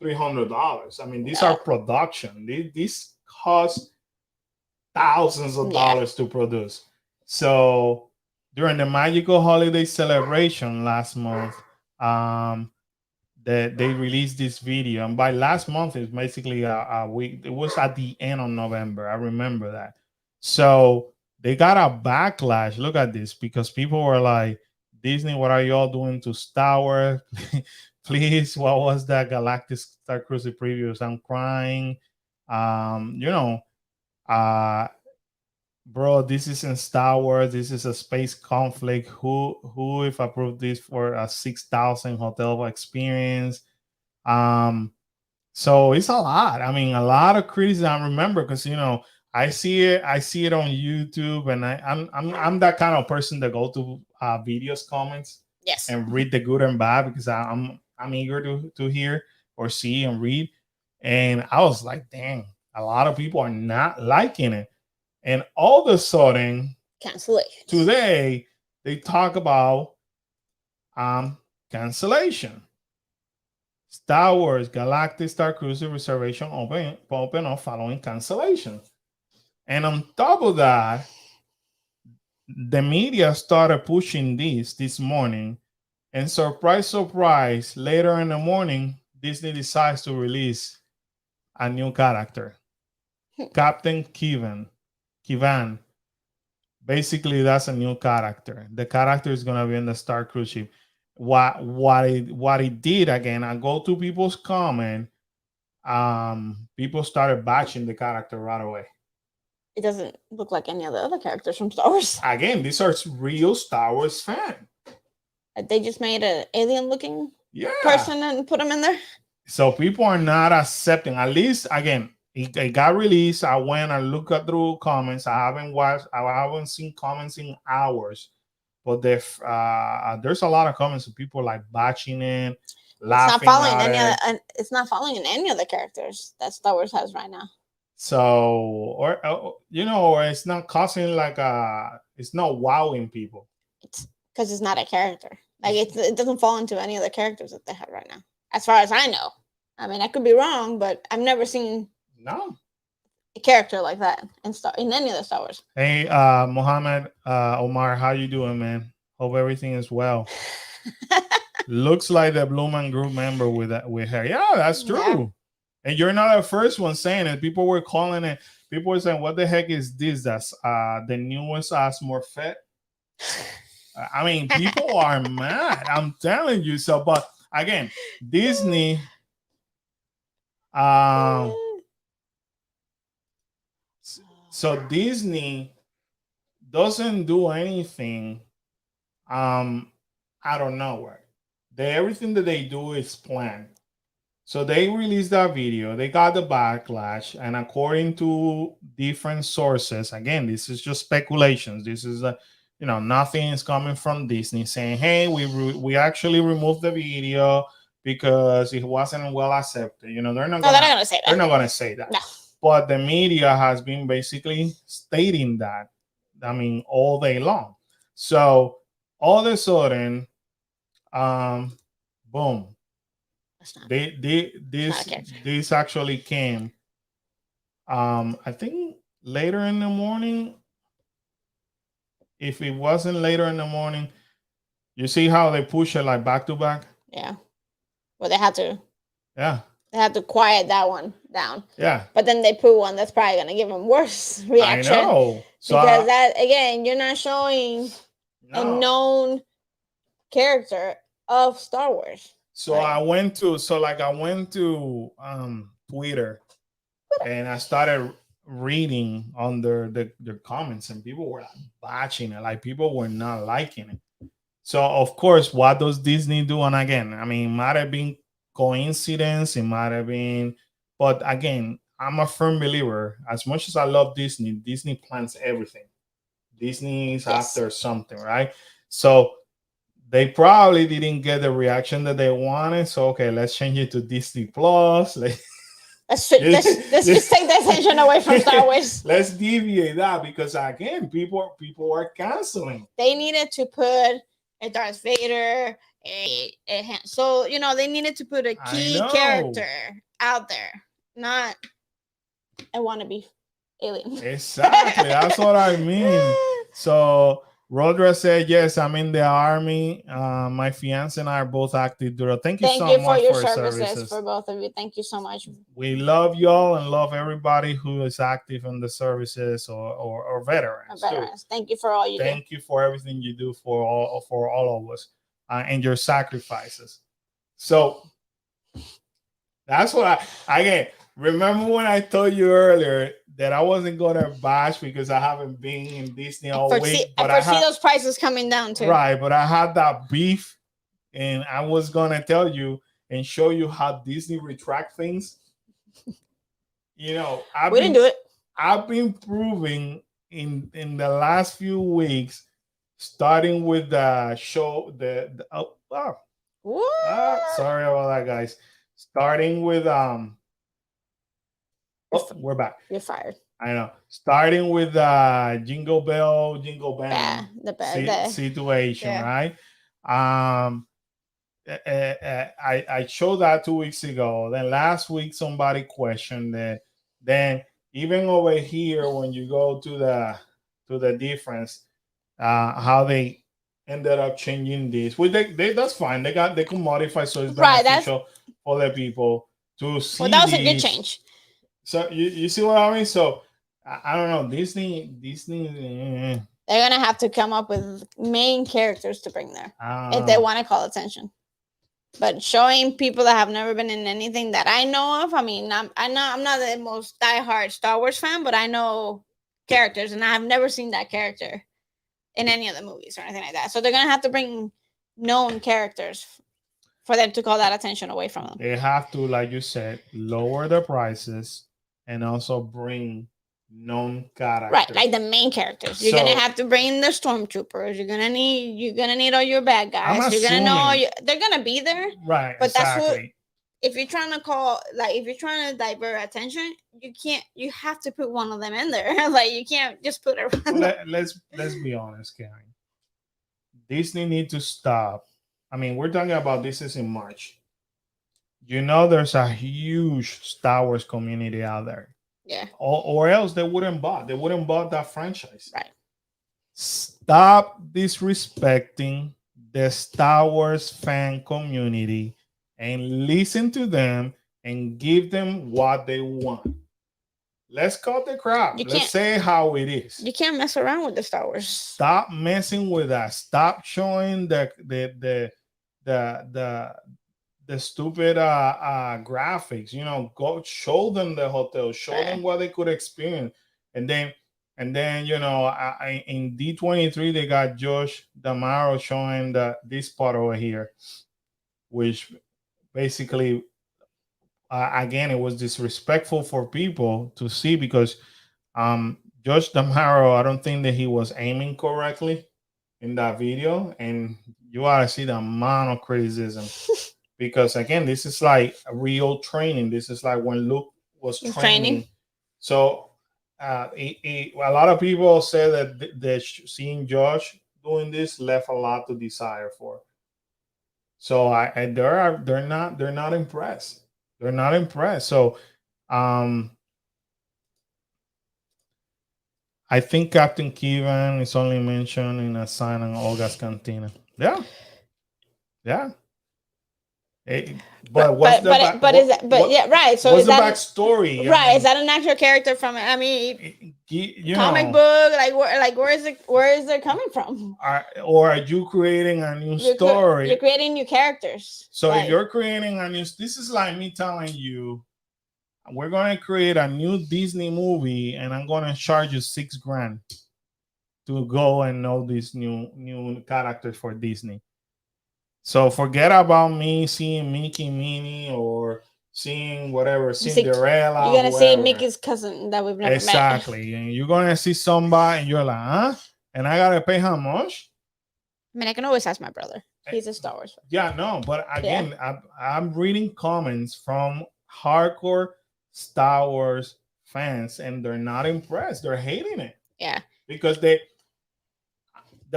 $300. I mean, these No. are production. These cost thousands of Yeah. dollars to produce. So during the magical holiday celebration last month, they released this video, and by last month it's basically a week. It was at the end of November. I remember that. So they got a backlash. Look at this, because people were like, Disney, what are y'all doing to Star Wars? Please, what was that Galactic Star Cruise previews? I'm crying. You know, bro, this isn't Star Wars. This is a space conflict. Who if approved this for a 6,000 hotel experience? So it's a lot. I mean, a lot of criticism. I remember because I see it on YouTube, and I'm that kind of person that go to videos comments Yes. and read the good and bad, because I'm eager to hear or see and read. And I was like, dang, a lot of people are not liking it. And all of a sudden, Cancellation. today they talk about cancellation. Star Wars Galactic Star Cruiser reservation open up following cancellation. And on top of that, the media started pushing this morning, and surprise, later in the morning, Disney decides to release a new character, Captain Kivan. Basically, that's a new character. The character is gonna be in the Star Cruise ship. What it did again, I go to people's comment. People started bashing the character right away. It doesn't look like any of the other characters from Star Wars. Again, these are real Star Wars fans. They just made an alien-looking Yeah. person and put him in there. So people are not accepting. At least again, it got released. I went and looked through comments. I haven't seen comments in hours, but there's a lot of comments of people like bashing it, laughing. It's not following any of the characters that Star Wars has right now. So, or it's not causing it's not wowing people. It's because it's not a character. Like it doesn't fall into any of the characters that they have right now, as far as I know. I mean, I could be wrong, but I've never seen a character like that in any of the Star Wars. Hey, Mohammed Omar, how you doing, man? Hope everything is well. Looks like the Blue Man Group member with her. Yeah, that's true. Yeah. And you're not the first one saying it. People were calling it. People were saying, "What the heck is this? That's the newest Smurfette." I mean, people are mad. I'm telling you. So, but again, Disney. So Disney doesn't do anything out of nowhere. Everything that they do is planned. So they released that video. They got the backlash, and according to different sources, again, this is just speculations. This is nothing is coming from Disney saying, "Hey, we actually removed the video because it wasn't well accepted." They're not gonna say that. They're not gonna say that. No. But the media has been basically stating that. I mean, all day long. So all of a sudden, boom. This actually came I think later in the morning. If it wasn't later in the morning, you see how they push it like back to back? Yeah. Well, they had to quiet that one down. Yeah. But then they put one that's probably gonna give them worse reaction. I know. Because that again, you're not showing a known character of Star Wars. So right. I went to Twitter, and I started reading under the comments, and people were like bashing it. Like, people were not liking it. So of course, what does Disney do? And again, I mean, it might have been coincidence, it might have been, but again, I'm a firm believer. As much as I love Disney, Disney plans everything. Disney is after something, right? So they probably didn't get the reaction that they wanted. So okay, let's change it to Disney Plus. Let's just take the attention away from Star Wars. Let's deviate that, because again, people are canceling. They needed to put a Darth Vader, so they needed to put a key character out there, not a wannabe alien. Exactly, that's what I mean. So Rodra said, "Yes, I'm in the army. My fiance and I are both active duty." Thank you so much for your services for both of you. Thank you so much. We love y'all and love everybody who is active in the services or veterans. Thank you for all you do. Thank you for everything you do for all of us and your sacrifices. So that's what I remember when I told you earlier that I wasn't gonna bash because I haven't been in Disney all week. But I foresee those prices coming down too. Right, but I had that beef, and I was gonna tell you and show you how Disney retract things. We didn't do it. I've been proving in the last few weeks, starting with the show. Sorry about that, guys. Starting with we're back. You're fired. I know. Starting with Jingle Bell situation, right? I showed that 2 weeks ago. Then last week somebody questioned it. Then even over here, when you go to the difference, how they ended up changing this. Well, they that's fine. They can modify so it's beneficial for the people to see. Well, that was a good change. So you see what I mean? So I don't know. Disney. They're gonna have to come up with main characters to bring there if they want to call attention. But showing people that have never been in anything that I know of. I mean, I'm not the most diehard Star Wars fan, but I know characters, and I have never seen that character in any of the movies or anything like that. So they're gonna have to bring known characters for them to call that attention away from them. They have to, like you said, lower the prices and also bring known characters. Right, like the main characters. You're gonna have to bring the stormtroopers. You're gonna need all your bad guys. You're gonna know they're gonna be there. Right. But that's what, if you're trying to divert attention, you have to put one of them in there. Like, you can't just put a let's be honest, Karen. Disney need to stop. I mean, we're talking about this is in March. There's a huge Star Wars community out there. Yeah. Or else they wouldn't bought that franchise. Right. Stop disrespecting the Star Wars fan community and listen to them and give them what they want. Let's cut the crap. Let's say how it is. You can't mess around with the Star Wars. Stop messing with that. Stop showing the stupid graphics. Go show them the hotel, show them what they could experience, and then And then, in D23, they got Josh Damaro showing this part over here, which basically, again, it was disrespectful for people to see because Josh Damaro, I don't think that he was aiming correctly in that video. And you ought to see the amount of criticism because, again, this is like a real training. This is like when Luke was training. So a lot of people say that seeing Josh doing this left a lot to desire for. So they're not impressed. They're not impressed. So I think Captain Kevin is only mentioned in a sign on Olga's Cantina. Yeah. But what's the right? So what's is the that backstory? Right? Is that an actual character from? I mean, comic book? Where is it? Where is it coming from? Or are you creating a new story? You're creating new characters. So if you're creating a new, this is like me telling you, we're going to create a new Disney movie, and I'm going to charge you $6,000 to go and know these new characters for Disney. So forget about me seeing Mickey, Minnie, or seeing whatever Cinderella. You're gonna see Mickey's cousin that we've never met. Exactly, and you're gonna see somebody, and you're like, huh? And I gotta pay how much? I mean, I can always ask my brother. He's a Star Wars fan. Yeah, no, but again, I'm reading comments from hardcore Star Wars fans, and they're not impressed. They're hating it. Yeah, because the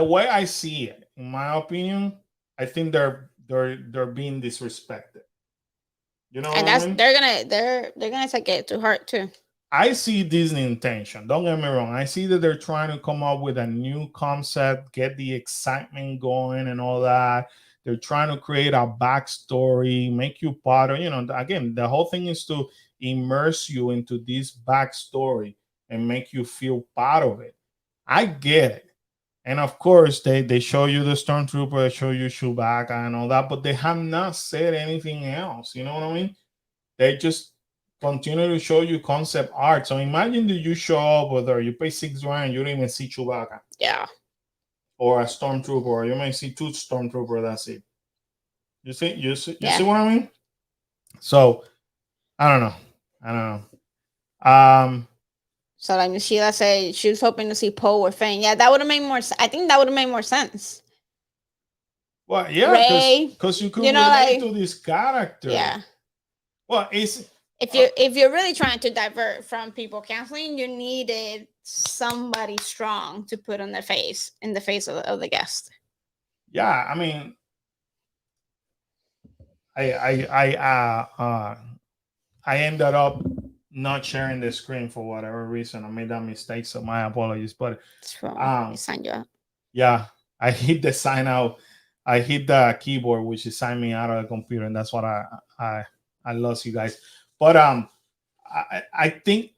way I see it, in my opinion, I think they're being disrespected. You know, and that's they're gonna take it to heart too. I see Disney intention. Don't get me wrong. I see that they're trying to come up with a new concept, get the excitement going, and all that. They're trying to create a backstory, make you part of. Again, the whole thing is to immerse you into this backstory and make you feel part of it. I get it. And of course, they show you the Stormtrooper, they show you Chewbacca and all that, but they have not said anything else. You know what I mean? They just continue to show you concept art. So imagine that you show up with her, you pay $6,000, and you don't even see Chewbacca. Yeah. Or a Stormtrooper, or you may see 2 Stormtrooper, that's it. You see what I mean? So I don't know. So like Sheila said, she was hoping to see Poe or Finn. Yeah, that would have made more sense. I think that would have made more sense. Well, yeah, because you could relate to this character. Yeah. Well, if you're really trying to divert from people canceling, you needed somebody strong to put on in the face of the guest. Yeah, I mean, I ended up not sharing the screen for whatever reason. I made that mistake, so my apologies. But I signed you out. Yeah, I hit the sign out. I hit the keyboard, which is signed me out of the computer, and that's what I lost you guys. But I think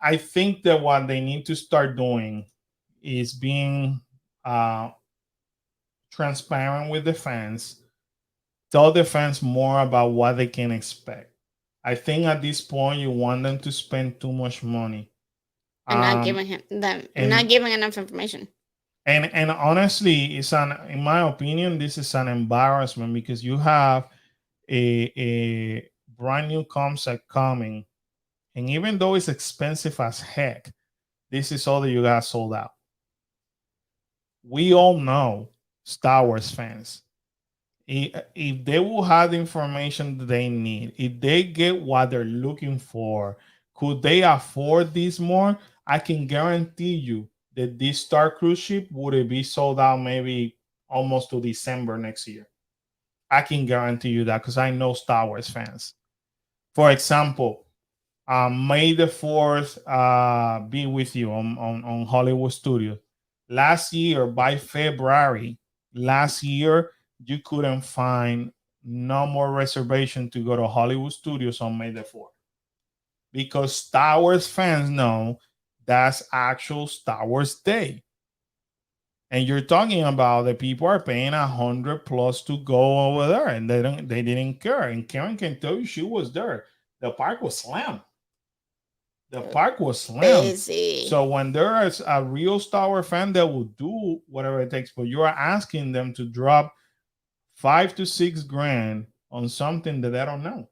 that what they need to start doing is being transparent with the fans. Tell the fans more about what they can expect. I think at this point you want them to spend too much money and not giving not giving enough information. And honestly, in my opinion, this is an embarrassment because you have a brand new concept coming, and even though it's expensive as heck, this is all that you got sold out. We all know, Star Wars fans, if they will have the information that they need, if they get what they're looking for, could they afford this more? I can guarantee you that this Star Cruise ship would be sold out maybe almost to December next year. I can guarantee you that because I know Star Wars fans. For example, May the 4th be with you on Hollywood Studios. Last year, by February, you couldn't find no more reservation to go to Hollywood Studios on May the 4th. Because Star Wars fans know that's actual Star Wars Day. And you're talking about the people are paying $100+ to go over there, and they didn't care. And Karen can tell you she was there. The park was slammed. The park was slammed. Busy. So when there is a real Star Wars fan that will do whatever it takes, but you are asking them to drop $5 to $6 grand on something that they don't know,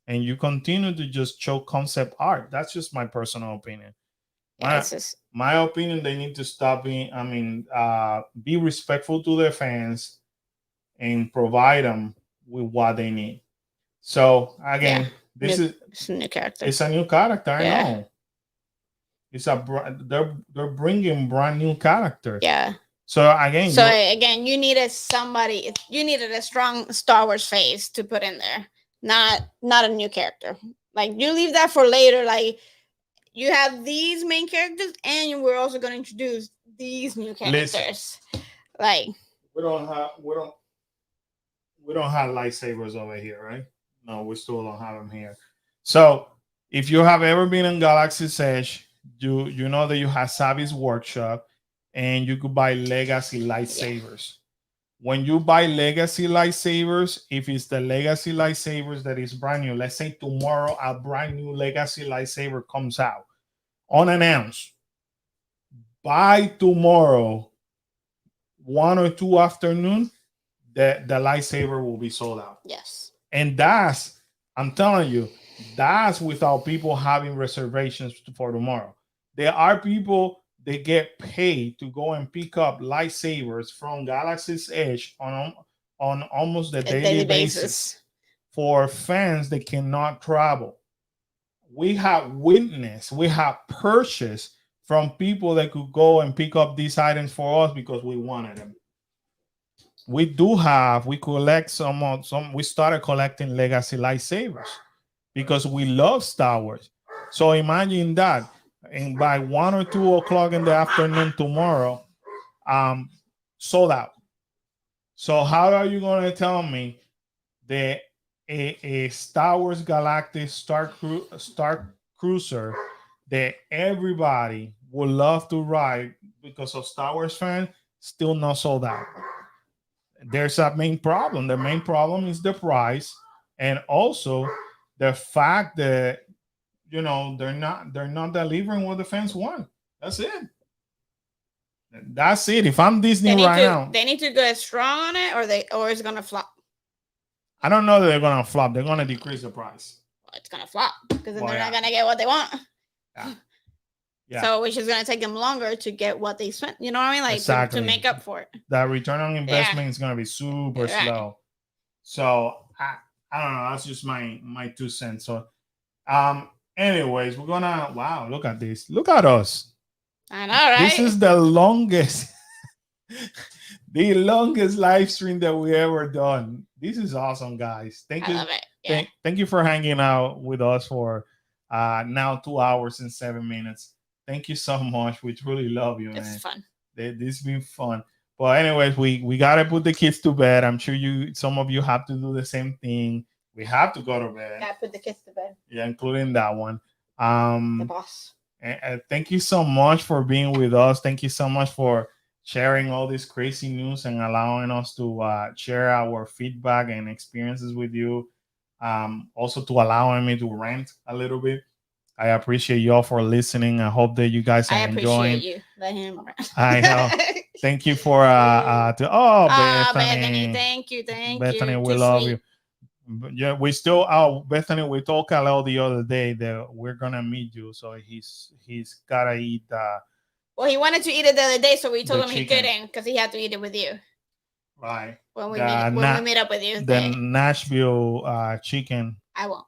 and you continue to just show concept art. That's just my personal opinion. My opinion, they need to stop being. I mean, be respectful to their fans and provide them with what they need. So again, it's a new character. It's a new character. I know. It's they're bringing brand new characters. Yeah. So again, you needed somebody. You needed a strong Star Wars face to put in there, not a new character. Like, you leave that for later. Like, you have these main characters, and we're also going to introduce these new characters. Listen, like, we don't have lightsabers over here, right? No, we still don't have them here. So if you have ever been in Galaxy's Edge, you know that you have Savi's workshop, and you could buy legacy lightsabers. When you buy legacy lightsabers, if it's the legacy lightsabers that is brand new, let's say tomorrow a brand new legacy lightsaber comes out unannounced, by tomorrow 1 or 2 afternoon, the lightsaber will be sold out. Yes. And I'm telling you, that's without people having reservations for tomorrow. There are people that get paid to go and pick up lightsabers from Galaxy's Edge on almost a daily basis for fans that cannot travel. We have purchased from people that could go and pick up these items for us because we wanted them. We collect we started collecting legacy lightsabers because we love Star Wars. So imagine that. And by 1 or 2 o'clock in the afternoon tomorrow, sold out. So how are you going to tell me that a Star Wars Galactic Star Cruiser that everybody would love to ride because of Star Wars fans still not sold out? There's a main problem. The main problem is the price, and also the fact that they're not delivering what the fans want. That's it. If I'm Disney now, they need to go strong on it, or it's gonna flop. I don't know that they're gonna flop. They're gonna decrease the price. Well, it's gonna flop because then they're not gonna get what they want. Yeah. So which is gonna take them longer to get what they spent. You know what I mean? Like, exactly. to make up for it. That return on investment is gonna be super slow. So I don't know. That's just my 2 cents. So anyways, we're gonna look at this. Look at us. I know, right? This is the longest live stream that we ever done. This is awesome, guys. Thank you. I love it. Yeah. Thank you for hanging out with us for now 2 hours and 7 minutes. Thank you so much. We truly love you, man. It's fun. This has been fun. But anyways, we gotta put the kids to bed. I'm sure some of you have to do the same thing. We have to go to bed. Gotta put the kids to bed. Yeah, including that one. The boss. And thank you so much for being with us. Thank you so much for sharing all this crazy news and allowing us to share our feedback and experiences with you. Also to allowing me to rant a little bit. I appreciate y'all for listening. I hope that you guys are enjoying. I appreciate you. Let him rant. I know. Thank you for Bethany. Thank you. Bethany, we love you. Yeah, we still Bethany, we told Khalil the other day that we're gonna meet you, so he's gotta eat well, he wanted to eat it the other day, so we told him he couldn't because he had to eat it with you. Right. When we meet up with you. The Nashville chicken. I won't.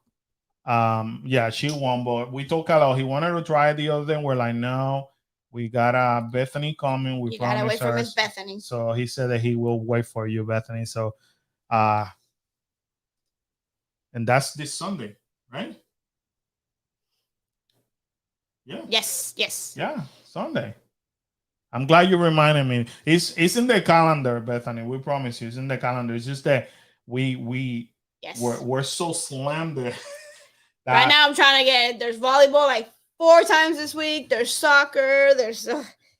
Yeah, she won, but we told Khalil he wanted to try it the other day, and we're like, no, we got Bethany coming. We gotta wait for Miss Bethany. So he said that he will wait for you, Bethany. So and that's this Sunday, right? Yeah. Yes. Yeah, Sunday. I'm glad you reminded me. It's in the calendar, Bethany. We promise you, it's in the calendar. It's just that we're so slammed. Right now, I'm trying to get. There's volleyball like 4 times this week. There's soccer.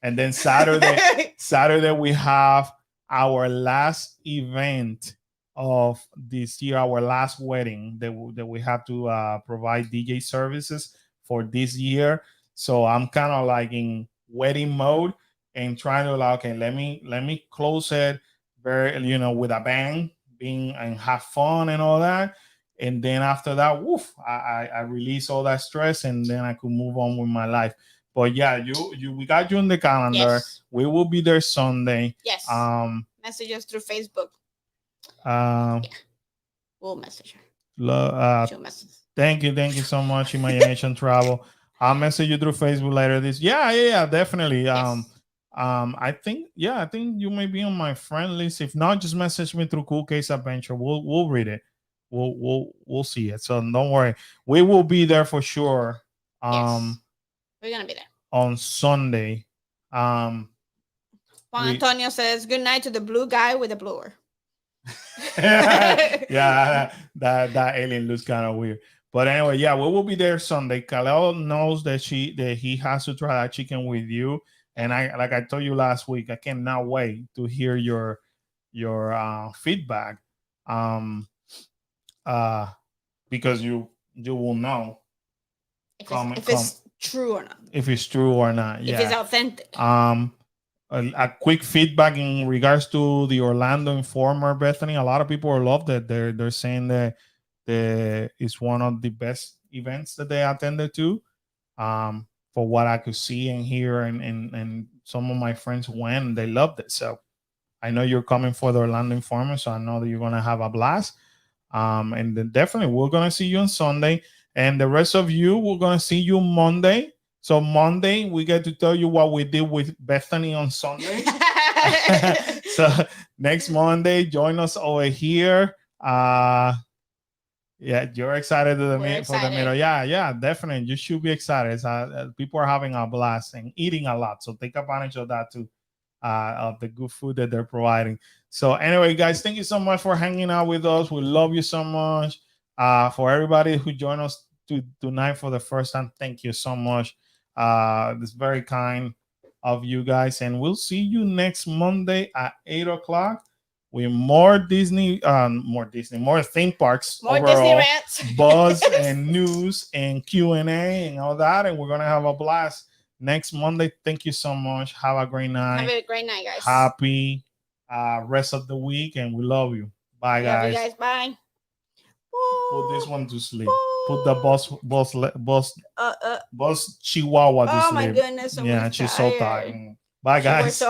And then Saturday we have our last event of this year, our last wedding that we have to provide DJ services for this year. So I'm kind of like in wedding mode and trying to like, okay, let me close it very, with a bang, being and have fun and all that. And then after that, woof, I release all that stress and then I could move on with my life. But yeah, we got you in the calendar. Yes. We will be there Sunday. Yes. Message us through Facebook. We'll message her. She'll message. Thank you so much, Imagination Travel. I'll message you through Facebook later. Yeah, definitely. Yes. I think you may be on my friend list. If not, just message me through Cool Case Adventure. We'll read it. We'll see it. So don't worry. We will be there for sure. Yes. We're gonna be there on Sunday. Juan Antonio says good night to the blue guy with the blower. Yeah, that alien looks kind of weird. But anyway, yeah, we will be there Sunday. Kaleo knows that he has to try that chicken with you. And like I told you last week, I cannot wait to hear your feedback. Because you will know if it's true or not. If it's true or not. Yeah. If it's authentic. A quick feedback in regards to the Orlando Informer, Bethany. A lot of people love that. They're saying that it's one of the best events that they attended to. For what I could see and hear, and some of my friends went and they loved it. So I know you're coming for the Orlando Informer, so I know that you're gonna have a blast. And then definitely we're gonna see you on Sunday, and the rest of you, we're gonna see you Monday. So Monday, we get to tell you what we did with Bethany on Sunday. So next Monday, join us over here. Yeah, you're excited for the middle. Yeah, definitely. You should be excited. People are having a blast and eating a lot. So take advantage of that too, of the good food that they're providing. So anyway, guys, thank you so much for hanging out with us. We love you so much. For everybody who joined us tonight for the first time, thank you so much. It's very kind of you guys, and we'll see you next Monday at 8:00 with more theme parks, more overall, Disney rants, buzz and news and Q&A and all that, and we're gonna have a blast next Monday. Thank you so much. Have a great night. Have a great night, guys. Happy rest of the week, and we love you. Bye, guys. Love you guys. Bye. Put this one to sleep. Put the boss Chihuahua to sleep. Oh my goodness! Yeah, she's so tired. Bye, guys.